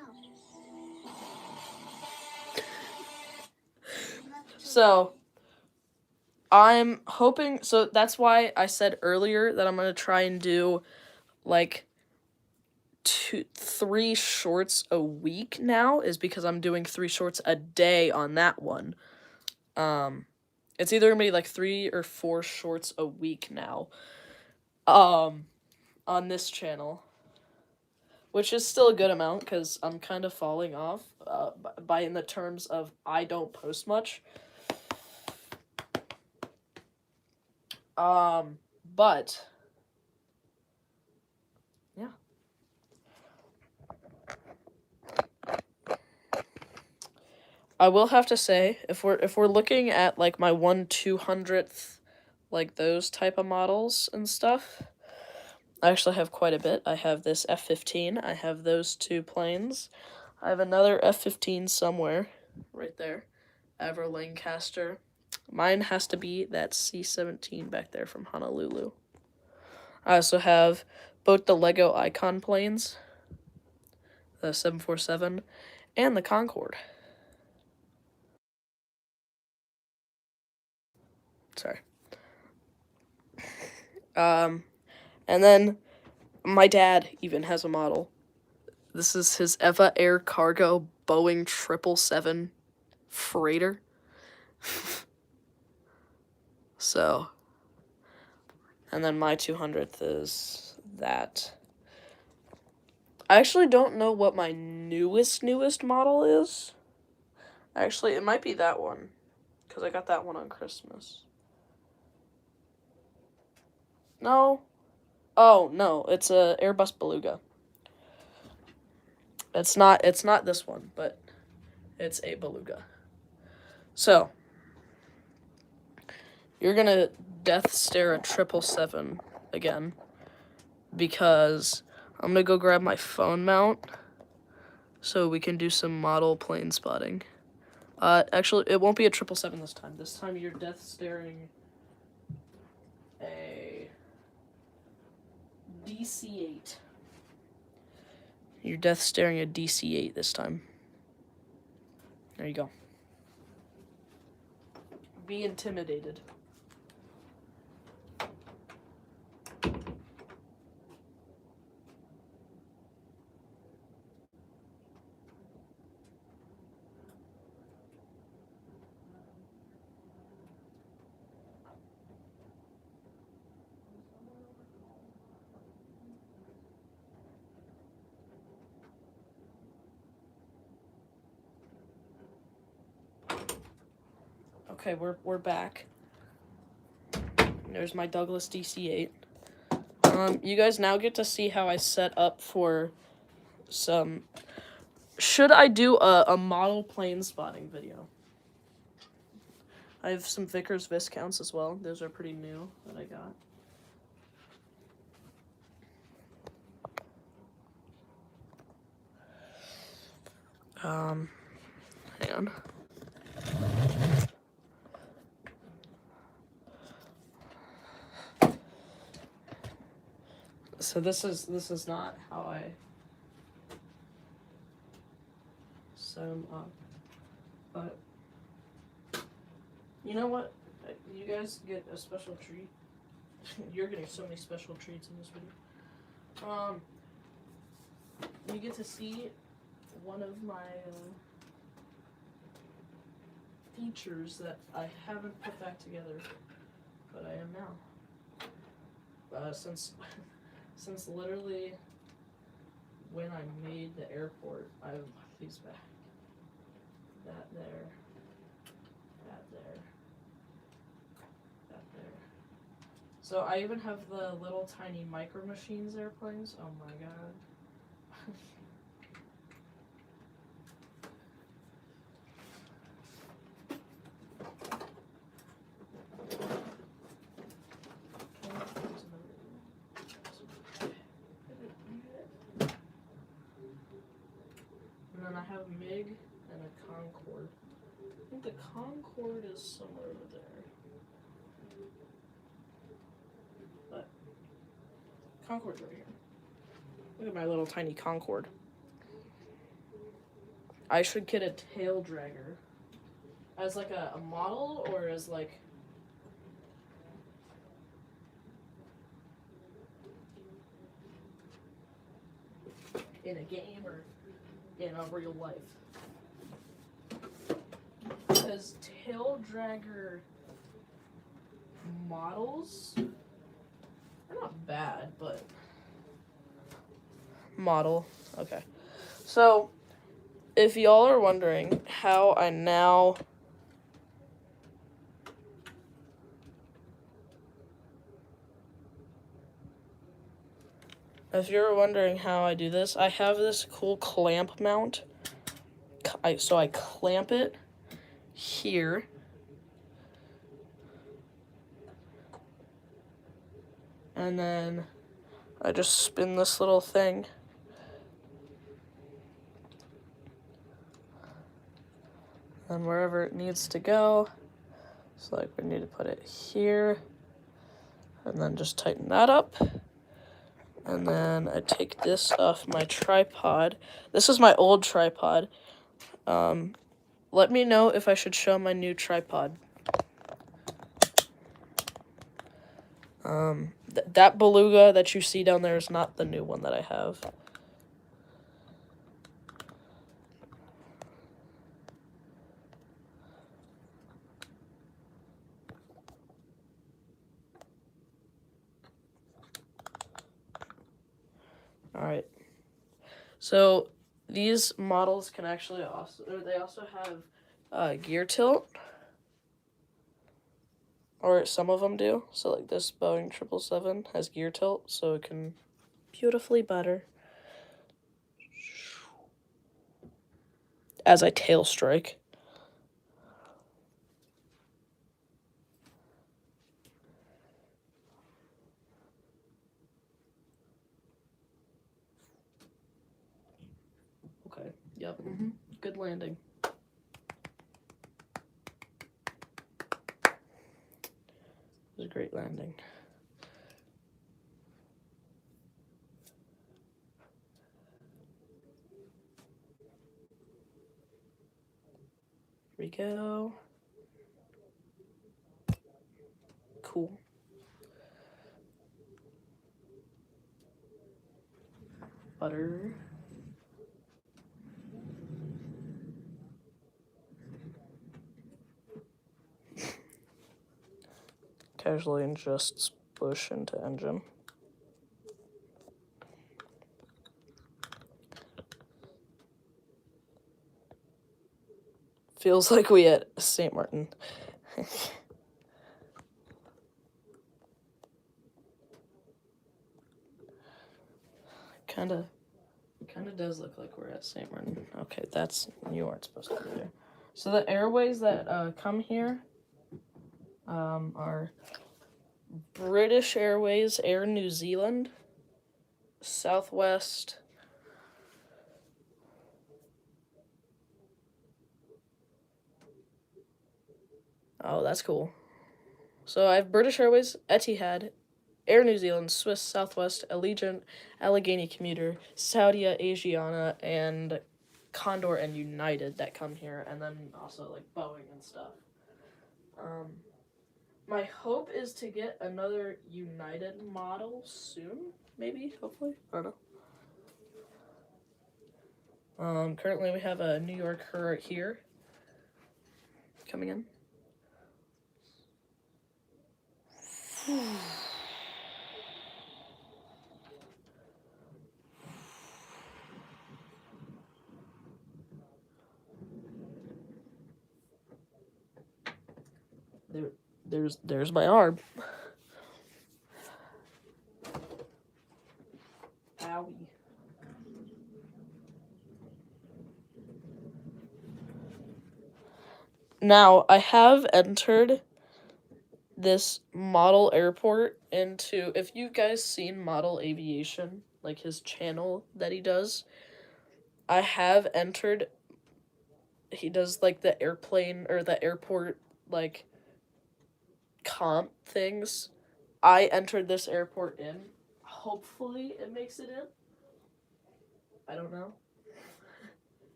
A: So I'm hoping, so that's why I said earlier that I'm going to try and do like 3 shorts a week now, is because I'm doing 3 shorts a day on that one. It's either going to be like 3 or 4 shorts a week now on this channel, which is still a good amount because I'm kind of falling off by in the terms of I don't post much. But yeah. I will have to say, if we're looking at like my 1/200th, like those type of models and stuff, I actually have quite a bit. I have this F-15. I have those 2 planes. I have another F-15 somewhere, right there. I have a Lancaster. Mine has to be that C-17 back there from Honolulu. I also have both the Lego Icon planes, the 747, and the Concorde. Sorry. And then my dad even has a model. This is his Eva Air Cargo Boeing 777 freighter. So, and then my 200th is that. I actually don't know what my newest model is. Actually, it might be that one, because I got that one on Christmas. No. Oh, no, it's a Airbus Beluga. It's not this one, but it's a Beluga. So, you're gonna death stare at 777 again, because I'm gonna go grab my phone mount so we can do some model plane spotting. Actually, it won't be a 777 this time. This time you're death staring a DC-8. You're death staring a DC-8 this time. There you go. Be intimidated. Okay, we're back. There's my Douglas DC-8. You guys now get to see how I set up for some... Should I do a model plane spotting video? I have some Vickers Viscounts as well. Those are pretty new that I got. Hang on. So this is not how I set them up, but you know what? You guys get a special treat. You're getting so many special treats in this video. You get to see one of my features that I haven't put back together, but I am now. Since literally when I made the airport, I have these back. That there. That there. That there. So I even have the little tiny Micro Machines airplanes. Oh my god. And then I have MiG and a Concorde. I think the Concorde is somewhere over there. But Concorde's right here. Look at my little tiny Concorde. I should get a tail dragger As like a model or as like in a game or in a real life? Because tail dragger models are not bad, but model. Okay. So if y'all are wondering how I now if you're wondering how I do this, I have this cool clamp mount. So I clamp it here. And then I just spin this little thing. And wherever it needs to go. So like we need to put it here. And then just tighten that up. And then I take this off my tripod. This is my old tripod. Let me know if I should show my new tripod. That beluga that you see down there is not the new one that I have. Alright. So these models can actually also, they also have gear tilt. Or some of them do. So like this Boeing 777 has gear tilt, so it can beautifully butter as I tail strike. Okay, yep, good landing. It was a great landing. Here we go. Cool. Butter. Casually adjusts bush into engine. Feels like we at St. Martin. Kinda does look like we're at St. Martin. Okay, you aren't supposed to be there. So the airways that come here are British Airways, Air New Zealand, Southwest, oh, that's cool. So I have British Airways, Etihad, Air New Zealand, Swiss, Southwest, Allegiant, Allegheny Commuter, Saudia, Asiana, and Condor and United that come here, and then also like Boeing and stuff. My hope is to get another United model soon, maybe, hopefully. I don't know. Currently we have a New Yorker here coming in. There's my arm. Owie. Now, I have entered this model airport into, if you guys seen Model Aviation, like his channel that he does, I have entered, he does like the airplane or the airport like comp things. I entered this airport in. Hopefully it makes it in. I don't know.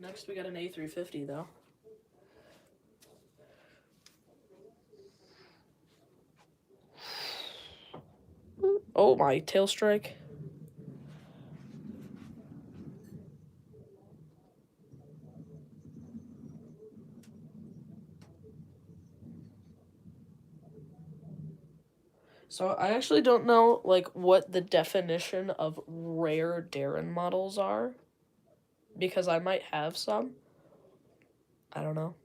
A: next we got an A350 though. Oh my, tail strike. So I actually don't know like what the definition of rare Darren models are, because I might have some. I don't know.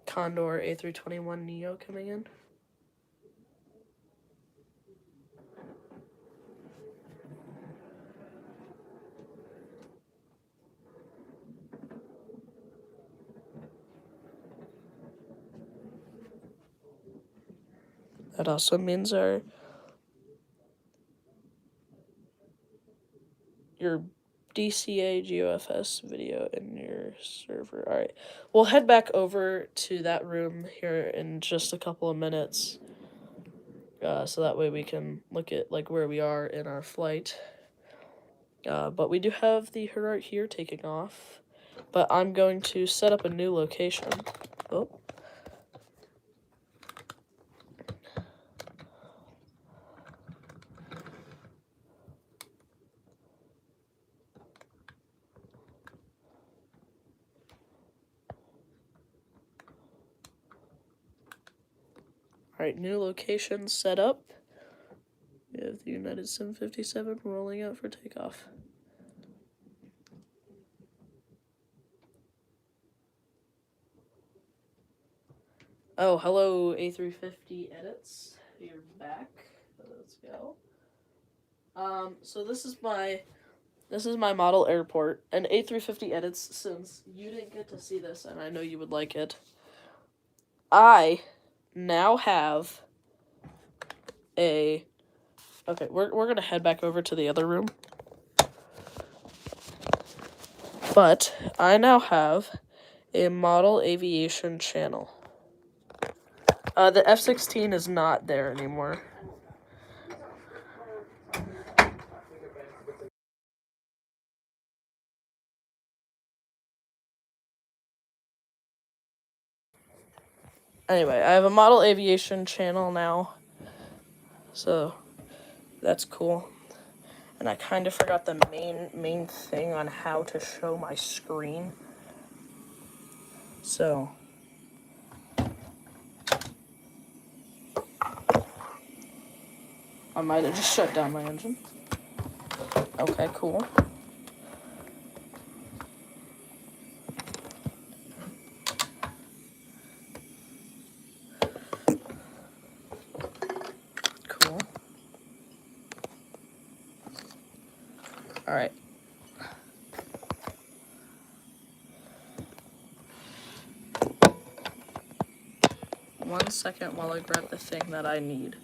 A: Condor A321 Neo coming in. That also means your DCA GeoFS video in your server. All right, we'll head back over to that room here in just a couple of minutes, so that way we can look at like where we are in our flight. But we do have the Herart here taking off, but I'm going to set up a new location. Oh. Alright, new location set up. We have the United 757 rolling out for takeoff. Oh, hello, A350 edits. You're back. Let's go. So this is my model airport, and A350 edits, since you didn't get to see this, and I know you would like it, I now have a... Okay, we're gonna head back over to the other room. But I now have a model aviation channel. The F-16 is not there anymore. Anyway, I have a model aviation channel now, so that's cool. And I kind of forgot the main thing on how to show my screen. So I might have just shut down my engine. Okay, cool. Cool. Alright. One second while I grab the thing that I need.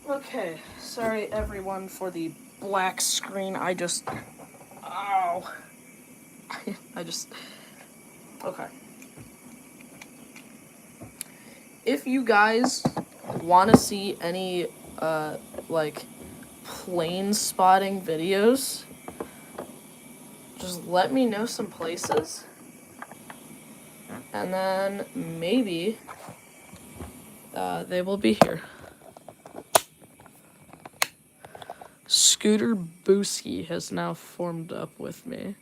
A: Okay, sorry everyone for the black screen. I just... Ow. Okay. If you guys want to see any, like, plane spotting videos, just let me know some places. And then maybe they will be here. Scooter Booski has now formed up with me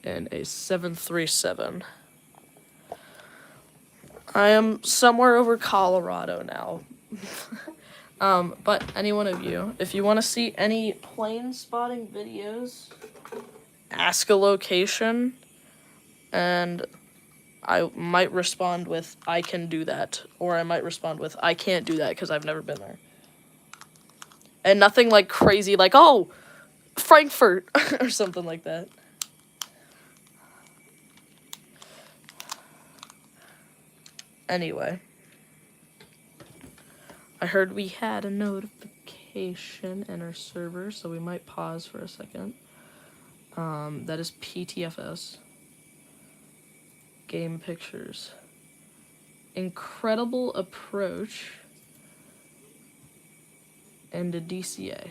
A: in a 737. I am somewhere over Colorado now. But any one of you, if you want to see any plane spotting videos, ask a location, and I might respond with, I can do that. Or I might respond with, I can't do that because I've never been there. And nothing like crazy like, oh, Frankfurt or something like that. Anyway. I heard we had a notification in our server, so we might pause for a second. That is PTFS. Game pictures. Incredible approach. And a DCA.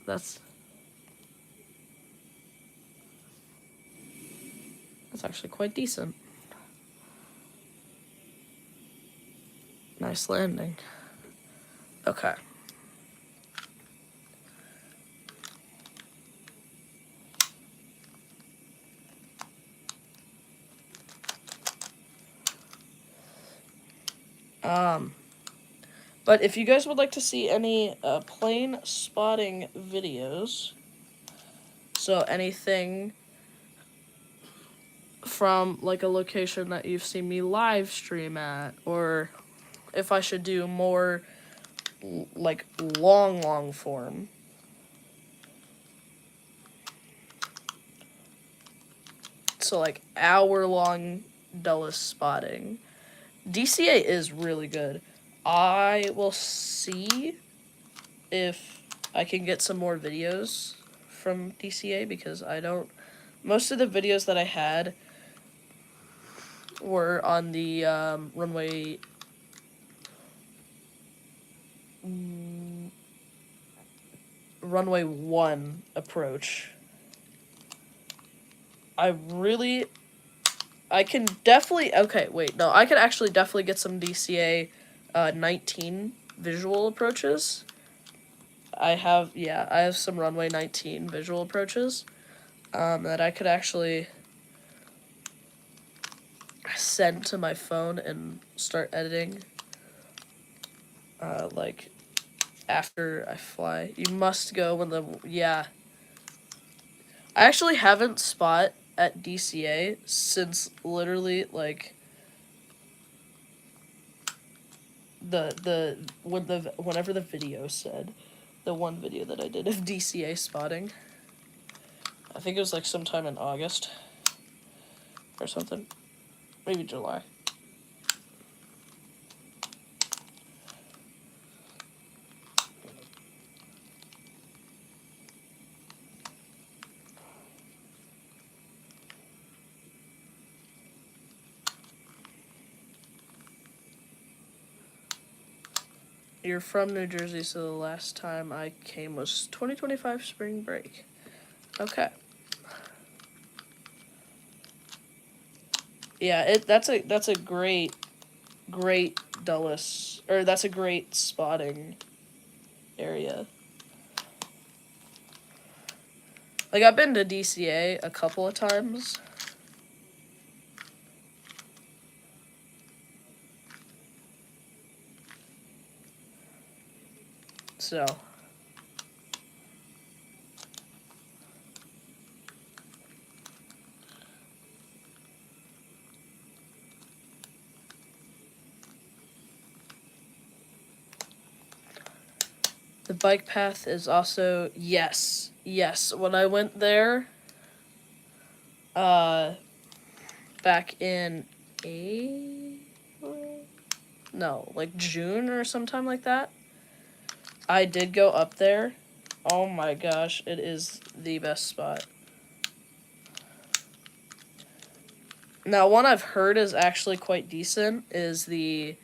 A: That's actually quite decent. Nice landing. Okay. But if you guys would like to see any plane spotting videos, so anything from like a location that you've seen me live stream at, or if I should do more like long form, so like hour-long Dulles spotting, DCA is really good. I will see if I can get some more videos from DCA because I don't. Most of the videos that I had were on the runway 1 approach. I can definitely, okay, wait, no, I could actually definitely get some DCA 19 visual approaches. I have some runway 19 visual approaches that I could actually send to my phone and start editing like after I fly. You must go when I actually haven't spot at DCA since literally like whenever the video said, the one video that I did of DCA spotting. I think it was like sometime in August or something, maybe July. You're from New Jersey, so the last time I came was 2025 spring break. Okay. Yeah, that's a great Dulles, or that's a great spotting area. Like, I've been to DCA a couple of times. So. The bike path is also, yes. When I went there, back in April? No, like June or sometime like that. I did go up there. Oh my gosh, it is the best spot. Now, one I've heard is actually quite decent is the,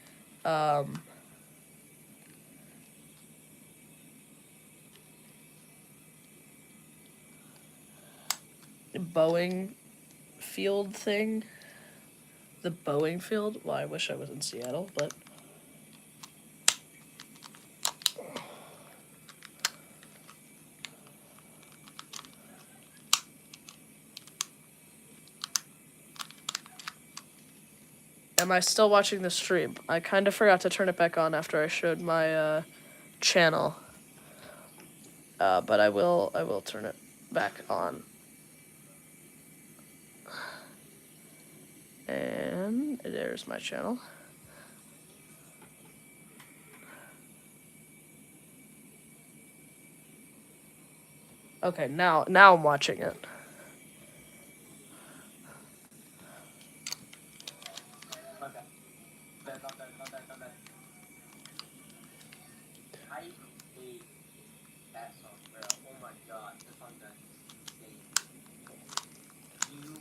A: Boeing field thing. The Boeing field? Well, I wish I was in Seattle, but... Am I still watching the stream? I kind of forgot to turn it back on after I showed my channel. But I will turn it back on. And there's my channel. Okay, now I'm watching it.
B: Okay. Not that. I hate that song, bro. Oh my god, this song does insane. You would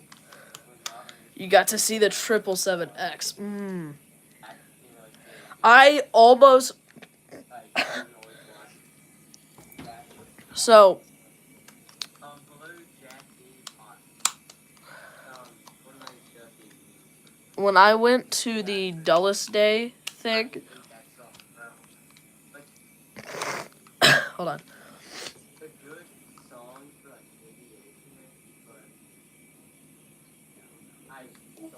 B: not understand.
A: You got to see the 777X.
B: Actually, like,
A: I almost.
B: like, you would always watch that.
A: So,
B: Hello, Jackie. What am I just eating?
A: when I went to the Dulles Day thing.
B: I hate that song, bro. Like,
A: Hold on.
B: a good song for like aviation, but I don't.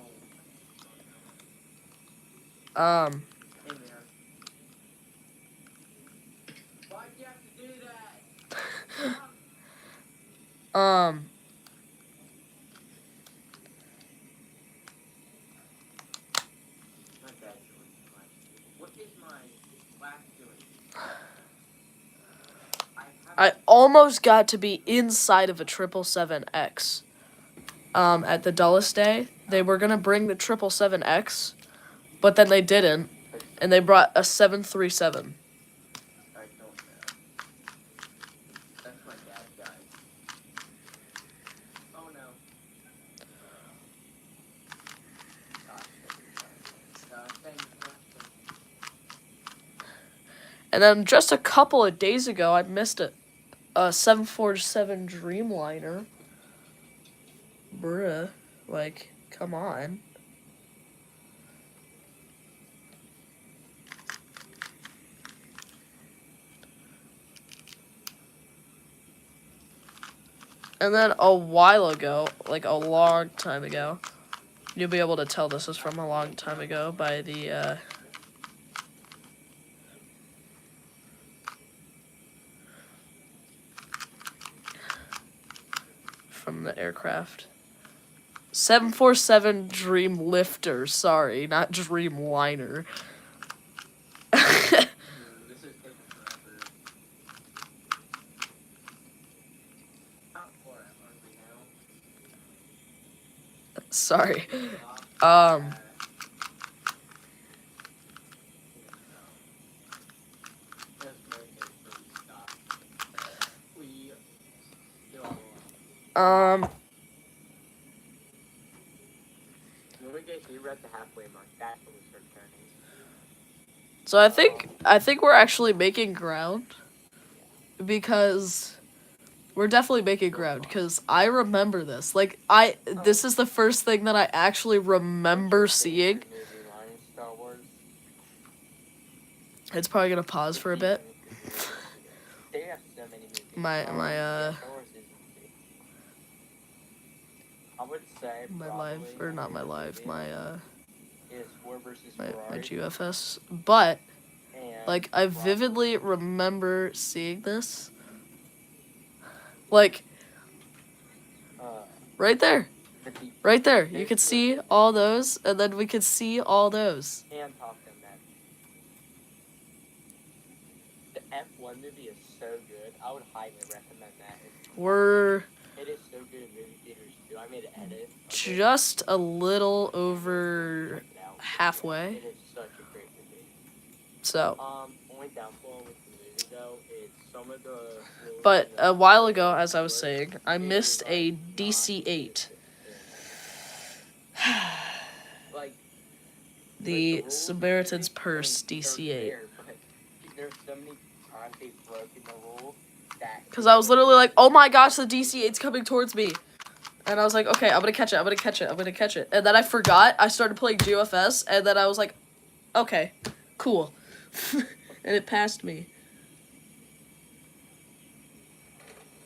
B: Hey man, why'd you have to do that? My dad's doing too much. What is my laugh doing?
A: I almost got to be inside of a 777X. At the Dulles Day, they were gonna bring the 777X, but then they didn't, and they brought a 737.
B: I don't know. That's my dad's guy. Oh no.
A: And then just a couple of days ago, I missed a 747 Dreamliner. Bruh, like, come on. And then a while ago, like a long time ago, you'll be able to tell this is from a long time ago by the, from the aircraft. 747 Dreamlifter, sorry, not Dreamliner.
B: This is taking forever. Not forever, aren't we now?
A: Sorry.
B: When we get here at the halfway mark, that's when we start turning.
A: So I think we're actually making ground. Because we're definitely making ground, because I remember this. Like, this is the first thing that I actually remember seeing. It's probably gonna pause for a bit.
B: They have so many movies.
A: My
B: I would say
A: live, or not my live, my
B: is Ford versus
A: my
B: Ferrari.
A: GFS. But
B: And
A: like, I vividly remember seeing this. Like, right there. Right there. You could see all those, and then we could see all those.
B: And Top Gun Maverick. The F1 movie is so good. I would highly recommend that. It is so good in movie theaters too. I made an edit.
A: Just a little over halfway.
B: It is such a great movie.
A: So.
B: Only downfall with the movie though is some of the.
A: But a while ago, as I was saying, I missed a DC-8. The Samaritan's Purse DC-8.
B: There's so many times they've broken the rule that.
A: Because I was literally like, oh my gosh, the DC-8's coming towards me. And I was like, okay, I'm gonna catch it, I'm gonna catch it, I'm gonna catch it. And then I forgot, I started playing GFS, and then I was like, okay, cool. And it passed me.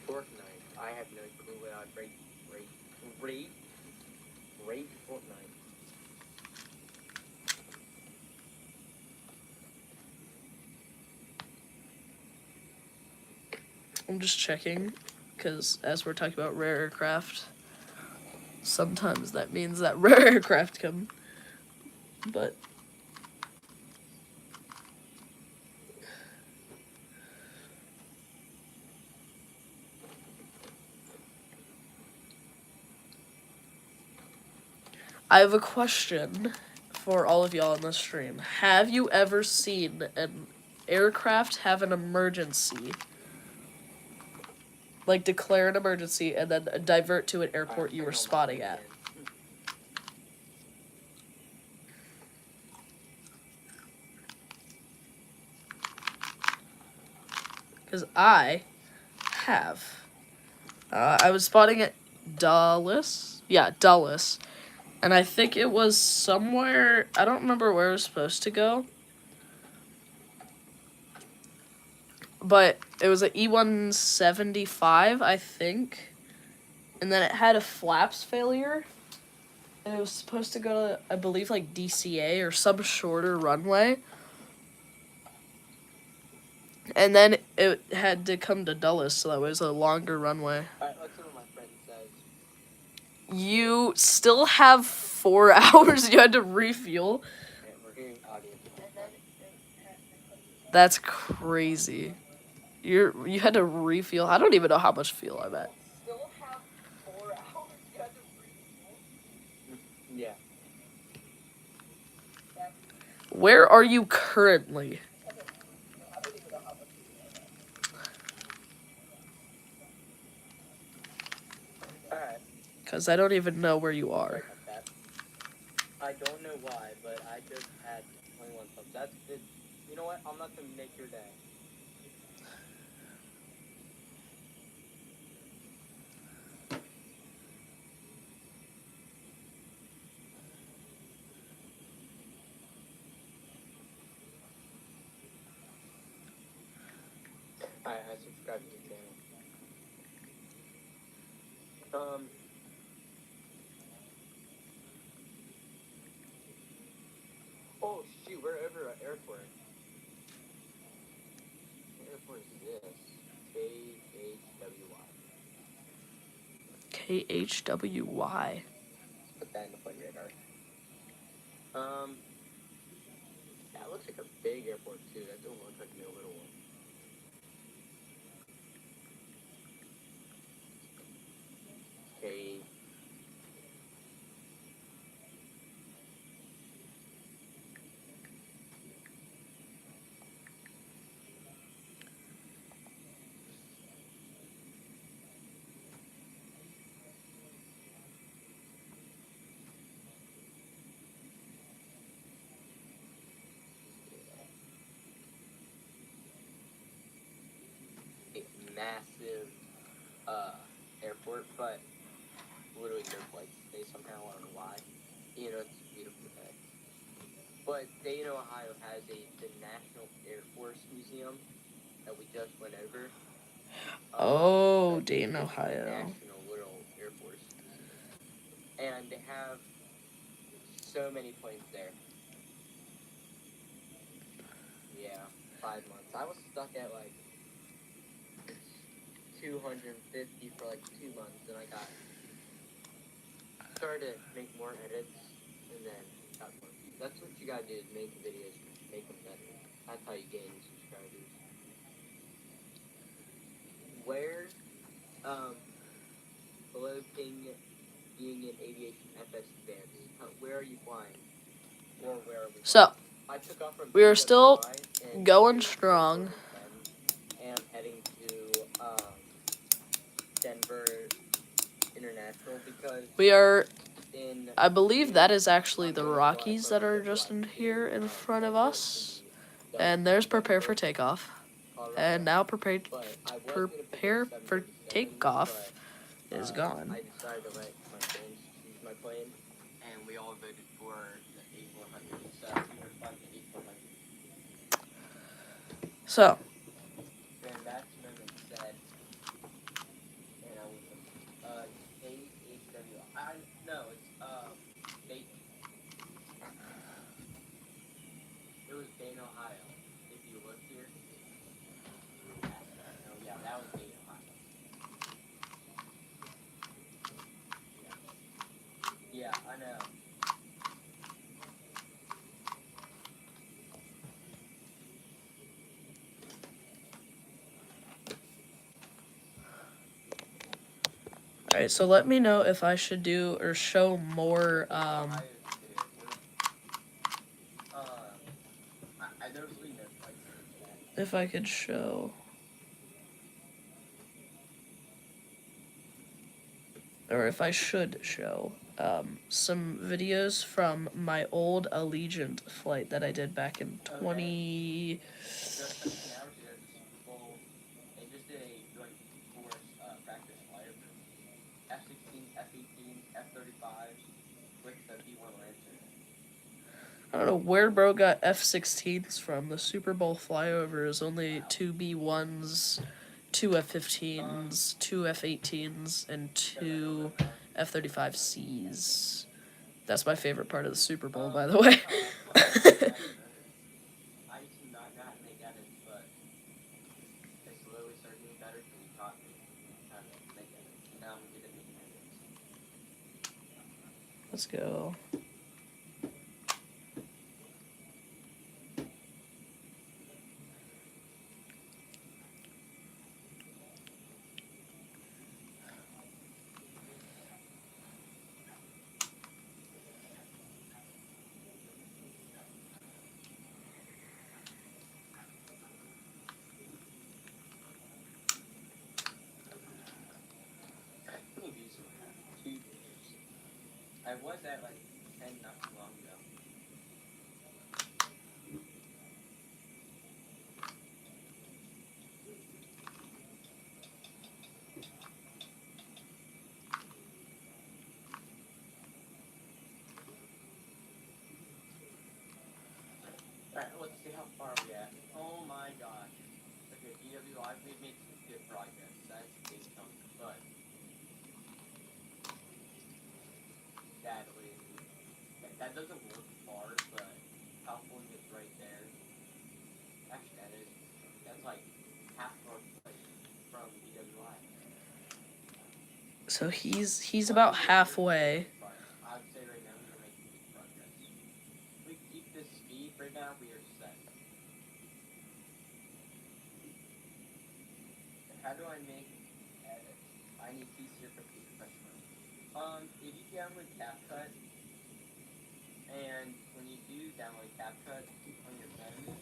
B: Fortnite. I have no clue what I'd rate Fortnite.
A: I'm just checking, because as we're talking about rare aircraft, sometimes that means that rare aircraft come. But I have a question for all of y'all in this stream. Have you ever seen an aircraft have an emergency? Like declare an emergency and then divert to an airport you were spotting at? Because I have. I was spotting at Dulles. Yeah, Dulles. And I think it was somewhere, I don't remember where it was supposed to go. But it was an E-175, I think. And then it had a flaps failure. And it was supposed to go to, I believe, like DCA or some shorter runway. And then it had to come to Dulles, so that was a longer runway.
B: Alright, let's see what my friend says.
A: You still have 4 hours you had to refuel.
B: Okay, we're hearing audio.
A: That's crazy. You had to refuel. I don't even know how much fuel I'm at.
C: Still have 4 hours yet to refuel.
B: Yeah.
A: Where are you currently?
B: Alright.
A: Because I don't even know where you are.
B: I don't know why, but I just had 21 subs. That's it. You know what? I'm not gonna make your day. I subscribed to the channel. Oh shoot, we're over at airport. What airport is this? KHWY.
A: KHWY.
B: Let's put that in the flight radar. That looks like a big airport too. That don't look like no little one. K. Massive airport, but literally no flights today somehow. I don't know why. You know, it's a beautiful day. But Dayton, Ohio has the National Air Force Museum that we just went over.
A: Oh,
B: That's
A: Dayton,
B: the
A: Ohio.
B: National Little Air Force Museum. And they have so many planes there. Yeah, 5 months. I was stuck at like 250 for like 2 months, and I started to make more edits, and then got more views. That's what you gotta do, is make videos, make them better. That's how you gain subscribers. Where, below being in aviation FS advanced, where are you flying? Or where are we flying?
A: So,
B: I took off from
A: we are still
B: BWI and
A: going strong.
B: and I'm heading to Denver International because
A: We are,
B: in
A: I believe that is actually the Rockies that are just in here in front of us. And there's prepare for takeoff. And now prepare for takeoff is gone.
B: I decided to let my friends choose my plane, and we all voted for the A400. So we were flying the A400.
A: So,
B: Then that's when it said, and I was KHW. No, it's Dayton. It was Dayton, Ohio. If you look here. Oh yeah, that was Dayton, Ohio.
A: Alright, so let me know if I should do or show more,
B: I noticed we missed like that.
A: if I could show, or if I should show, some videos from my old Allegiant flight that I did back in 20...
B: Just 17 hours ago at the Super Bowl, they just did a joint force practice flyover. F-16, F-18, F-35 with the B-1 Lancer.
A: I don't know where bro got F-16s from. The Super Bowl flyover is only 2 B-1s, 2 F-15s, 2 F-18s, and 2 F-35Cs. That's my favorite part of the Super Bowl, by the way.
B: I used to not make edits, but they slowly started getting better because he taught me how to make edits. And now I'm good at making edits.
A: Let's go.
B: Let me view some 2 videos. I was at like 10 not too long ago. Alright, let's see how far we at. Oh my gosh. Okay, BWI, we've made some good progress. That's a big chunk, but sadly, that doesn't look far, but how pulling is right there. Actually, that's like half of our place from BWI.
A: So he's about halfway.
B: I would say right now we're making good progress. If we keep this speed right now, we are set. How do I make edits? I need easier for the professional. If you download CapCut, and when you do download CapCut on your phone,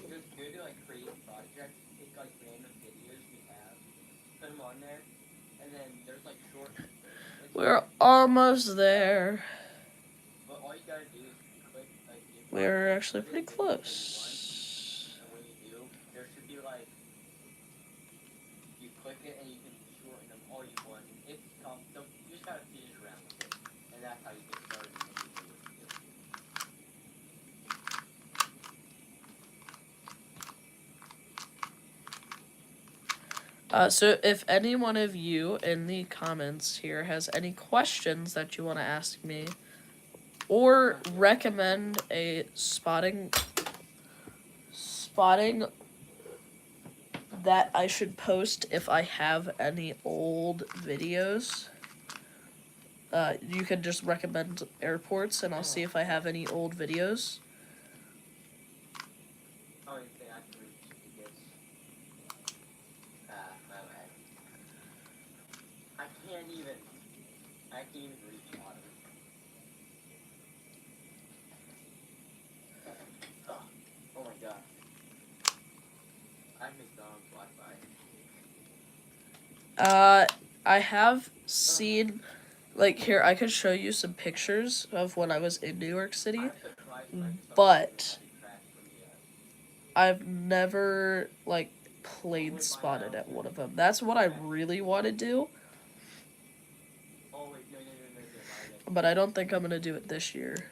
B: just go to like create projects, pick like random videos we have, put them on there, and then there's like short.
A: We're almost there.
B: But all you gotta do is click like.
A: We're actually pretty close.
B: And when you do, there should be like. You click it and you can shorten them all you want. It's so you just gotta feed it around with it, and that's how you get started.
A: So if any one of you in the comments here has any questions that you want to ask me, or recommend a spotting that I should post if I have any old videos, you can just recommend airports and I'll see if I have any old videos.
B: I can't even reach water. Oh my god. I have McDonald's Wi-Fi.
A: I have seen, like, here, I could show you some pictures of when I was in New York City, but I've never, like, played spotted at one of them. That's what I really want to do, but I don't think I'm going to do it this year.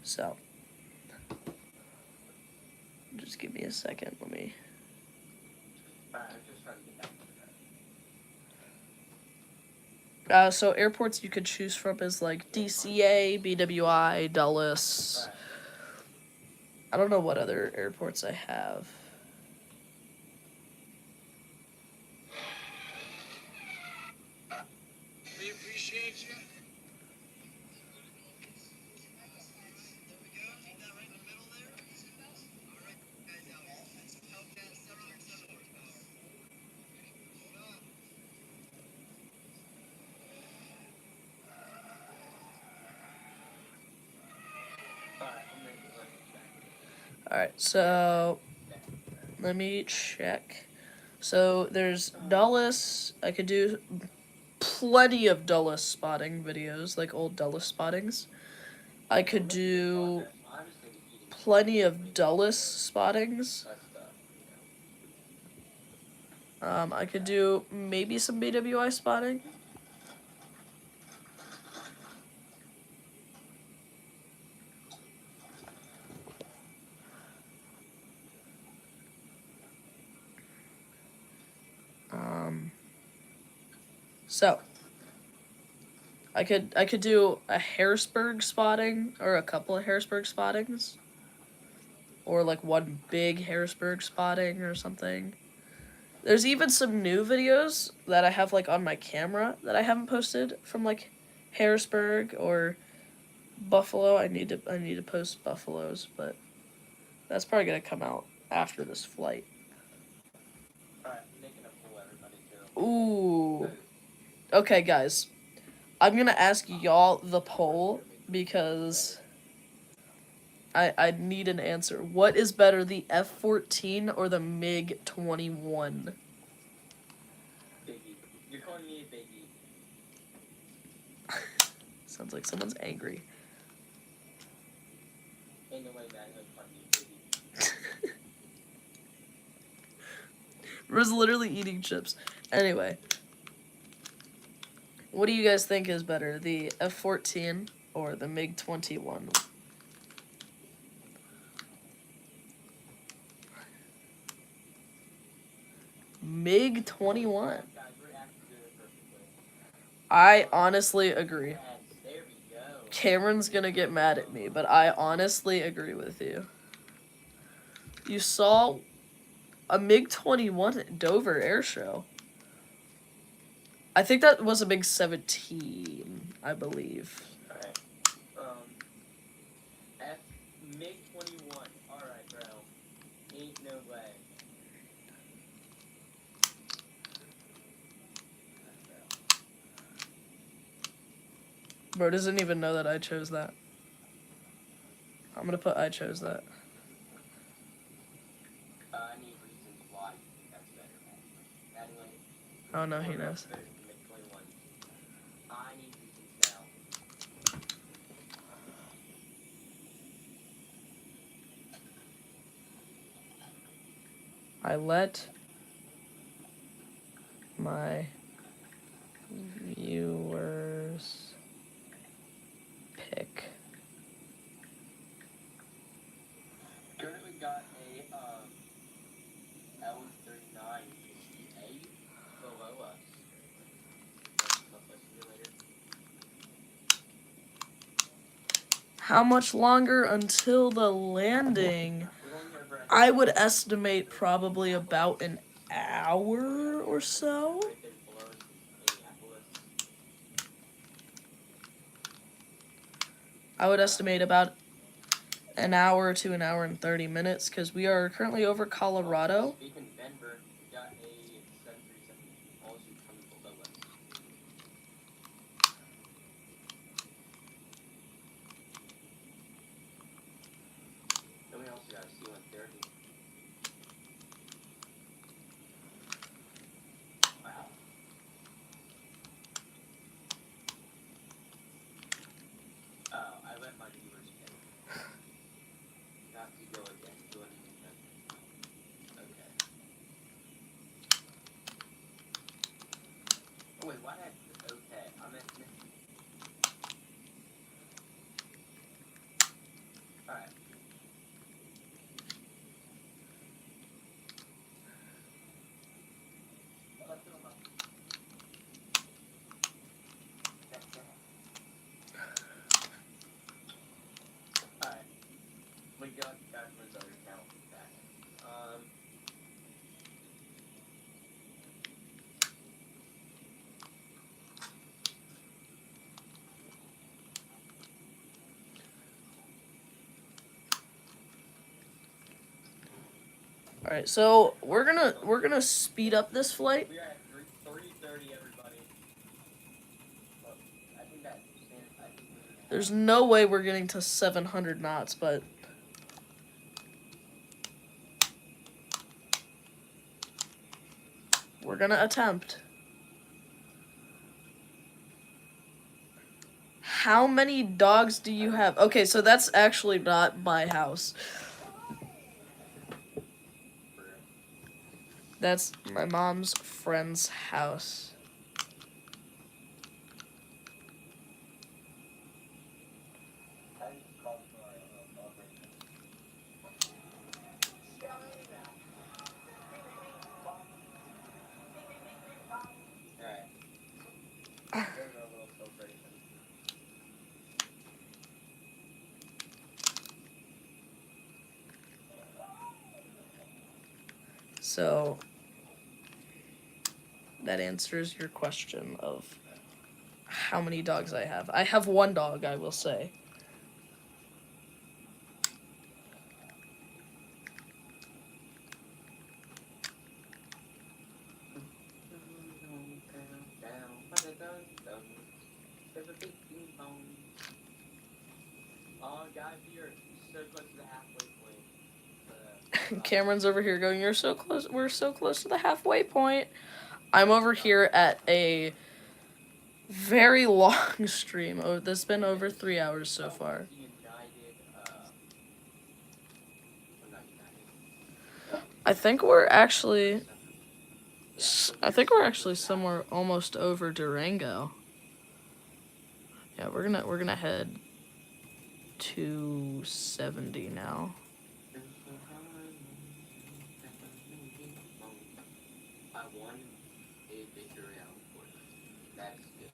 A: So, just give me a second, let me... So airports you could choose from is like DCA, BWI, Dulles. I don't know what other airports I have.
E: We appreciate you.
A: Alright, so let me check. So there's Dulles. I could do plenty of Dulles spotting videos, like old Dulles spottings. I could do plenty of Dulles spottings. I could do maybe some BWI spotting. So I could do a Harrisburg spotting or a couple of Harrisburg spottings, or like one big Harrisburg spotting or something. There's even some new videos that I have like on my camera that I haven't posted from like Harrisburg or Buffalo. I need to post Buffalo's, but that's probably gonna come out after this flight. Ooh. Okay, guys. I'm gonna ask y'all the poll because I need an answer. What is better, the F-14 or the MiG-21?
B: Biggie. You're calling me a biggie.
A: Sounds like someone's angry.
B: Ain't no way, man. You're calling me a biggie.
A: We're literally eating chips. Anyway. What do you guys think is better, the F-14 or the MiG-21? MiG-21. I honestly agree. Cameron's gonna get mad at me, but I honestly agree with you. You saw a MiG-21 at Dover Air Show. I think that was a MiG-17, I believe.
B: Alright. MiG-21. Alright, bro. Ain't no way.
A: Bro doesn't even know that I chose that. I'm gonna put I chose that.
B: I need reasons why that's better. Anyway.
A: Oh no, he knows.
B: MiG-21. I need reasons now.
A: I let my viewers pick.
B: Currently got a L-39A below us. Let's see you later.
A: How much longer until the landing? I would estimate probably about an hour or so. I would estimate about an hour to an hour and 30 minutes because we are currently over Colorado.
B: Speaking of Denver, we got a 737 also coming below us. Then we also got a C-130. Wow. Oh, I let my viewers pick. Not to go again. Do anything then. Okay. Oh, wait, why did I put okay? I meant. Alright. Alright. We got Cashman's other account back.
A: All right, so we're gonna speed up this flight.
B: We are at 3:30, everybody. Well, I think that.
A: There's no way we're getting to 700 knots, but gonna attempt. How many dogs do you have? Okay, so that's actually not my house. That's my mom's friend's house.
B: Alright. There's our little celebration.
A: So that answers your question of how many dogs I have. I have one dog, I will say.
B: Oh, guys, you're so close to the halfway point.
A: Cameron's over here going, "You're so close. We're so close to the halfway point." I'm over here at a very long stream. Oh, this has been over 3 hours so far. I think we're actually somewhere almost over Durango. Yeah, we're gonna head to 70 now.
B: I won a victory out for it. That's good.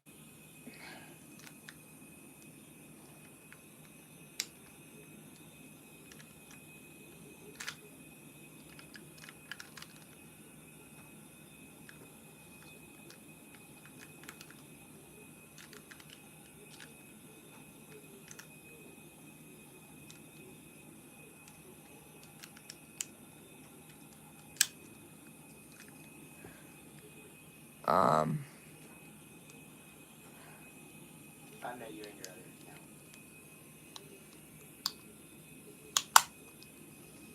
B: I met you in your other account.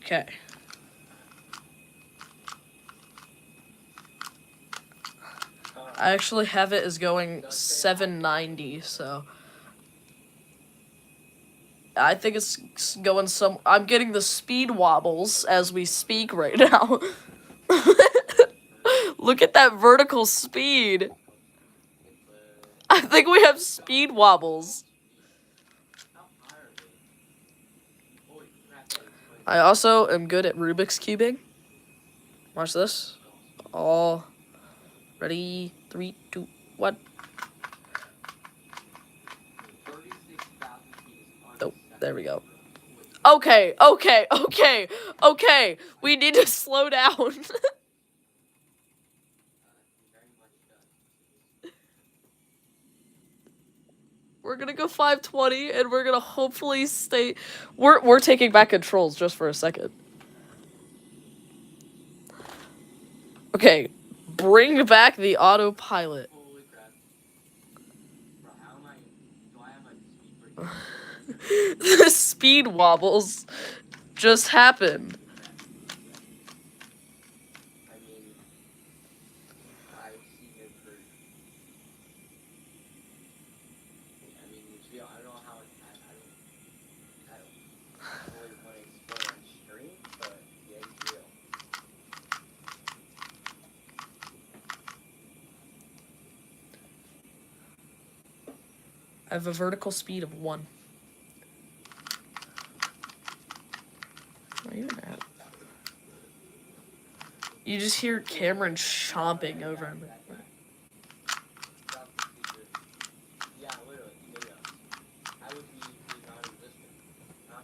A: Okay. I actually have it as going 790, so I think it's going some. I'm getting the speed wobbles as we speak right now. Look at that vertical speed. I think we have speed wobbles. I also am good at Rubik's cubing. Watch this. All ready. 3, 2, 1. Oh, there we go. Okay. We need to slow down. We're gonna go 520, and we're gonna hopefully stay. We're taking back controls just for a second. Okay, bring back the autopilot.
B: Holy crap. Bro, how am I? Do I have like speed break?
A: The speed wobbles just happened.
B: I mean, I've seen it for. I mean, I don't know how it. I don't really want to explore on stream, but yeah, it's real.
A: I have a vertical speed of 1. Where are you at? You just hear Cameron chomping over him.
B: Yeah, literally, video. How would we be non-existent? Huh?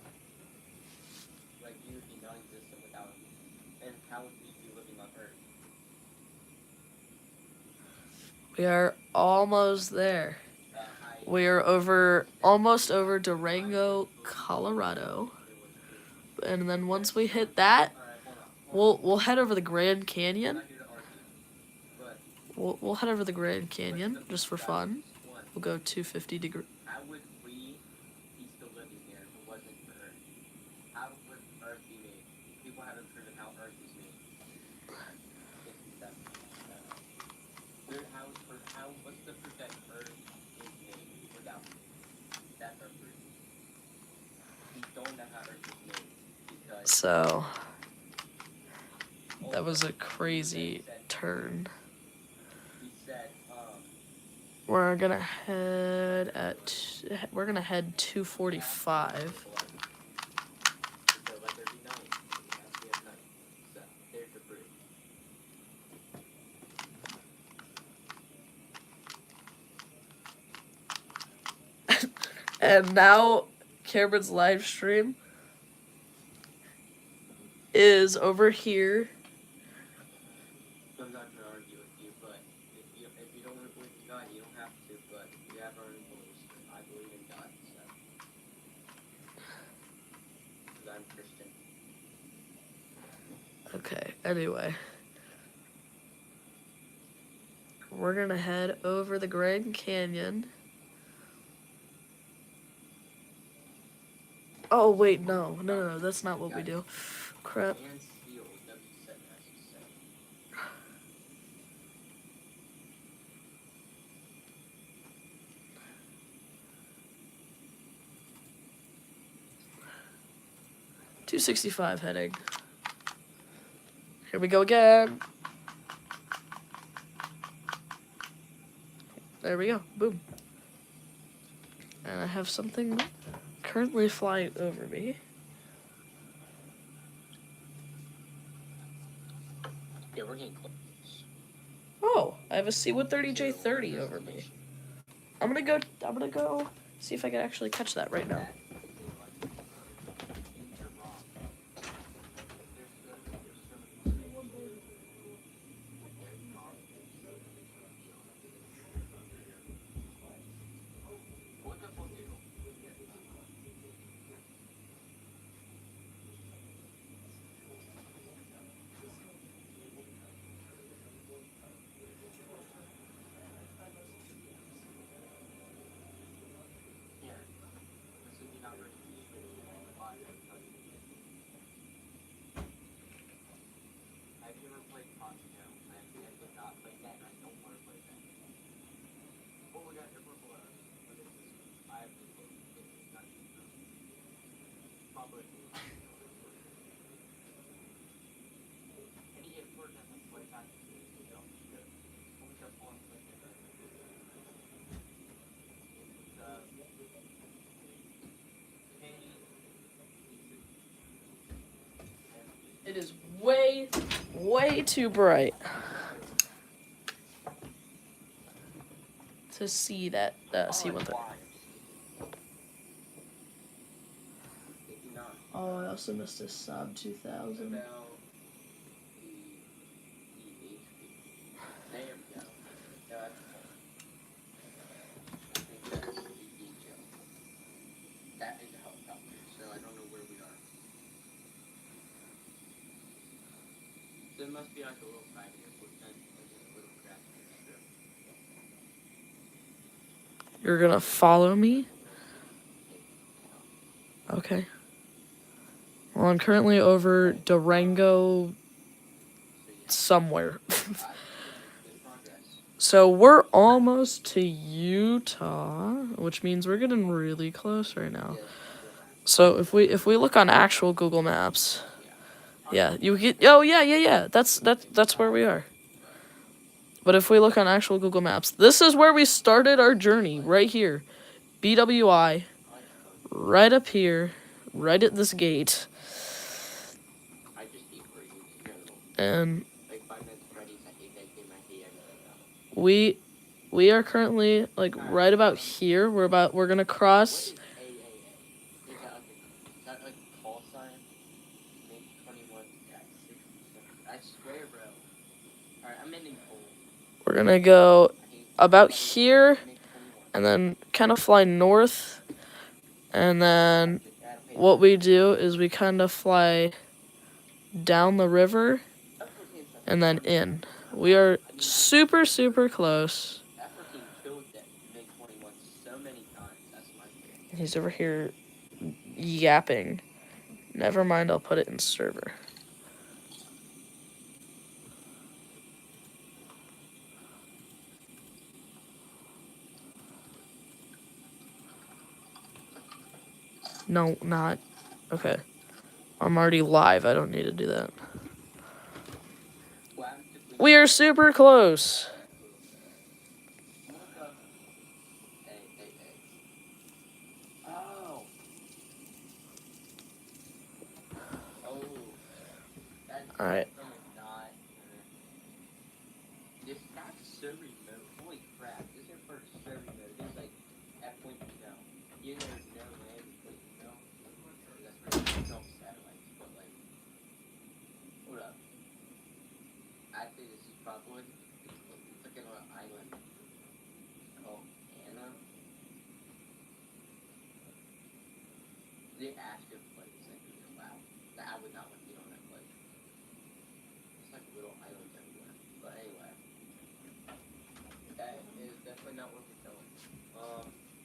B: Like, you would be non-existent without me. And how would we be living on Earth?
A: We are almost there. We are almost over Durango, Colorado. And then once we hit that, we'll head over the Grand Canyon. We'll head over the Grand Canyon just for fun. We'll go 250 degrees.
B: How would we be still living here if it wasn't for Earth? How would Earth be made? People haven't proven how Earth is made.
A: So that was a crazy turn. We're gonna head 2:45. And now Cameron's live stream is over here.
B: I'm not gonna argue with you, but if you don't want to believe in God, you don't have to. But we have our own beliefs. I believe in God, so because I'm Christian.
A: Okay, anyway. We're gonna head over the Grand Canyon. Oh, wait, no, that's not what we do. Crap.
B: And steel, W7,
A: 265 heading. Here we go again. There we go. Boom. And I have something currently flying over me.
B: Yeah, we're getting close.
A: Oh, I have a C-130J30 over me. I'm gonna go see if I can actually catch that right now.
B: Have you ever played Pocket? No, I did not play that, and I don't want to play that. Oh, we got airport below us. What is this? I have to look. It's not cheap. Probably. Any airport that has flight taxes is still good. What we got on flight taxes?
A: It is way too bright to see that C-130. Oh, I also missed a Saab 2000.
B: There we go. That's I think that's the detail. That is a helicopter, so I don't know where we are. So it must be like a little private airport then, like a little craft strip.
A: You're gonna follow me? Okay. Well, I'm currently over Durango somewhere. So we're almost to Utah, which means we're getting really close right now. So if we look on actual Google Maps, yeah, you get that's where we are. But if we look on actual Google Maps, this is where we started our journey, right here. BWI, right up here, right at this gate. And we are currently like right about here. We're gonna cross. We're gonna go about here, and then kind of fly north, and then what we do is we kind of fly down the river, and then in. We are super close. He's over here yapping. Never mind, I'll put it in server. No, not. Okay. I'm already live. I don't need to do that.
B: What happens if
A: We are super close.
B: look up? Hey. Oh. That's
A: All right.
B: definitely not. This map's so remote. Holy crap! This is for so remote. This is like at point zero. Even though there's no land at point zero, that's where you film satellites. But like, hold up. I think this is probably it's like an island called Anna. The active place that you allow. That I would not want to get on that place. It's like little islands everywhere. But anyway, that is definitely not what we're filming.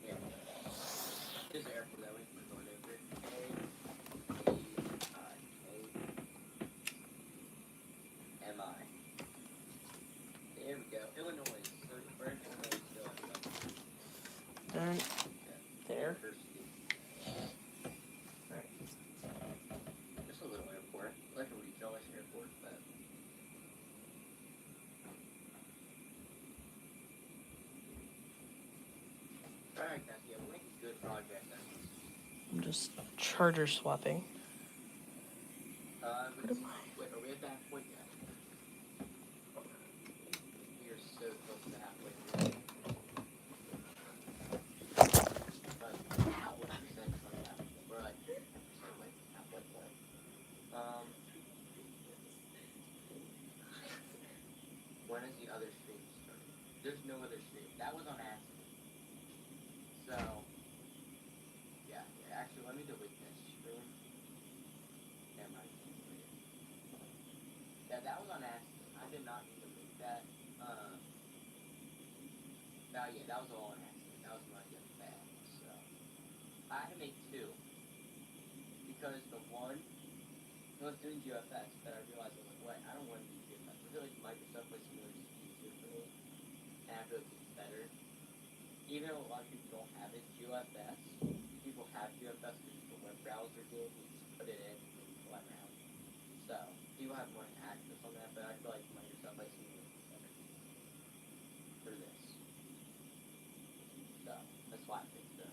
B: Yeah. Here's the airport that we're going over. A-E-I-A-M-I. There we go. Illinois. So we're in Illinois still.
A: Done. There.
B: University. Just a little airport. Like a regional-ish airport, but. Alright, Cassie, we're making good progress.
A: I'm just charger swapping.
B: Wait, are we at that point yet? We are so close to halfway through. What percent on that? We're like 50% like halfway point. When is the other stream starting? There's no other stream. That was on accident. So, yeah. Actually, let me delete this stream. Never mind. Yeah, that was on accident. I did not mean to delete that. Yeah, that was all on accident. That was my bad. So, I had to make two. Because the one, I was doing GFX, but I realized I was like, wait, I don't want to do GFX. I feel like Microsoft Flight Simulator is easier for me, and I feel like it's better. Even though a lot of people don't have it, GFS, people have GFS because it's a web browser game, you just put it in and then you fly around. So, people have more access on that, but I feel like Microsoft Flight Simulator is better for this. So, that's why I picked this.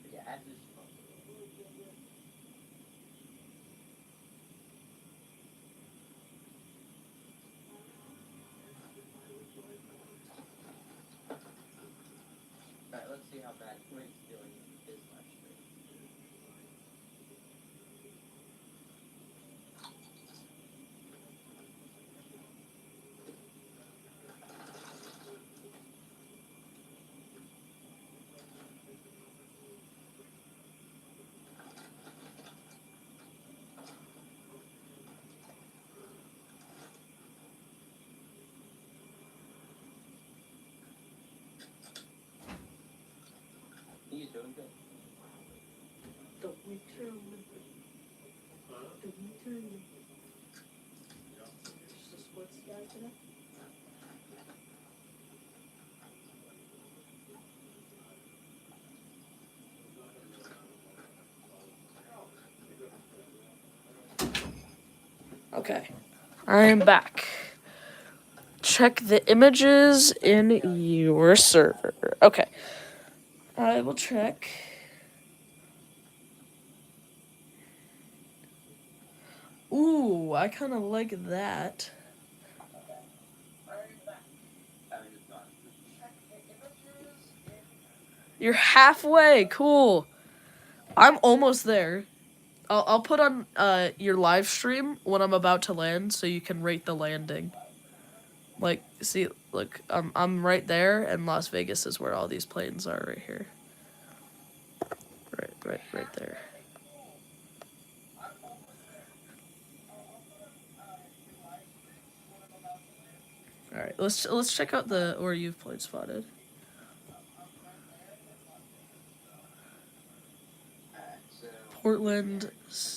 B: But yeah, as this month. Alright, let's see how bad Quinn's doing in his live stream. He's doing good.
E: Don't return. Don't return. Just a sports guy today?
A: Okay. I am back. Check the images in your server. Okay. I will check. Ooh, I kind of like that. You're halfway. Cool. I'm almost there. I'll put on your live stream when I'm about to land so you can rate the landing. Like, see, look, I'm right there, and Las Vegas is where all these planes are right here. Right there. All right, let's check out where you've plane spotted. Portland,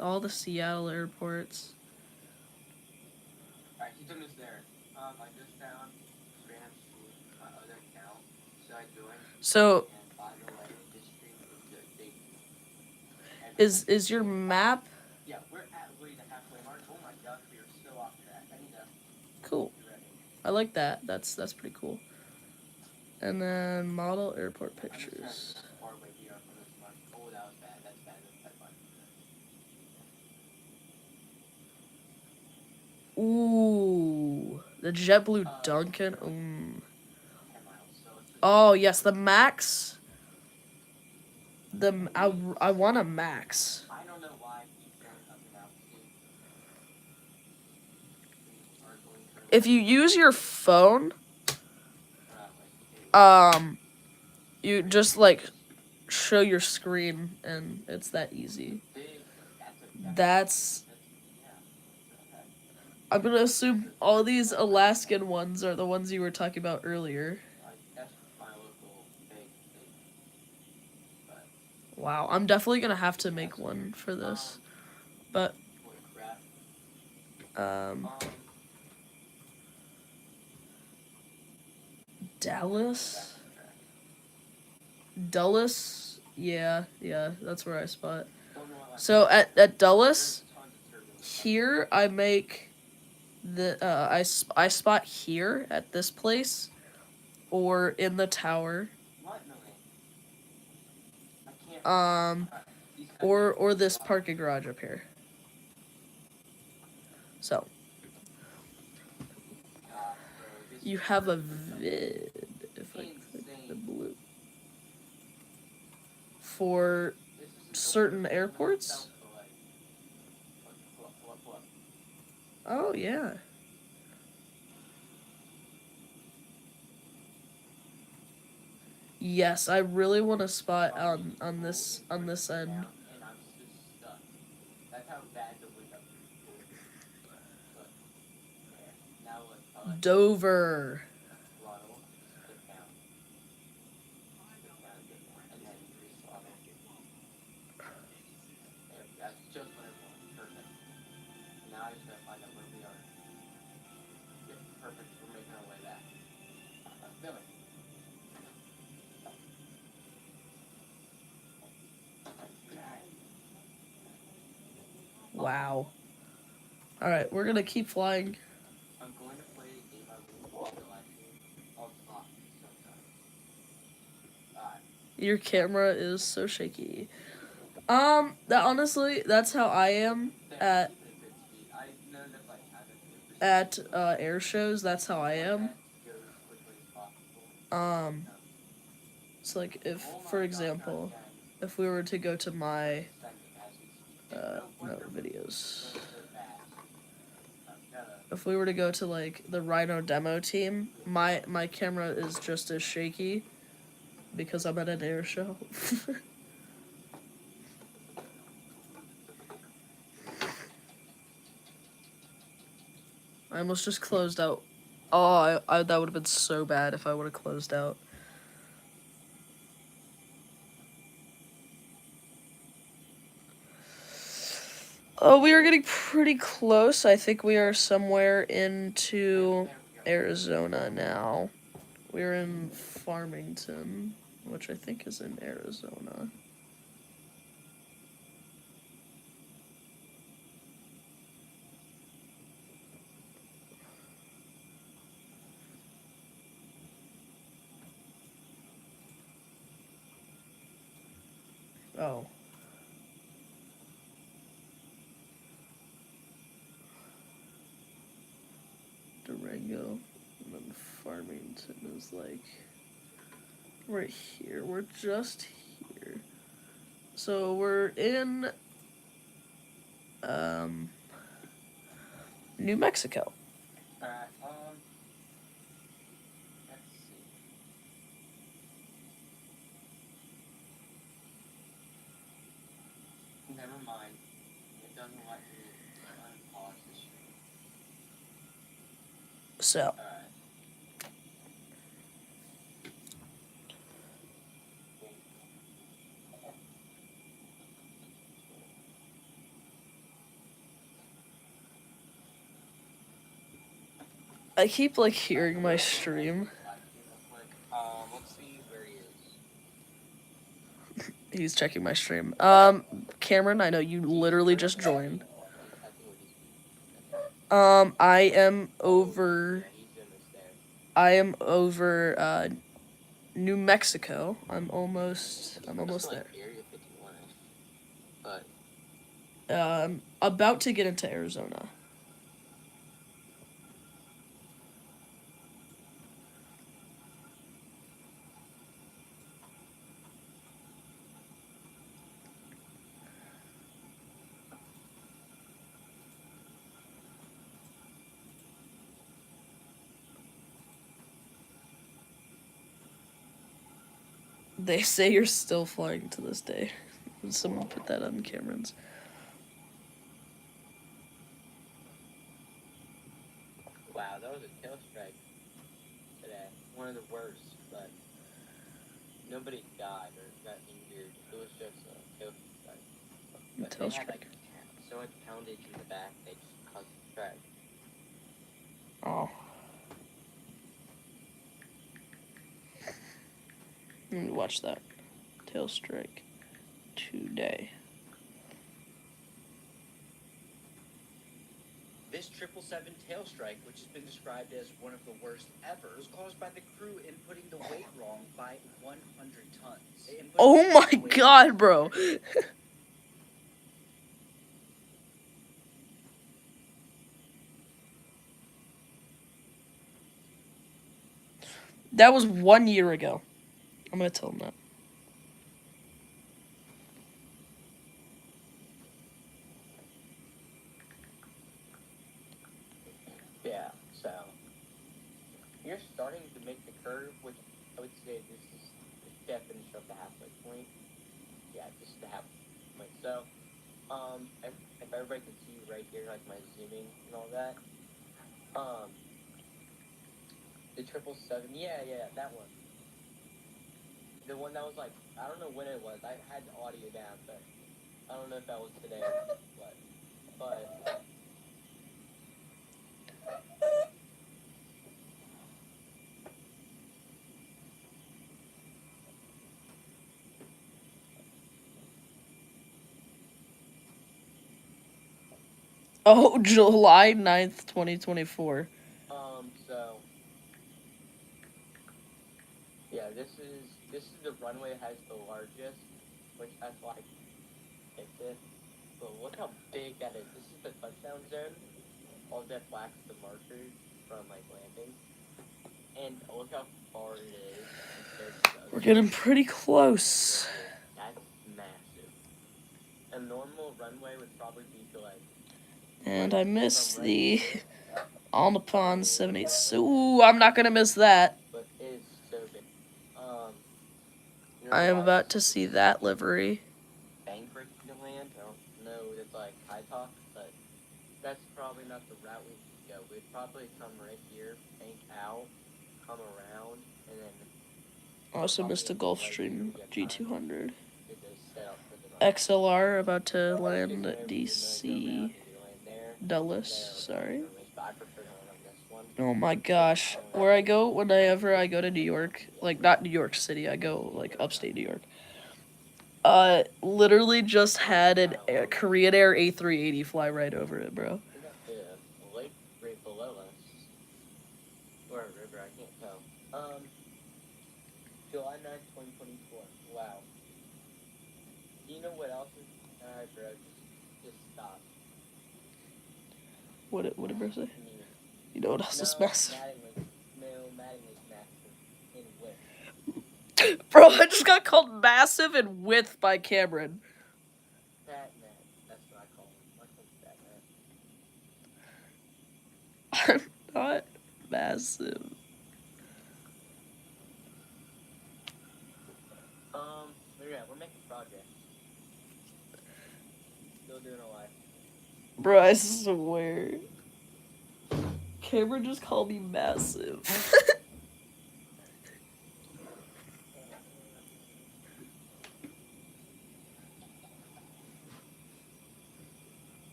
A: all the Seattle airports.
B: Alright, he's almost there. I just found Graham Street, my other account, so I joined.
A: So,
B: And by the way, this stream is good. Thank you.
A: Is your map
B: Yeah, we're at literally the halfway mark. Oh my gosh, we are so off track. I need to
A: cool?
B: be ready.
A: I like that. That's pretty cool. And then model airport
B: I'm just trying to
A: pictures.
B: see how far away we are from this mark. Oh, that was bad. That's bad. That's fine.
A: Ooh, the JetBlue
B: Uh,
A: Duncan.
B: 10 miles. So let's just,
A: Oh yes, the Max. I want a Max.
B: I don't know why he keeps going up and out. We are going to
A: If you use your phone,
B: like,
A: you just like show your screen and it's that easy. That's I'm gonna assume all these Alaskan ones are the ones you were talking about earlier.
B: that's my local big thing. But
A: Wow, I'm definitely gonna have to make one for this. But
B: holy crap.
A: Dallas?
B: Back on track.
A: Dulles? Yeah, that's where I spot.
B: Don't know what
A: So at Dulles,
B: there's tons of turbulence.
A: here I make the I spot here at this place or in the tower.
B: What? No way. I can't. These
A: Or this parking garage up here. So
B: gosh, bro, this
A: you
B: is
A: have a
B: insane.
A: vid if I click the blue for
B: This is
A: certain airports.
B: South Philly. Look.
A: Oh yeah. Yes, I really want to spot on this end.
B: And I'm just stuck. That's how bad the wind up here. Look. There. Now look.
A: Dover.
B: Throttle. Dip down. And then re-throttle. There. That's just what I want. Perfect. Now I just gotta find out where we are. Yep, perfect. We're making our way back. Billy.
A: Wow. All right, we're gonna keep flying.
B: I'm going to play a game I will actually. I'll talk sometime.
A: Your camera is so shaky. That honestly, that's how I am at air shows. That's how I am. It's like if, for example, if we were to go to my no videos. If we were to go to like the Rhino demo team, my camera is just as shaky because I'm at an air show. I almost just closed out. Oh, I that would have been so bad if I would have closed out. Oh, we are getting pretty close. I think we are somewhere into Arizona now. We're in Farmington, which I think is in Arizona. Oh. Durango. And then Farmington is like right here. We're just here. So we're in New Mexico.
B: Alright, let's see. Never mind. It doesn't let me unpause the stream.
A: So
B: Alright.
A: I keep like hearing my stream.
B: Let's see where he is.
A: He's checking my stream. Cameron, I know you literally just joined.
B: I think what he's.
A: I am over.
B: He's almost there.
A: I am over New Mexico. I'm almost there.
B: Like Area 51, but
A: About to get into Arizona. They say you're still flying to this day. Someone put that on Cameron's.
B: wow, that was a tail strike today. One of the worst, but nobody died or got injured. It was just a tail strike. But
A: Tail
B: they had
A: strike.
B: like so much poundage in the back, they just caused the strike.
A: Oh. Let me watch that. Tail strike today.
F: This 777 tail strike, which has been described as one of the worst ever, was caused by the crew inputting the weight wrong by 100 tons.
A: Oh my god, bro. That was 1 year ago. I'm gonna tell him that.
B: Yeah, so you're starting to make the curve, which I would say this is the definition of the halfway point. Yeah, this is the halfway point. So, if everybody can see right here, like my zooming and all that, the 777, yeah, that one. The one that was like, I don't know when it was. I had the audio down, but I don't know if that was today or what. But
A: Oh, July 9th, 2024.
B: so yeah, this is the runway that has the largest, which that's why I picked it. But look how big that is. This is the touchdown zone. All that black's the markers from like landing, and look how far it is compared to the other.
A: We're getting pretty close.
B: That's massive. A normal runway would probably be to like.
A: And I missed the On the Pond 78. Ooh, I'm not gonna miss that.
B: But it's so big.
A: I am about to see that livery.
B: Bank breaking to land. I don't know. It's like high talk, but that's probably not the route we should go. We'd probably come right here, bank out, come around, and then.
A: Also missed a Gulfstream G200.
B: Get this set up for the run.
A: XLR about to land at DC Dulles. Sorry.
B: But I prefer to land on this one.
A: Oh my gosh. Where I go whenever I go to New York, like not New York City, I go like upstate New York. Literally just had a Korean Air A380 fly right over it, bro.
B: We got the lake right below us. Or a river, I can't tell. July 9th, 2024. Wow. Do you know what else is? Alright, bro, just stop.
A: What did bro say?
B: Me.
A: You know what else is massive?
B: Matting is massive in width.
A: Bro, I just got called massive in width by Cameron.
B: Fat Matt. That's what I call him. I call him Fat Matt.
A: I'm not massive.
B: Yeah, we're making progress. Still doing a lot.
A: Bro, I swear. Cameron just called me massive.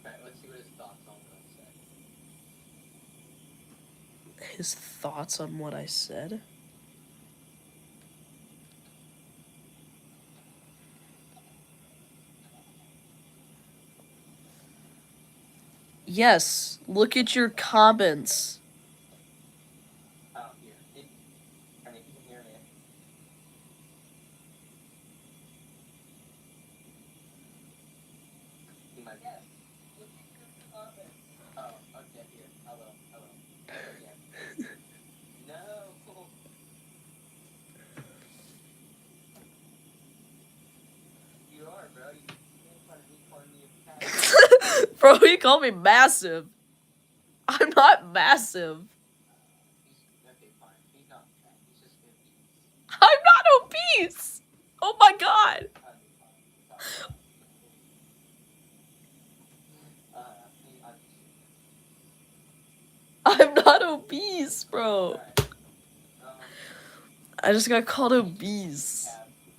B: Alright, let's see what his thoughts on what I said.
A: his thoughts on what I said. Yes, look at your comments.
B: Oh, here. I mean, you can hear me. You might. Yes. Look at your comments. Oh, okay. Here. Hello. Yeah. No. You are, bro. You can't fun me calling me a cat.
A: Bro, you call me massive. I'm not massive.
B: Okay, fine. He's not fat. He's just obese.
A: I'm not obese. Oh my god.
B: Okay, fine.
A: I'm not obese, bro.
B: Alright.
A: I just got called obese.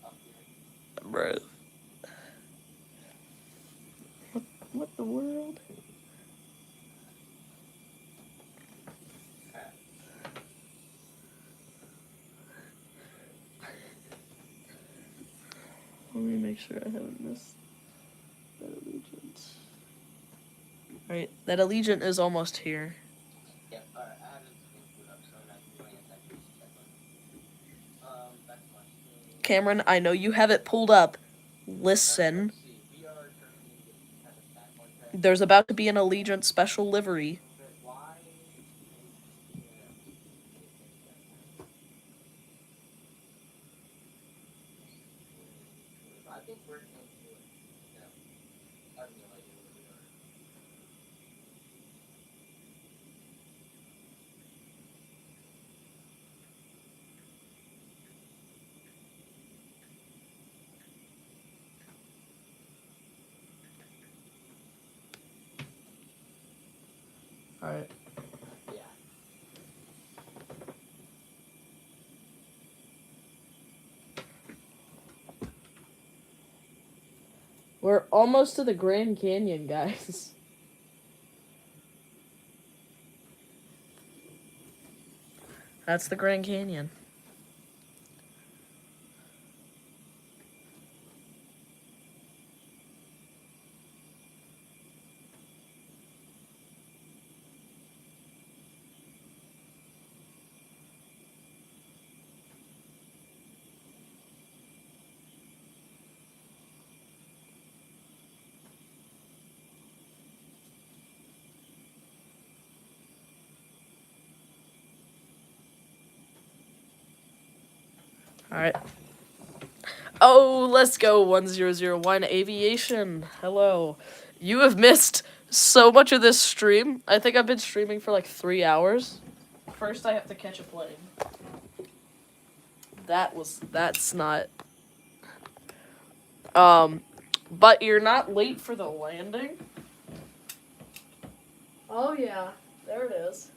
B: Up here.
A: Bro. What the world?
B: Alright.
A: Let me make sure I haven't missed that allegiant. Alright, that allegiant is almost here.
B: Yep, alright. I have this thing put up, so I'm not doing it. That's just check on. Back to my screen.
A: Cameron, I know you have it pulled up. Listen.
B: Let's see. We are currently kind of back on track.
A: There's about to be an allegiant special livery.
B: Why? I think we're going to do it. Yeah. I have no idea where we are.
A: Alright.
B: Yeah.
A: We're almost to the Grand Canyon, guys. That's the Grand Canyon. Alright. Oh, let's go. 1001 Aviation. Hello. You have missed so much of this stream. I think I've been streaming for like 3 hours. First, I have to catch a plane. That's not. But you're not late for the landing? Oh, yeah. There it is.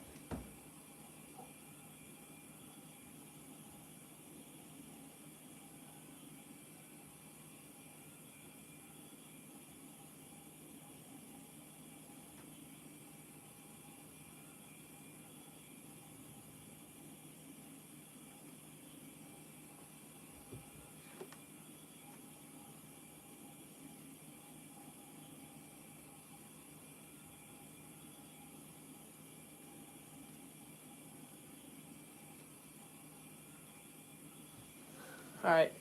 A: Alright.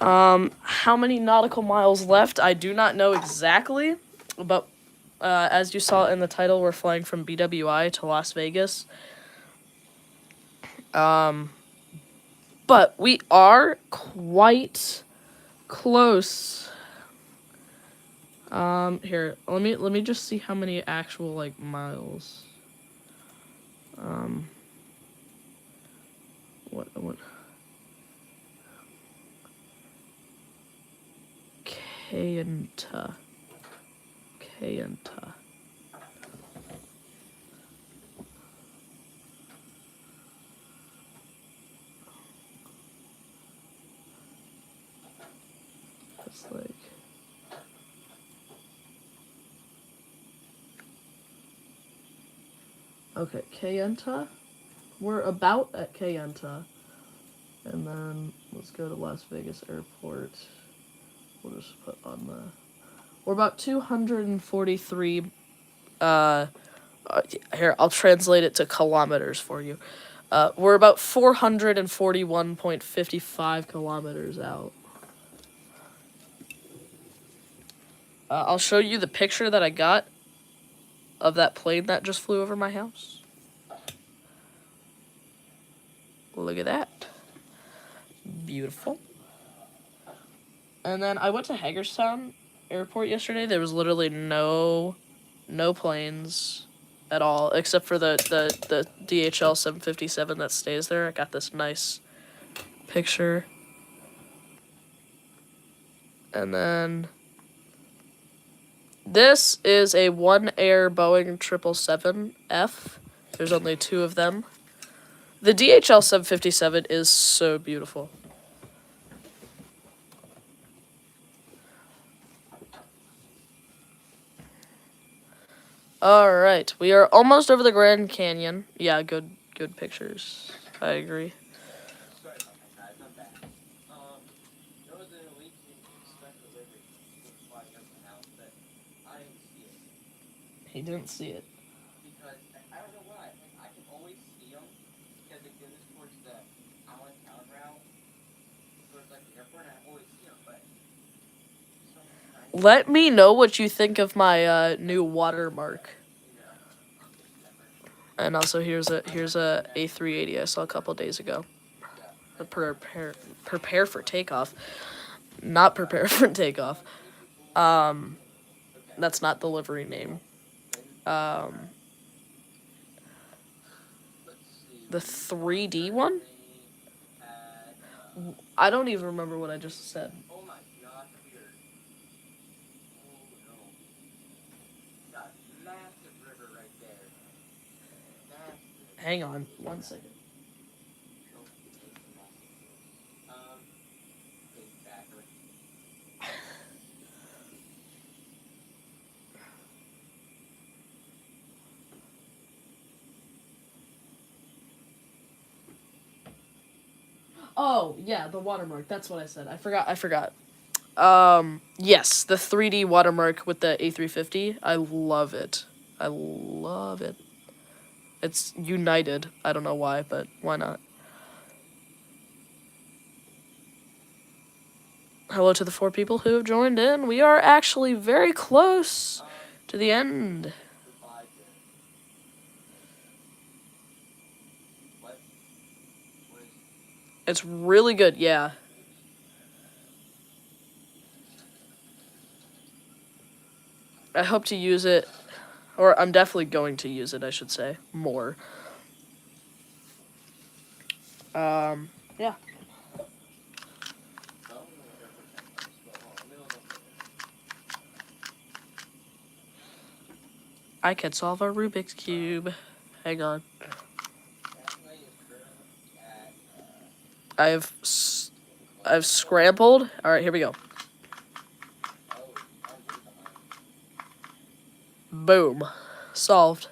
A: How many nautical miles left? I do not know exactly, but as you saw in the title, we're flying from BWI to Las Vegas. But we are quite close. Here, let me just see how many actual like miles. What? Kayenta. It's like. Okay, Kayenta. we're about at Kayenta. And then let's go to Las Vegas Airport. We'll just put on the... We're about 243... here, I'll translate it to kilometers for you. We're about 441.55 kilometers out. I'll show you the picture that I got of that plane that just flew over my house. Look at that. Beautiful. And then I went to Hagerstown Airport yesterday. There was literally no planes at all, except for the DHL 757 that stays there. I got this nice picture. And then this is a One Air Boeing 777F. There's only 2 of them. The DHL 757 is so beautiful. Alright, we are almost over the Grand Canyon. Yeah, good pictures. I agree.
B: Sorry about that, guys. I'm back. There was an elite special delivery flying up the house, but I didn't see it.
A: He didn't see it.
B: Because I don't know why. Like, I can always see them because it goes towards the Allentown route, towards like the airport, and I always see them. But
A: Let me know what you think of my new watermark. And also here's a A380 I saw a couple days ago. Prepare for takeoff. Not prepare for takeoff. That's not the livery name. The 3D one? I don't even remember what I just said.
B: oh my god, weird. Oh no. Got massive river right there. Massive.
A: Hang on, 1 second.
B: Exactly.
A: Oh, yeah, the watermark. That's what I said. I forgot. Yes, the 3D watermark with the A350. I love it. I love it. It's United. I don't know why, but why not? Hello to the 4 people who have joined in. We are actually very close to the end.
B: Goodbye, Jen. What? What is
A: It's really good, yeah. I hope to use it, or I'm definitely going to use it, I should say, more. Yeah. I could solve a Rubik's Cube. Hang on. I've scrambled. All right, here we go. Boom. Solved.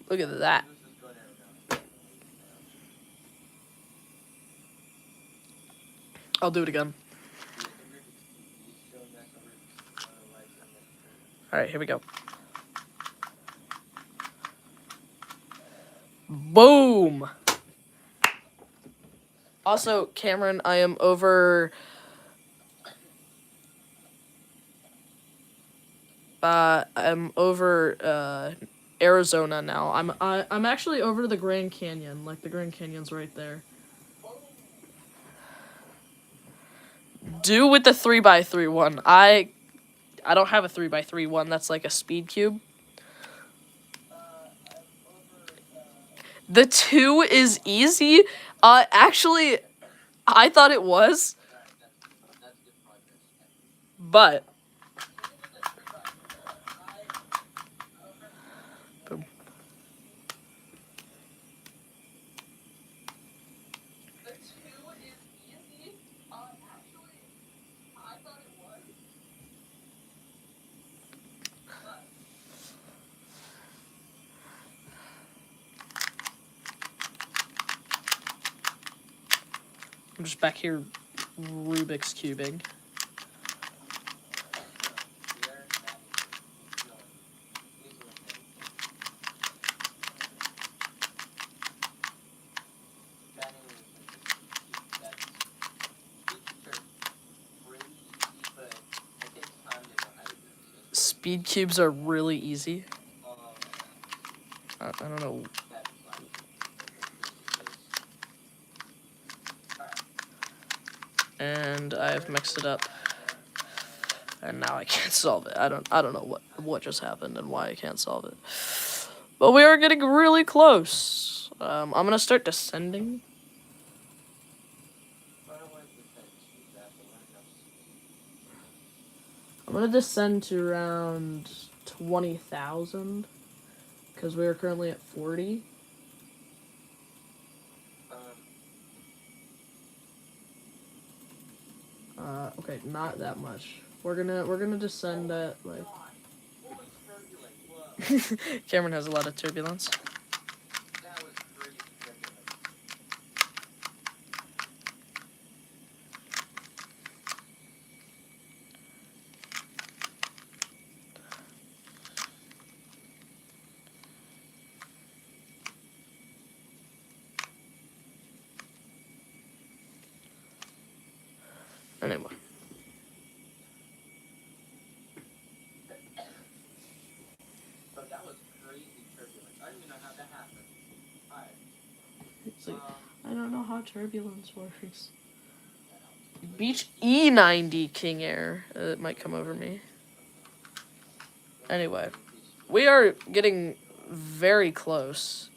A: Look at that. I'll do it again. All right, here we go. Boom. Also, Cameron, I am over. I'm over Arizona now. I'm actually over the Grand Canyon. Like the Grand Canyon's right there. Do with the 3x3 one. I don't have a 3x3 one. That's like a speed cube. The 2 is easy. Actually, I thought it was, but. Boom. The 2 is easy. Actually, I thought it was. I'm just back here Rubik's cubing. Speed cubes are really easy. I don't know. And I've mixed it up. And now I can't solve it. I don't know what just happened and why I can't solve it. But we are getting really close. I'm gonna start descending. I'm gonna descend to around 20,000 because we are currently at 40. Okay, not that much. We're gonna descend at like. Cameron has a lot of turbulence. Anyway.
B: That was crazy turbulence. I don't even know how that happened. Alright.
A: It's like, I don't know how turbulence works. Beach E90 King Air. It might come over me. Anyway, we are getting very close.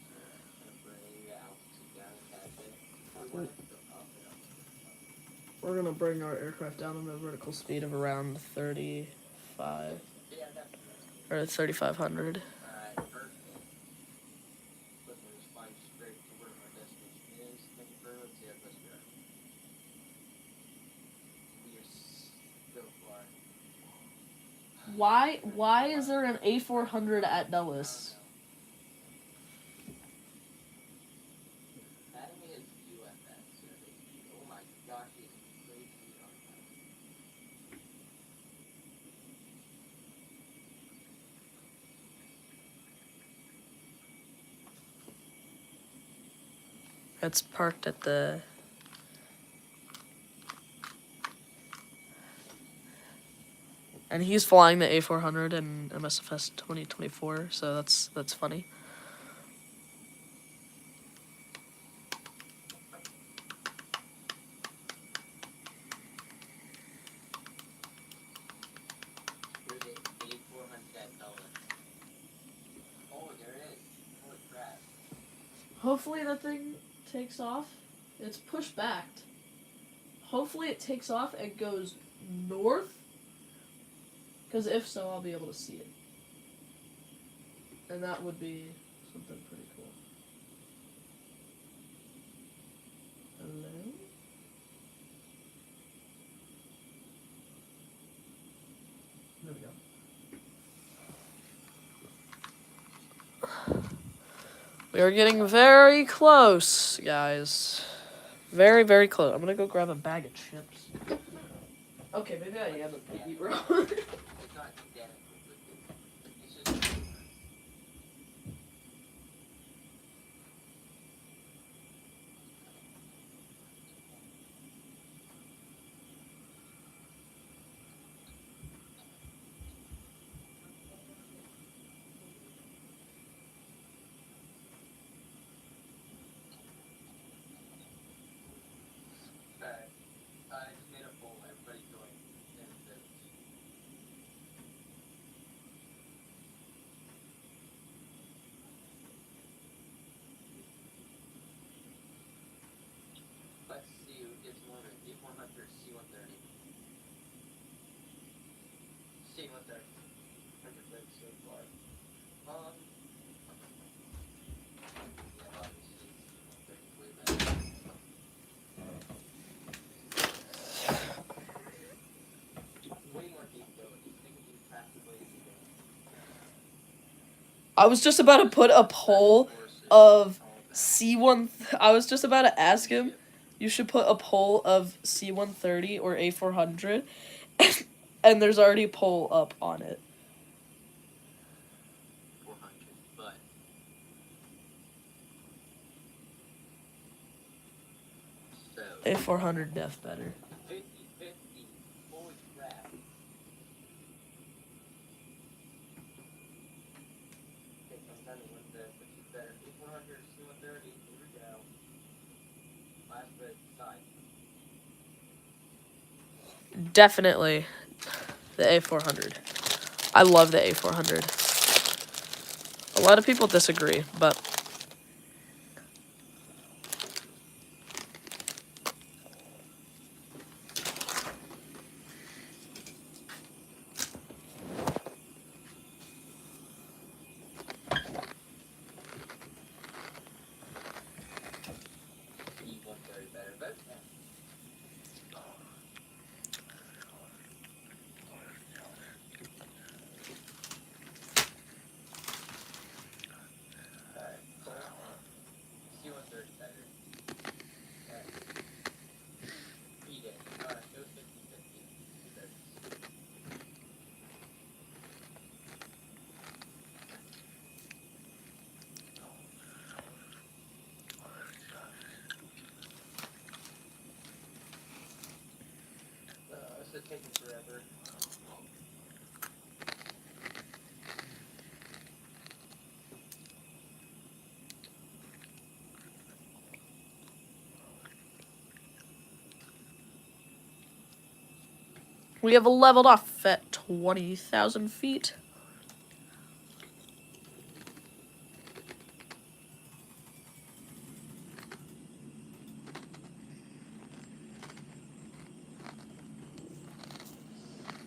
A: We're gonna bring our aircraft down on a vertical speed of around 35 or 3,500. Why is there an A400 at Dulles? It's parked at the... And he's flying the A400 in MSFS 2024, so that's funny. Hopefully that thing takes off. It's pushed back. Hopefully it takes off and goes north. Because if so, I'll be able to see it. And that would be something pretty cool. Hello? There we go. We are getting very close, guys. Very, very close. I'm gonna go grab a bag of chips. Okay, maybe I am a piggy, bro.
B: Let's see who gets more than A400 C-130. C-130. 100 legs so far. Yeah, obviously, C-130 way better. Way more capabilities. They can do practically anything.
A: I was just about to put a poll of C1... I was just about to ask him, You should put a poll of C-130 or A400, and there's already a poll up on it.
B: 400, but so
A: A400 def better.
B: 50-50. Holy crap. Okay, comes down to which is better. A400 or C130. Here we go. Last vote decide.
A: Definitely the A400. I love the A400. A lot of people disagree, but
B: C130 better. Vote 10. Alright. C130 better. Alright. Beat it. Alright, go 50-50. This is taking forever.
A: we have leveled off at 20,000 feet.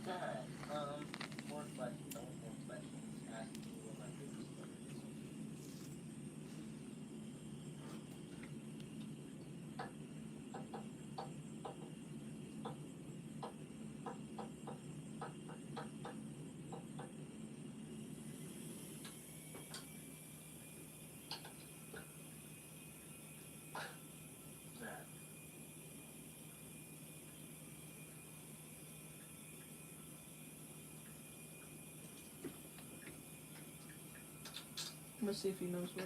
B: Alright, more questions. I want more questions. Ask me what my favorite sport is. Alright.
A: I'm gonna see if he knows what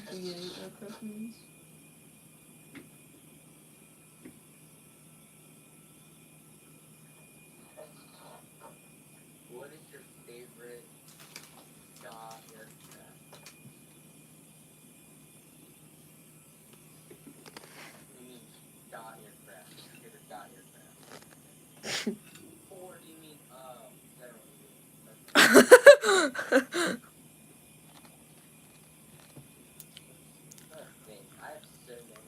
A: BA aircraft means.
B: What is your favorite yacht aircraft? What do you mean yacht aircraft? What's your favorite yacht aircraft? Or do you mean, is that what you mean? I think I have so many.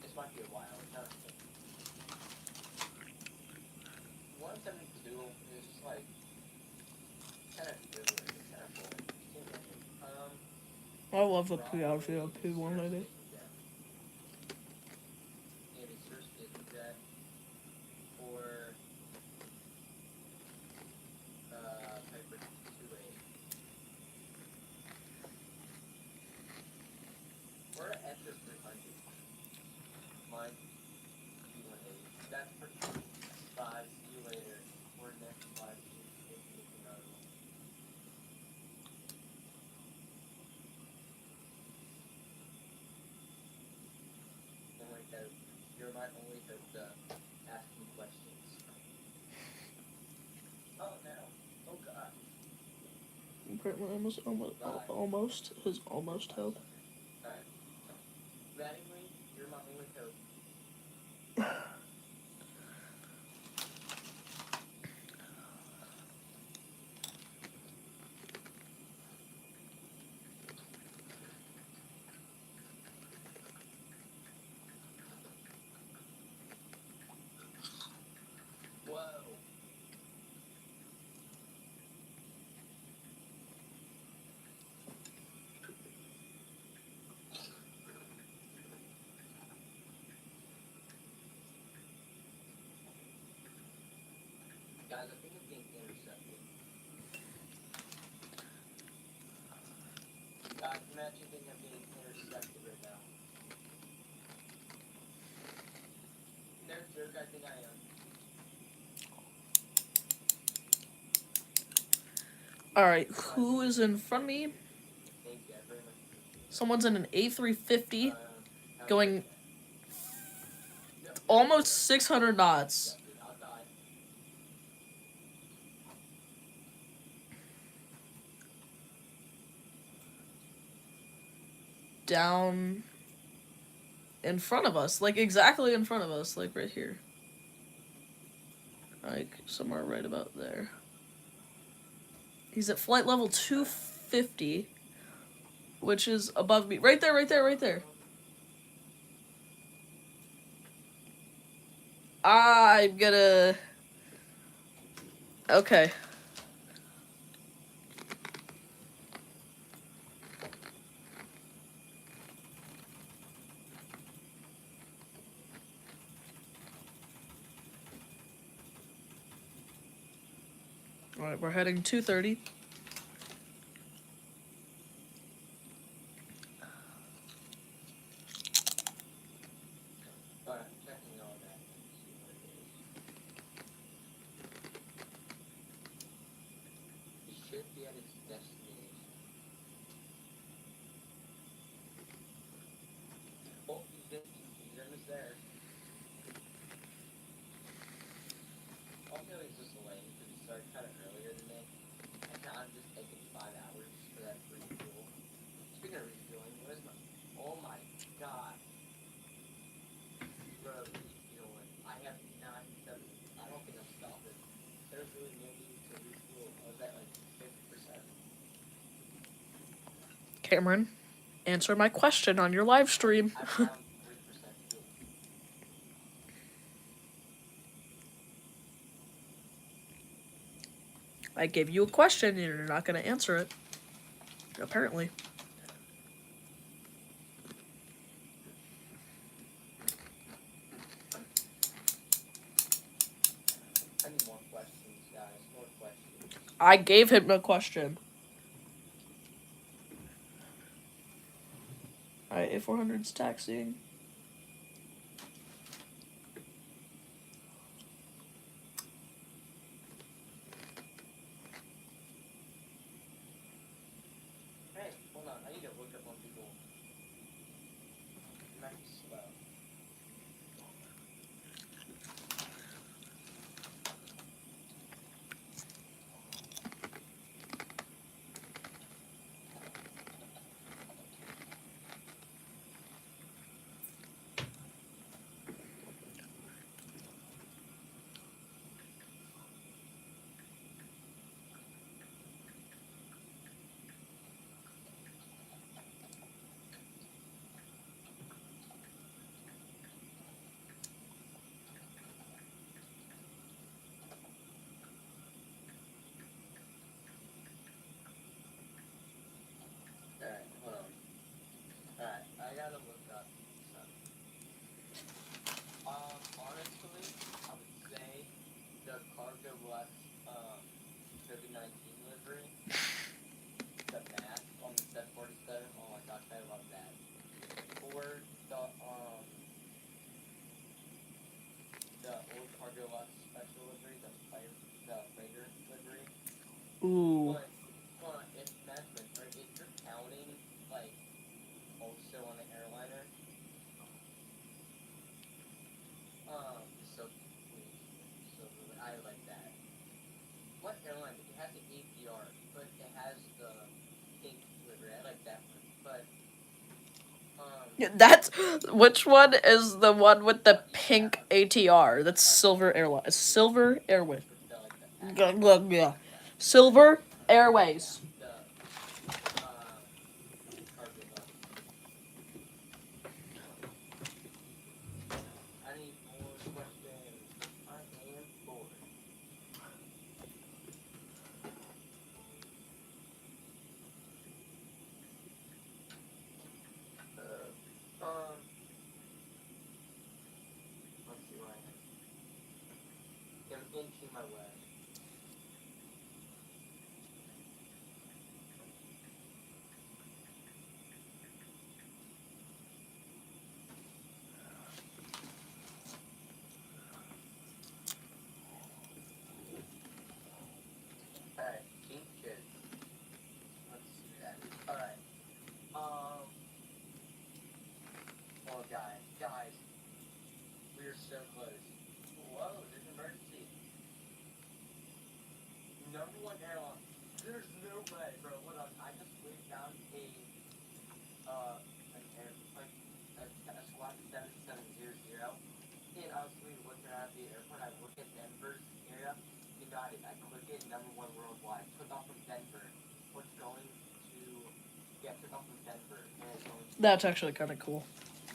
B: This might be a while. I'm trying to think. 172 is just like kind of good. It's kind of boring. Too many.
A: I love the Piaggio P180.
B: Maybe Surf Business Jet or Piper 280 or Ethos 300. Mine P180. That's pretty cool. Bye. See you later. Or next live stream. If you make another one. Only hope. You're my only hope to ask me questions. Oh no. Oh god.
A: Apparently almost his almost hope.
B: Alright. Mattingly, you're my only hope. Whoa.
A: Alright, who is in front of me?
B: Thank you. I very much
A: Someone's in an A350
B: how
A: going
B: Yep.
A: almost 600 knots.
B: Dude, I'll die.
A: Down in front of us, like exactly in front of us, like right here. Like somewhere right about there. He's at flight level 250, which is above me. Right there, right there, right there. I'm gonna... Okay. Alright, we're heading 230.
B: Alright, I'm checking all that. See what it is. He should be at his destination. Oh, he's almost there. Ultimately, it's just a lane because he started kind of earlier than me. And I'm just taking 5 hours for that refuel. Speaking of refueling, where's my... Oh my god. Bro, refueling. I have 97... I don't think I'm stopping. There's really no need to refuel. I was at like 50%.
A: Cameron, answer my question on your live stream.
B: I found 3% fuel.
A: I gave you a question and you're not gonna answer it. Apparently.
B: I need more questions, guys. More questions.
A: I gave him a question. Alright, A400's taxiing.
B: Hey, hold on. I need to look up on people. I'm actually slow. Alright, hold on. Alright, I gotta look up something. Honestly, I would say the cargo was, COVID-19 livery. The mask on the 747. Oh my gosh, I love that. Or the old cargo lot special livery, the freighter livery.
A: Ooh.
B: But, if management, right, if you're counting, like, also on the airliner, so, I like that. What airline? It has an APR, but it has the pink livery. I like that one. But,
A: That's which one is the one with the pink ATR? That's Silver Airlines. Silver Airways. Yeah. Silver Airways.
B: The, cargo lot. I need more questions. I am bored. Let's see where I am. I'm inching my way. Alright, pink kids. Oh, guys, we are so close. Whoa, there's an emergency. Number one airline. There's no way, bro. Hold on. I just found an air, like, a squad 7700. And I was looking at the airport. I look at Denver's area. United. I click it. Number one worldwide. Took off from Denver. What's going to? Yeah, took off from Denver and it's going to
A: That's actually kind of cool.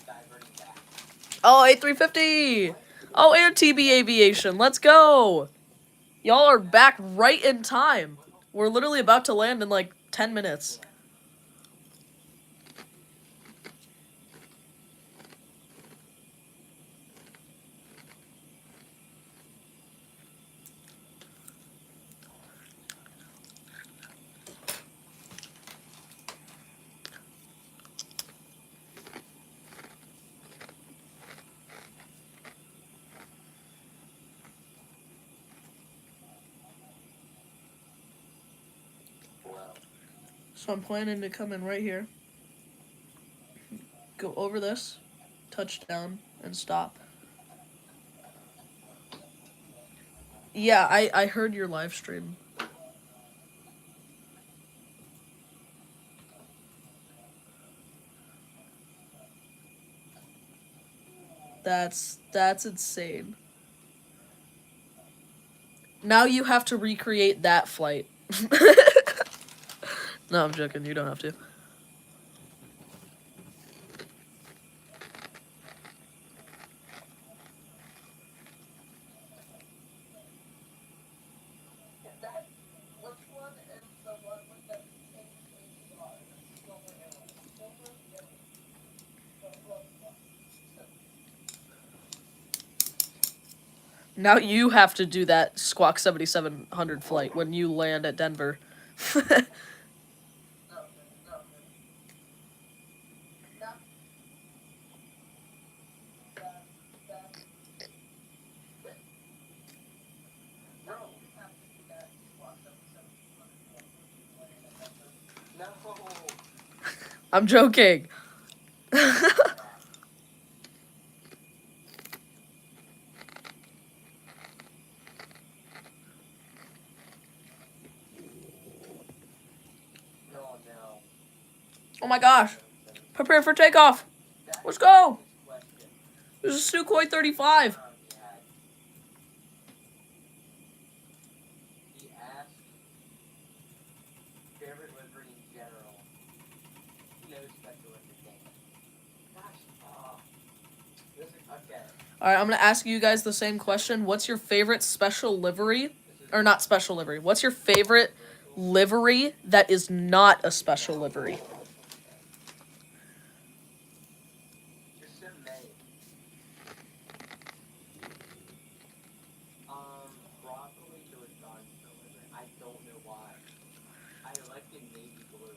B: diverting back.
A: Oh, A350. Oh, and TB Aviation. Let's go. Y'all are back right in time. We're literally about to land in like 10 minutes.
B: Wow.
A: So I'm planning to come in right here. Go over this, touchdown, and stop. Yeah, I heard your live stream. That's insane. Now you have to recreate that flight. No, I'm joking. You don't have to.
B: That, which one is the one with the pink ATR? Silver Airlines. Silver? Yeah.
A: Now you have to do that Squawk 7700 flight when you land at Denver.
B: Bro. No.
A: I'm joking.
B: No, no.
A: Oh my gosh. Prepare for takeoff. Let's go. This is Sukhoi 35.
B: He asked favorite livery in general. No special entertainment. Gosh, this is okay.
A: Alright, I'm gonna ask you guys the same question. What's your favorite special livery? Or not special livery. What's your favorite livery that is not a special livery?
B: Just a May. Probably the Wisconsin livery. I don't know why. I like the navy blue.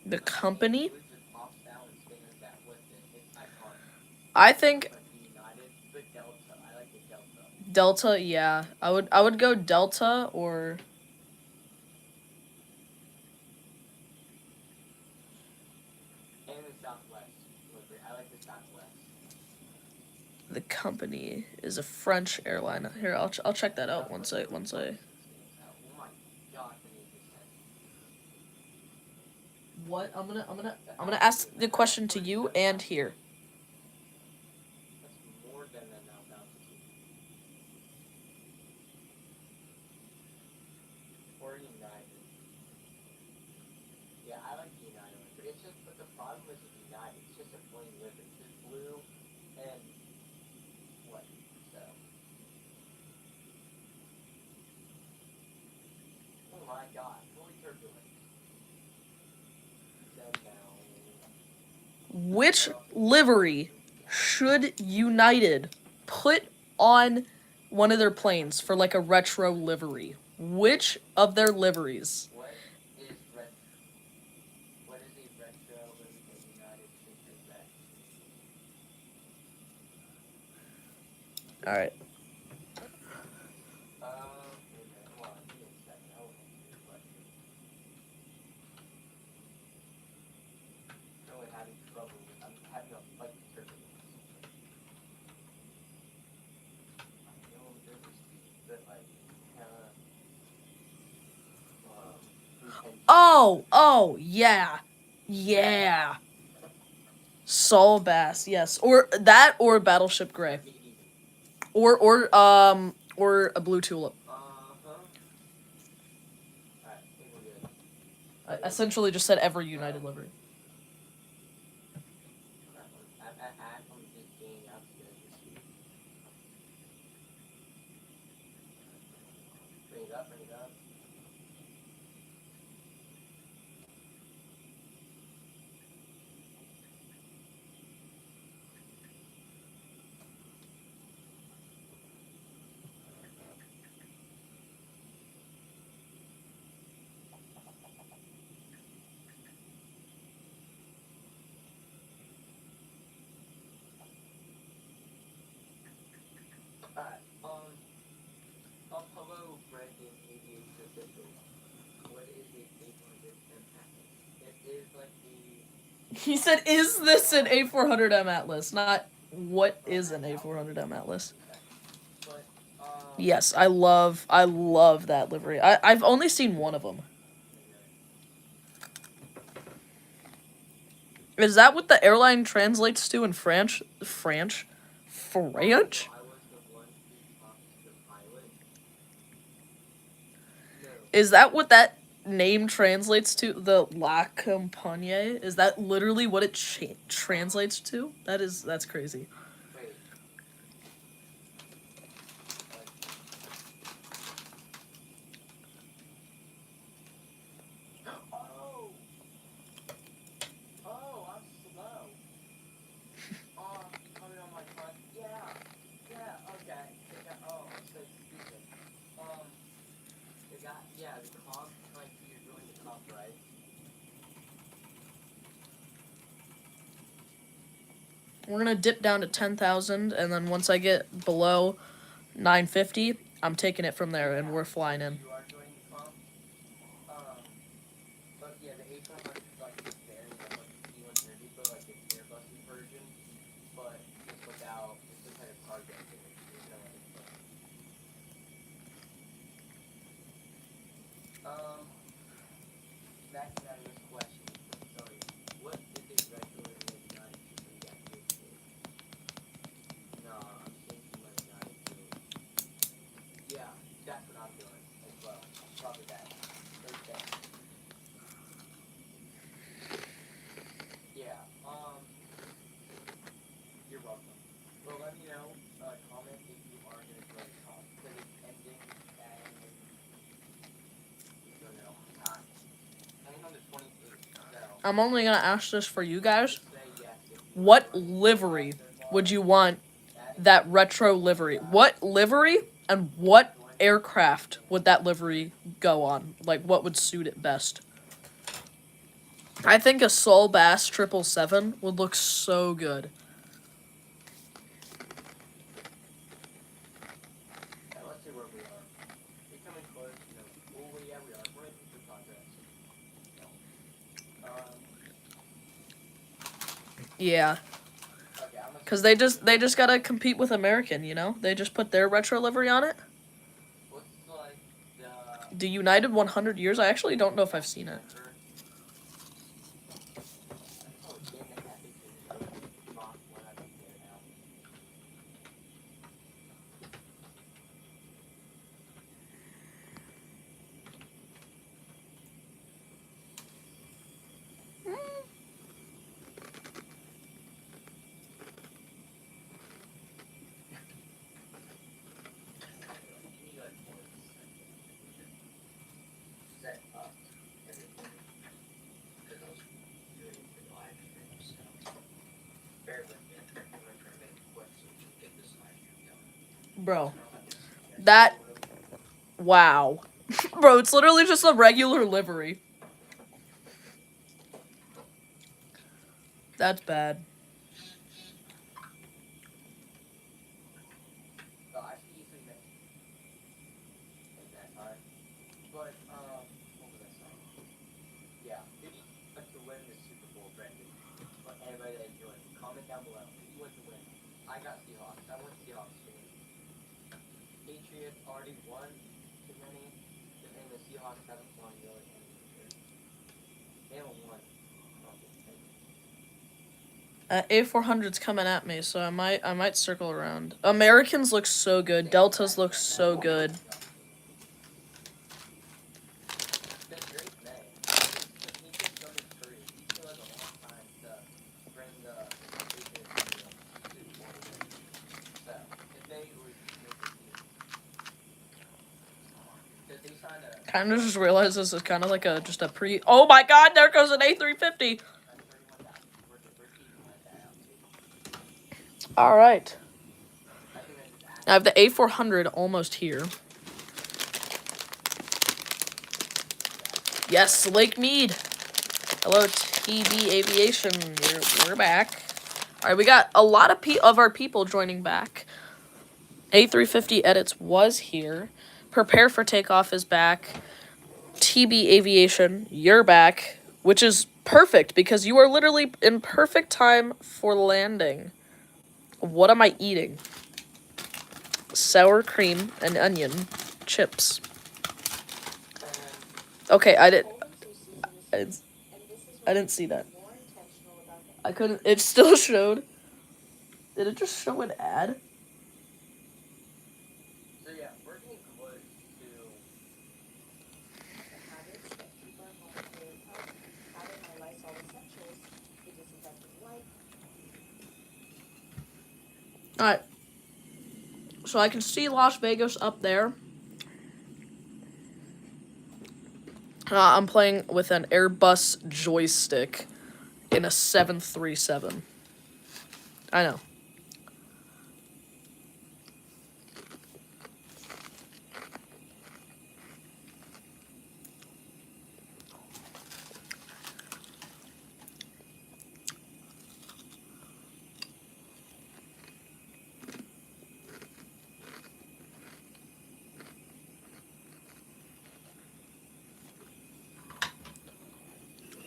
A: The company?
B: Blue just pops out and stands out with it. It's iconic.
A: I think
B: But the United, the Delta. I like the Delta.
A: Delta, yeah. I would go Delta or
B: And the Southwest livery. I like the Southwest.
A: the company is a French airline. Here, I'll check that out once I
B: Oh my gosh, I need this thing.
A: What? I'm gonna ask the question to you and here.
B: That's more than enough altitude. Or United. Yeah, I like the United one. But it's just, but the problem is with United, it's just a plain livery. It's just blue and white. So. Oh my god, fully turbulent. So now.
A: Which livery should United put on one of their planes for like a retro livery? Which of their liveries?
B: What is retro? What is a retro livery that United should take back?
A: Alright.
B: Hold on, give me a second. I will answer your question. Really having trouble with, I'm having a
A: Oh, yeah. Yeah. Sol Bass, yes. Or that or Battleship Gray. Or a Blue Tulip.
B: Alright, I think we're good.
A: I essentially just said every United livery.
B: I'm just getting upstairs this week. Bring it up, bring it up. Alright, hello, Brandon, aviation official. What is a 800M Atlas? It is like the...
A: He said, "Is this an A400M Atlas?" Not what is an A400M Atlas.
B: But,
A: Yes, I love that livery. I've only seen one of them. Is that what the airline translates to in French? French? French?
B: I was the one who talked to the pilot. No.
A: Is that what that name translates to? The La Compagne? Is that literally what it translates to? That's crazy.
B: Wait. Oh! Oh, I'm slow. Coming on my front. Yeah. Yeah, okay. Oh, I'm so stupid. The comp, like, you're doing the comp, right?
A: We're gonna dip down to 10,000, and then once I get below 950, I'm taking it from there, and we're flying in.
B: You are doing the comp. But yeah, the A400 is like the variant of like the C-130, but like the Airbus's version, but just without, it's just had a cargo in it. There's no other thing. Back to that this question. Sorry. What did the regular United Kingdom get this year? No, I'm thinking my United Kingdom. Yeah, that's what I'm doing as well. Probably that. Okay. Yeah, you're welcome. Well, let me know, comment if you are going to join the call, because it's ending and, I don't know, ending on the 28th, so.
A: I'm only gonna ask this for you guys.
B: Say yes if you
A: What livery would you want that retro livery? What livery and what aircraft would that livery go on? Like, what would suit it best? I think a Sol Bass 777 would look so good.
B: Let's see where we are. We're coming close, you know. Oh, yeah, we are. We're making good progress.
A: Yeah.
B: Okay, I'm gonna...
A: Cause they just gotta compete with American, you know? They just put their retro livery on it.
B: What's like the...
A: The United 100 years? I actually don't know if I've seen it.
B: Set up everything. Because I was doing the live stream, so bear with me. I'm gonna try to make it quick so we can get this live stream going.
A: Bro. That... Wow. Bro, it's literally just a regular livery. That's bad.
B: So I should easily make that time. But, what was I saying? Yeah, who do you want to win the Super Bowl, Brendan? But anybody that joined, comment down below. Who do you want to win? I got Seahawks. I want Seahawks to win. Patriots already won too many, and the Seahawks haven't won really any either.
A: A400's coming at me, so I might circle around. Americans look so good. Deltas look so good.
B: That's great today. He just started free. He still has a long time to bring the to Oregon. So, if they would make a team. Because they signed a
A: Kind of just realized this is kind of like just a pre. Oh my God! There goes an A350. All right. I have the A400 almost here. Yes, Lake Mead. Hello, TB Aviation. We're back. All right, we got a lot of our people joining back. A350 Edits was here. Prepare for Takeoff is back. TB Aviation, you're back, which is perfect because you are literally in perfect time for landing. What am I eating? Sour cream and onion chips. Okay, I didn't see that. I couldn't. It still showed. Did it just show an ad?
B: So yeah, we're getting close to
E: habits that keep our home very healthy. Having my Lysol Essentials, the disinfecting wipe.
A: Alright. So I can see Las Vegas up there. I'm playing with an Airbus joystick in a 737. I know.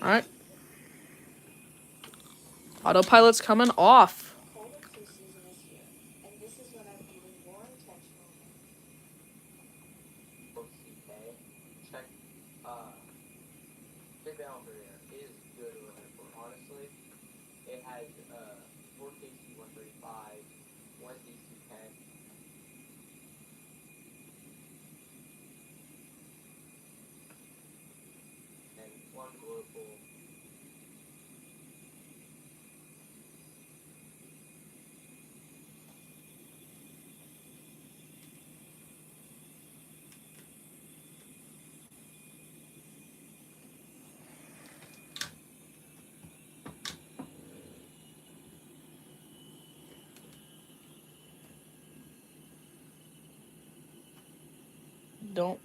A: Alright. Autopilot's coming off.
E: Cold and flu season is here, and this is when I'm being more intentional.
B: CK. Check, Big Bouncer is good to run it for. Honestly, it has 4KC 135, 1DC10. And one global.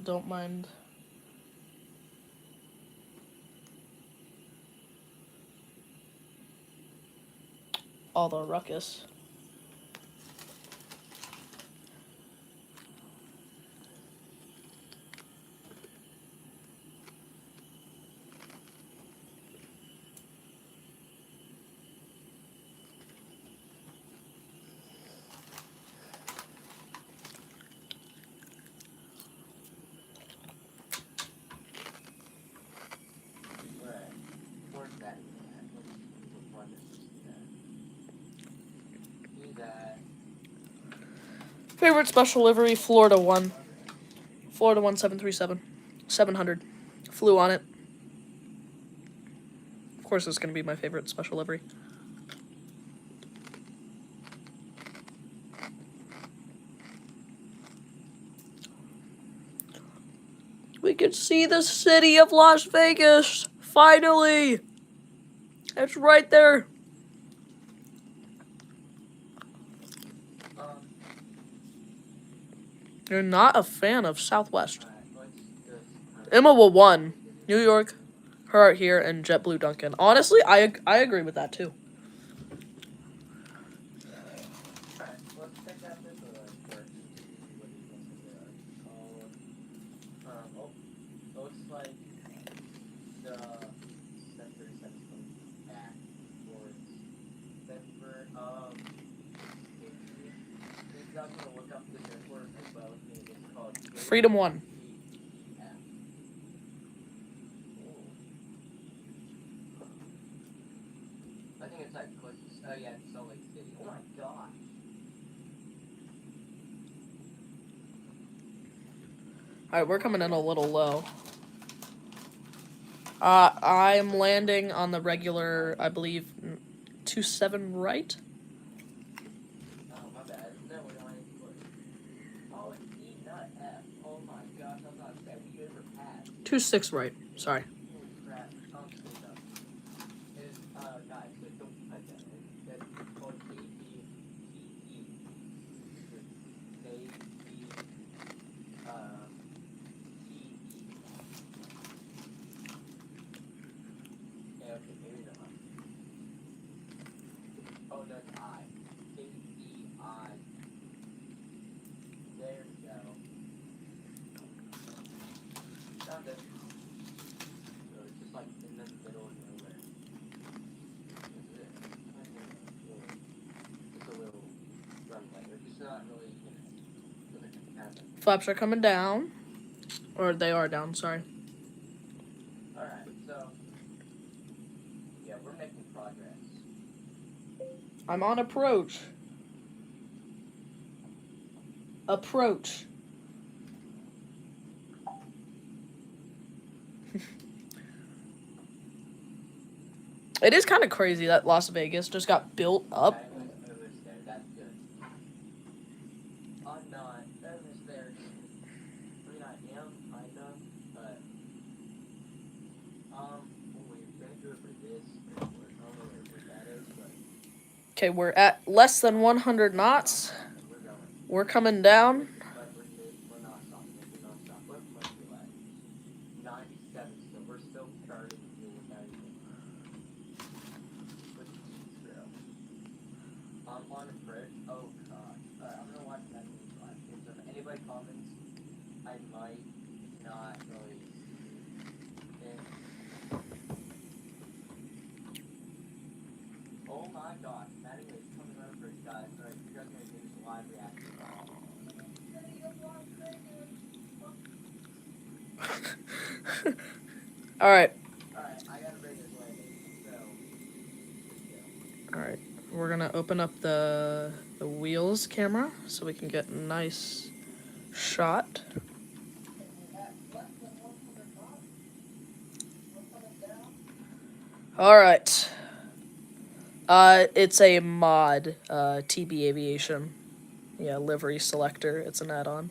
A: Don't mind. All the ruckus.
B: Where's that even at? Let's run this to see that. Do that.
A: Favorite special livery, Florida 1. Florida 1 737. 700. Flew on it. Of course, it's going to be my favorite special livery. We can see the city of Las Vegas. Finally. It's right there. You're not a fan of Southwest. Emma will won. New York, her art here, and JetBlue Duncan. Honestly, I agree with that too.
B: Alright, let's check out this first. What is this called? Looks like the 737 is coming back towards Denver. He's not gonna look up this airport as well. It's called
A: Freedom 1.
B: Oh yeah, it's Salt Lake City. Oh my gosh.
A: Alright, we're coming in a little low. I'm landing on the regular, I believe, 27 right?
B: Oh, my bad. No, we're not even close. Oh, it's E, not F. Oh my gosh, I was about to say, we overpassed.
A: 26 right. Sorry.
B: Holy crap. I'm screwed up. It's, guys, so don't type that in. It's called KBTE. Okay, maybe not. Oh, that's I. KBI. There we go. Found it. So it's just like in the middle of nowhere. This is it. It's a little runway. It's just not really, doesn't happen.
A: Flaps are coming down. Or they are down, sorry.
B: Alright, so, yeah, we're making progress.
A: I'm on approach. Approach. It is kind of crazy that Las Vegas just got built up.
B: Okay, almost there. That's good. I'm not almost there. I mean, I am, kinda, but, we're gonna do it for this airport. I don't know what that is, but
A: Okay, we're at less than 100 knots.
B: we're going.
A: We're coming down.
B: But we're not stopping. We're not stopping. What must be like 97 still. We're still starting to deal with everything. With the screw. On approach. Oh god. Alright, I'm gonna watch that movie live. So if anybody comments, I might not really see it. Oh my gosh, Maddie is coming on approach, guys. Alright, you guys are gonna do this live reaction.
A: Alright.
B: Alright, I gotta bring this landing, so
A: Alright. We're gonna open up the wheels camera so we can get a nice shot. Alright. It's a mod, TB Aviation. Yeah, livery selector. It's an add-on.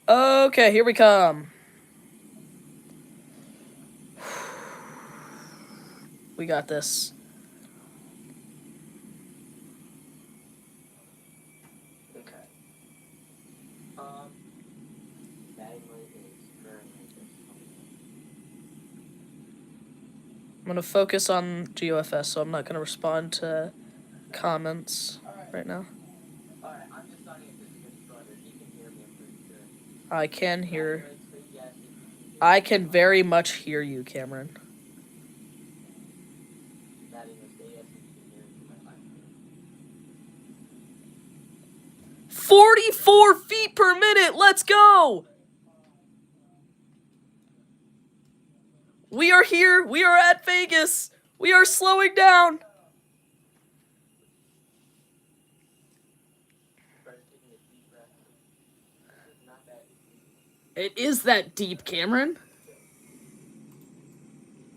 A: Okay, here we come. We got this.
B: okay. Manually is currently just
A: I'm gonna focus on GeoFS, so I'm not gonna respond to comments right now.
B: alright, I'm just starting if this is good brother. He can hear me, I'm pretty sure.
A: I can hear.
B: Manually, say yes if you can hear
A: I
B: me.
A: can very much hear you, Cameron.
B: Maddie will say yes if you can hear me.
A: 44 feet per minute. Let's go. We are here. We are at Vegas. We are slowing down.
B: First, taking a deep breath. This is not that deep.
A: It is that deep, Cameron.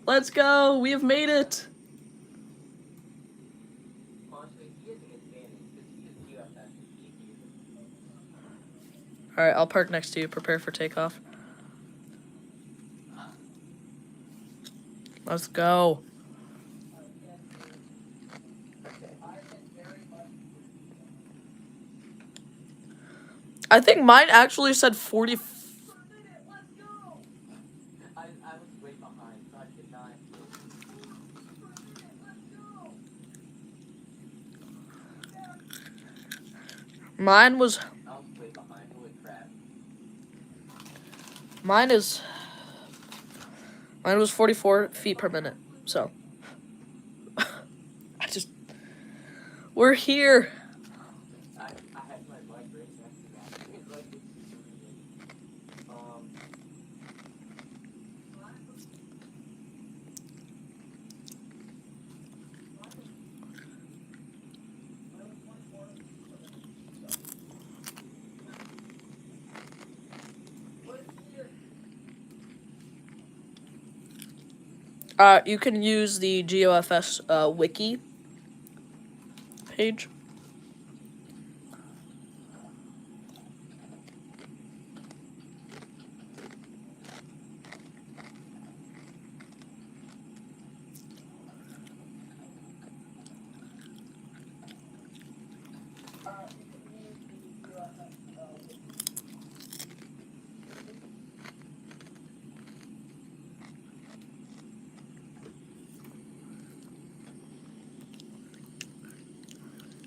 A: Let's go. We have made it.
B: Honestly, he has an advantage because he is UFS. He's easier.
A: All right, I'll park next to you. Prepare for takeoff. Let's go. I think mine actually said 40.
B: I was way behind, so I could not.
A: Mine was
B: I was way behind. Holy crap.
A: mine was 44 feet per minute. So we're here.
B: I had my mic right next to that. It's like it's reading.
A: You can use the GOFS wiki page.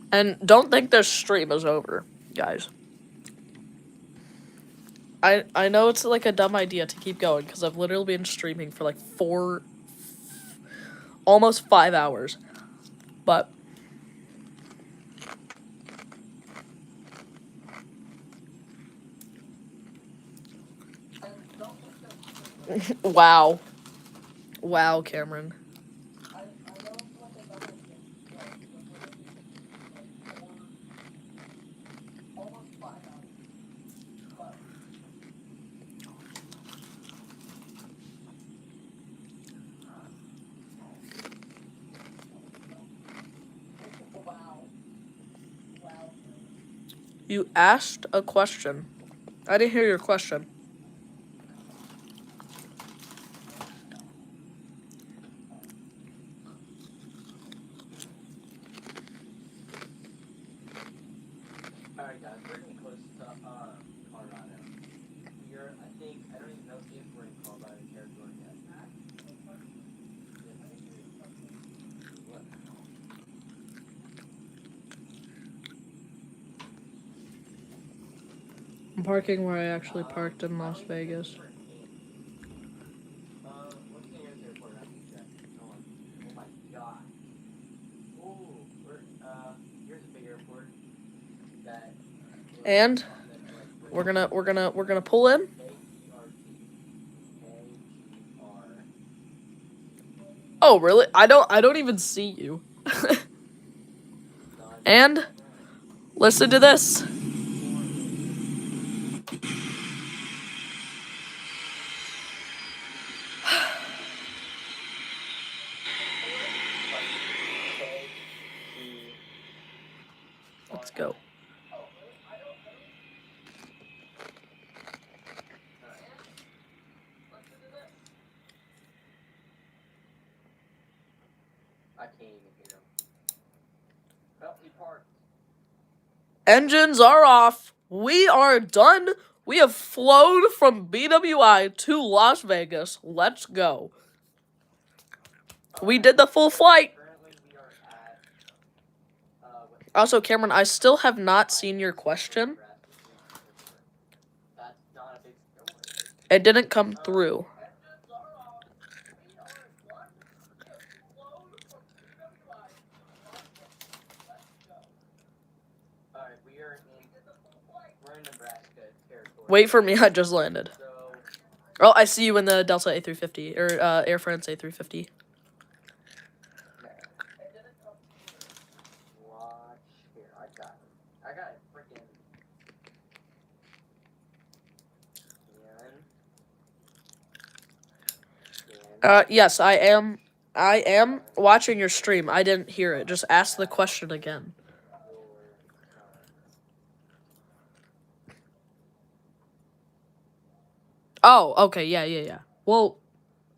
A: And don't think this stream is over, guys. I know it's like a dumb idea to keep going because I've literally been streaming for like almost 5 hours. But wow. Wow, Cameron. You asked a question. I didn't hear your question.
B: Alright guys, we're getting close to Colorado. I think, I don't even know if we're in Colorado territory yet. What?
A: I'm parking where I actually parked in Las Vegas.
B: What's the nearest airport? I can check. Oh my god. Ooh, here's a big airport that
A: And we're gonna pull in. Oh, really? I don't even see you. And listen to this. Let's go.
B: I can't even hear him. Oh, he parked.
A: Engines are off. We are done. We have flown from BWI to Las Vegas. Let's go. We did the full flight.
B: Currently, we are at.
A: Also, Cameron, I still have not seen your question.
B: That's not a big deal.
A: It didn't come through.
B: Alright, we're in Nebraska territory.
A: Wait for me. I just landed.
B: So,
A: Oh, I see you in the Delta A350 or Air France A350.
B: watch here. I got it freaking.
A: Yes, I am. I am watching your stream. I didn't hear it. Just ask the question again. Oh, okay. Yeah. Well,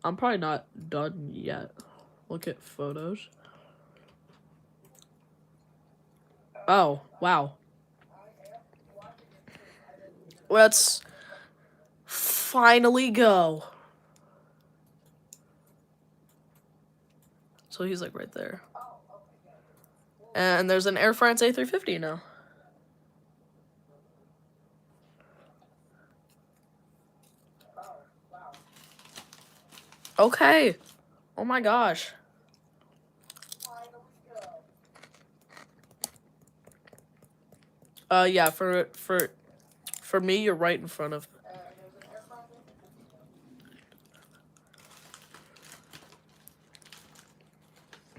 A: I'm probably not done yet. Look at photos. Oh, wow. Let's finally go. So he's like right there. And there's an Air France A350 now. Okay. Oh my gosh. Yeah, for me, you're right in front of.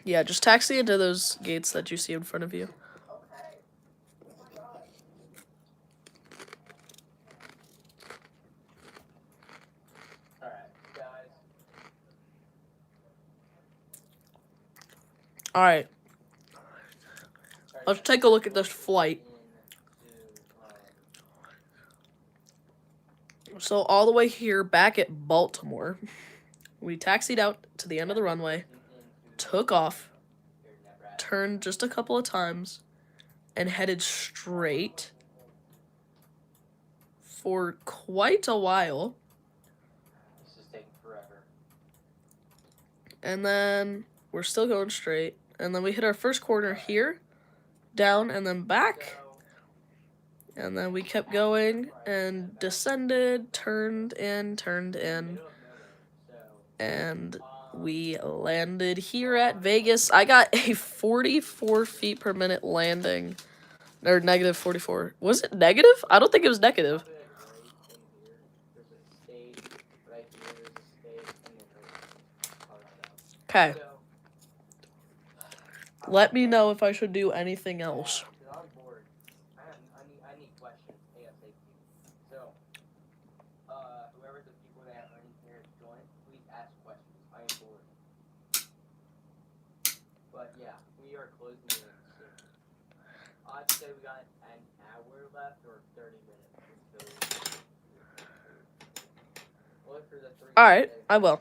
A: Yeah, just taxi into those gates that you see in front of you.
B: Alright, guys.
A: All right, let's take a look at this flight. So all the way here, back at Baltimore, we taxied out to the end of the runway, took off, turned just a couple of times, and headed straight for quite a while.
B: This is taking forever.
A: And then we're still going straight. And then we hit our first corner here, down, and then back. And then we kept going and descended, turned in, and we landed here at Vegas. I got a 44 feet per minute landing, or negative 44. Was it negative? I don't think it was negative. Okay. Let me know if I should do anything else.
B: I'm bored. I need questions ASAP. So, whoever the people that are in here join, please ask questions. I am bored. But yeah, we are closing in soon. I'd say we got an hour left or 30 minutes until. Look for the 3.
A: All right, I will.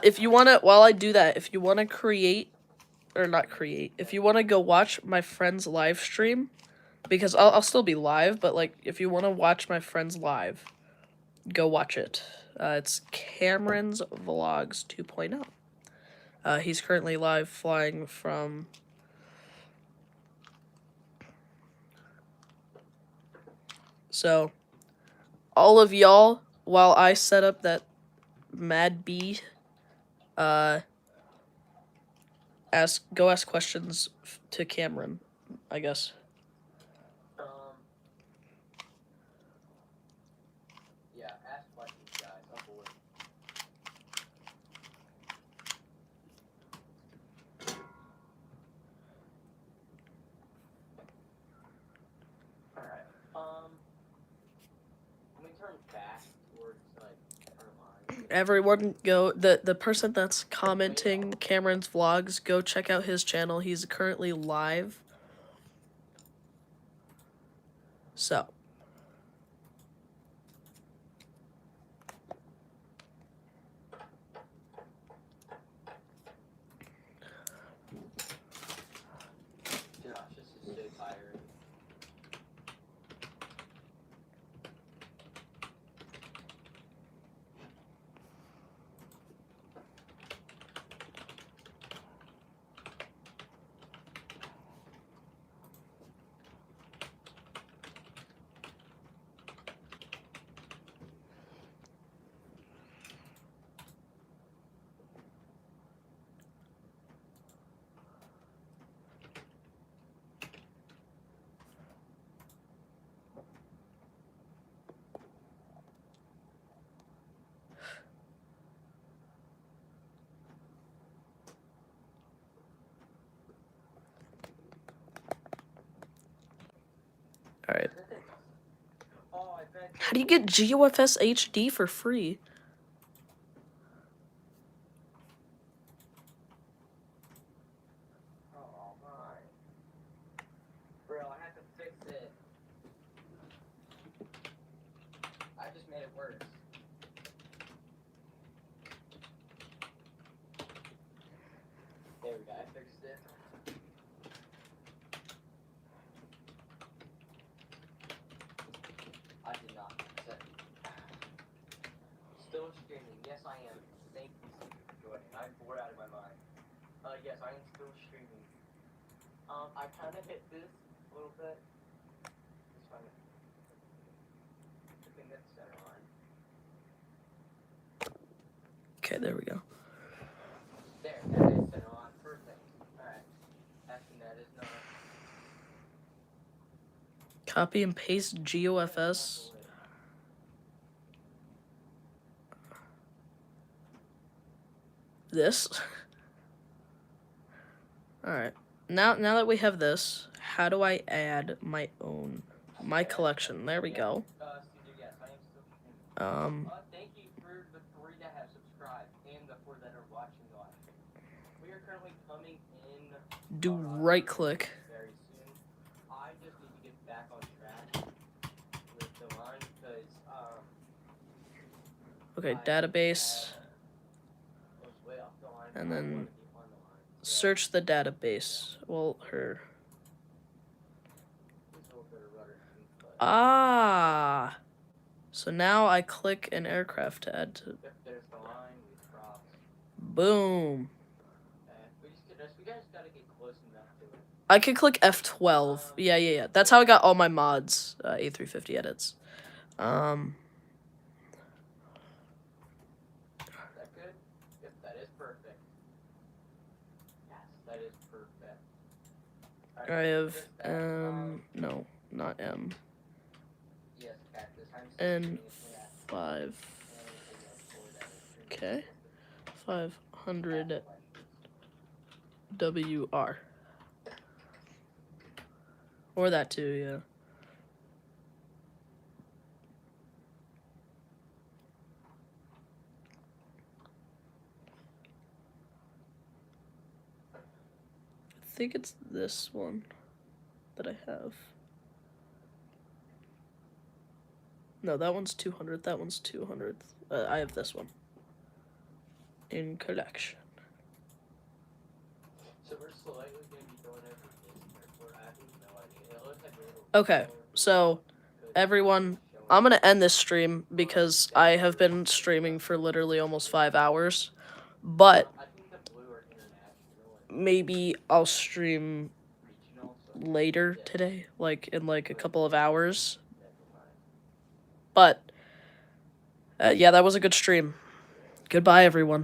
A: If you wanna, while I do that, if you wanna create, or not create, if you wanna go watch my friend's live stream, because I'll still be live, but like if you wanna watch my friend's live, go watch it. It's Cameron's Vlogs 2.0. He's currently live flying from. So, all of y'all, while I set up that Mad Bee, go ask questions to Cameron, I guess.
B: Yeah, ask questions, guys. I'm bored. Alright. Let me turn back towards our line.
A: Everyone go, the person that's commenting Cameron's vlogs, go check out his channel. He's currently live. So.
B: Gosh, this is so tiring.
A: Alright.
B: Oh, I bet.
A: How do you get GOFS HD for free?
B: Oh, my. Bro, I had to fix it. I just made it worse. There we go, I fixed it. I did not fix it. Still streaming. Yes, I am. Thank you for joining. I'm bored out of my mind. Yes, I am still streaming. I kind of hit this a little bit. Just trying to put that center on.
A: Okay, there we go.
B: There, that is center on. Perfect. Alright. Actually, that is not.
A: Copy and paste GOFS. This. Alright. Now that we have this, how do I add my collection? There we go.
B: Yes, I am still streaming. Thank you for the 3 that have subscribed and the 4 that are watching live. We are currently coming in.
A: Do right click.
B: Very soon. I just need to get back on track with the line because
A: Okay,
B: I
A: database.
B: was way off the line.
A: And
B: I
A: then
B: wanna be on the line. So
A: search the database. Well, her.
B: there's a little bit of rudder but
A: Ah. So now I click an aircraft to add to.
B: if there's the line, we cross.
A: Boom.
B: We guys gotta get close enough to it.
A: I could click F12. Yeah. That's how I got all my mods, A350 edits.
B: Is that good? Yep, that is perfect. Yes, that is perfect.
A: I have no, not M.
B: Yes, Cat, this time
A: N5. Okay. 500 WR. Or that too, yeah. I think it's this one that I have. No, that one's 200. That one's 200. I have this one in collection.
B: So we're slightly going to be going over this airport. I have no idea. It looks like
A: Okay, so everyone, I'm gonna end this stream because I have been streaming for literally almost 5 hours. But
B: I think the blue are international
A: maybe I'll stream
B: regional. So
A: later today, like in like a couple of hours. But yeah, that was a good stream. Goodbye, everyone.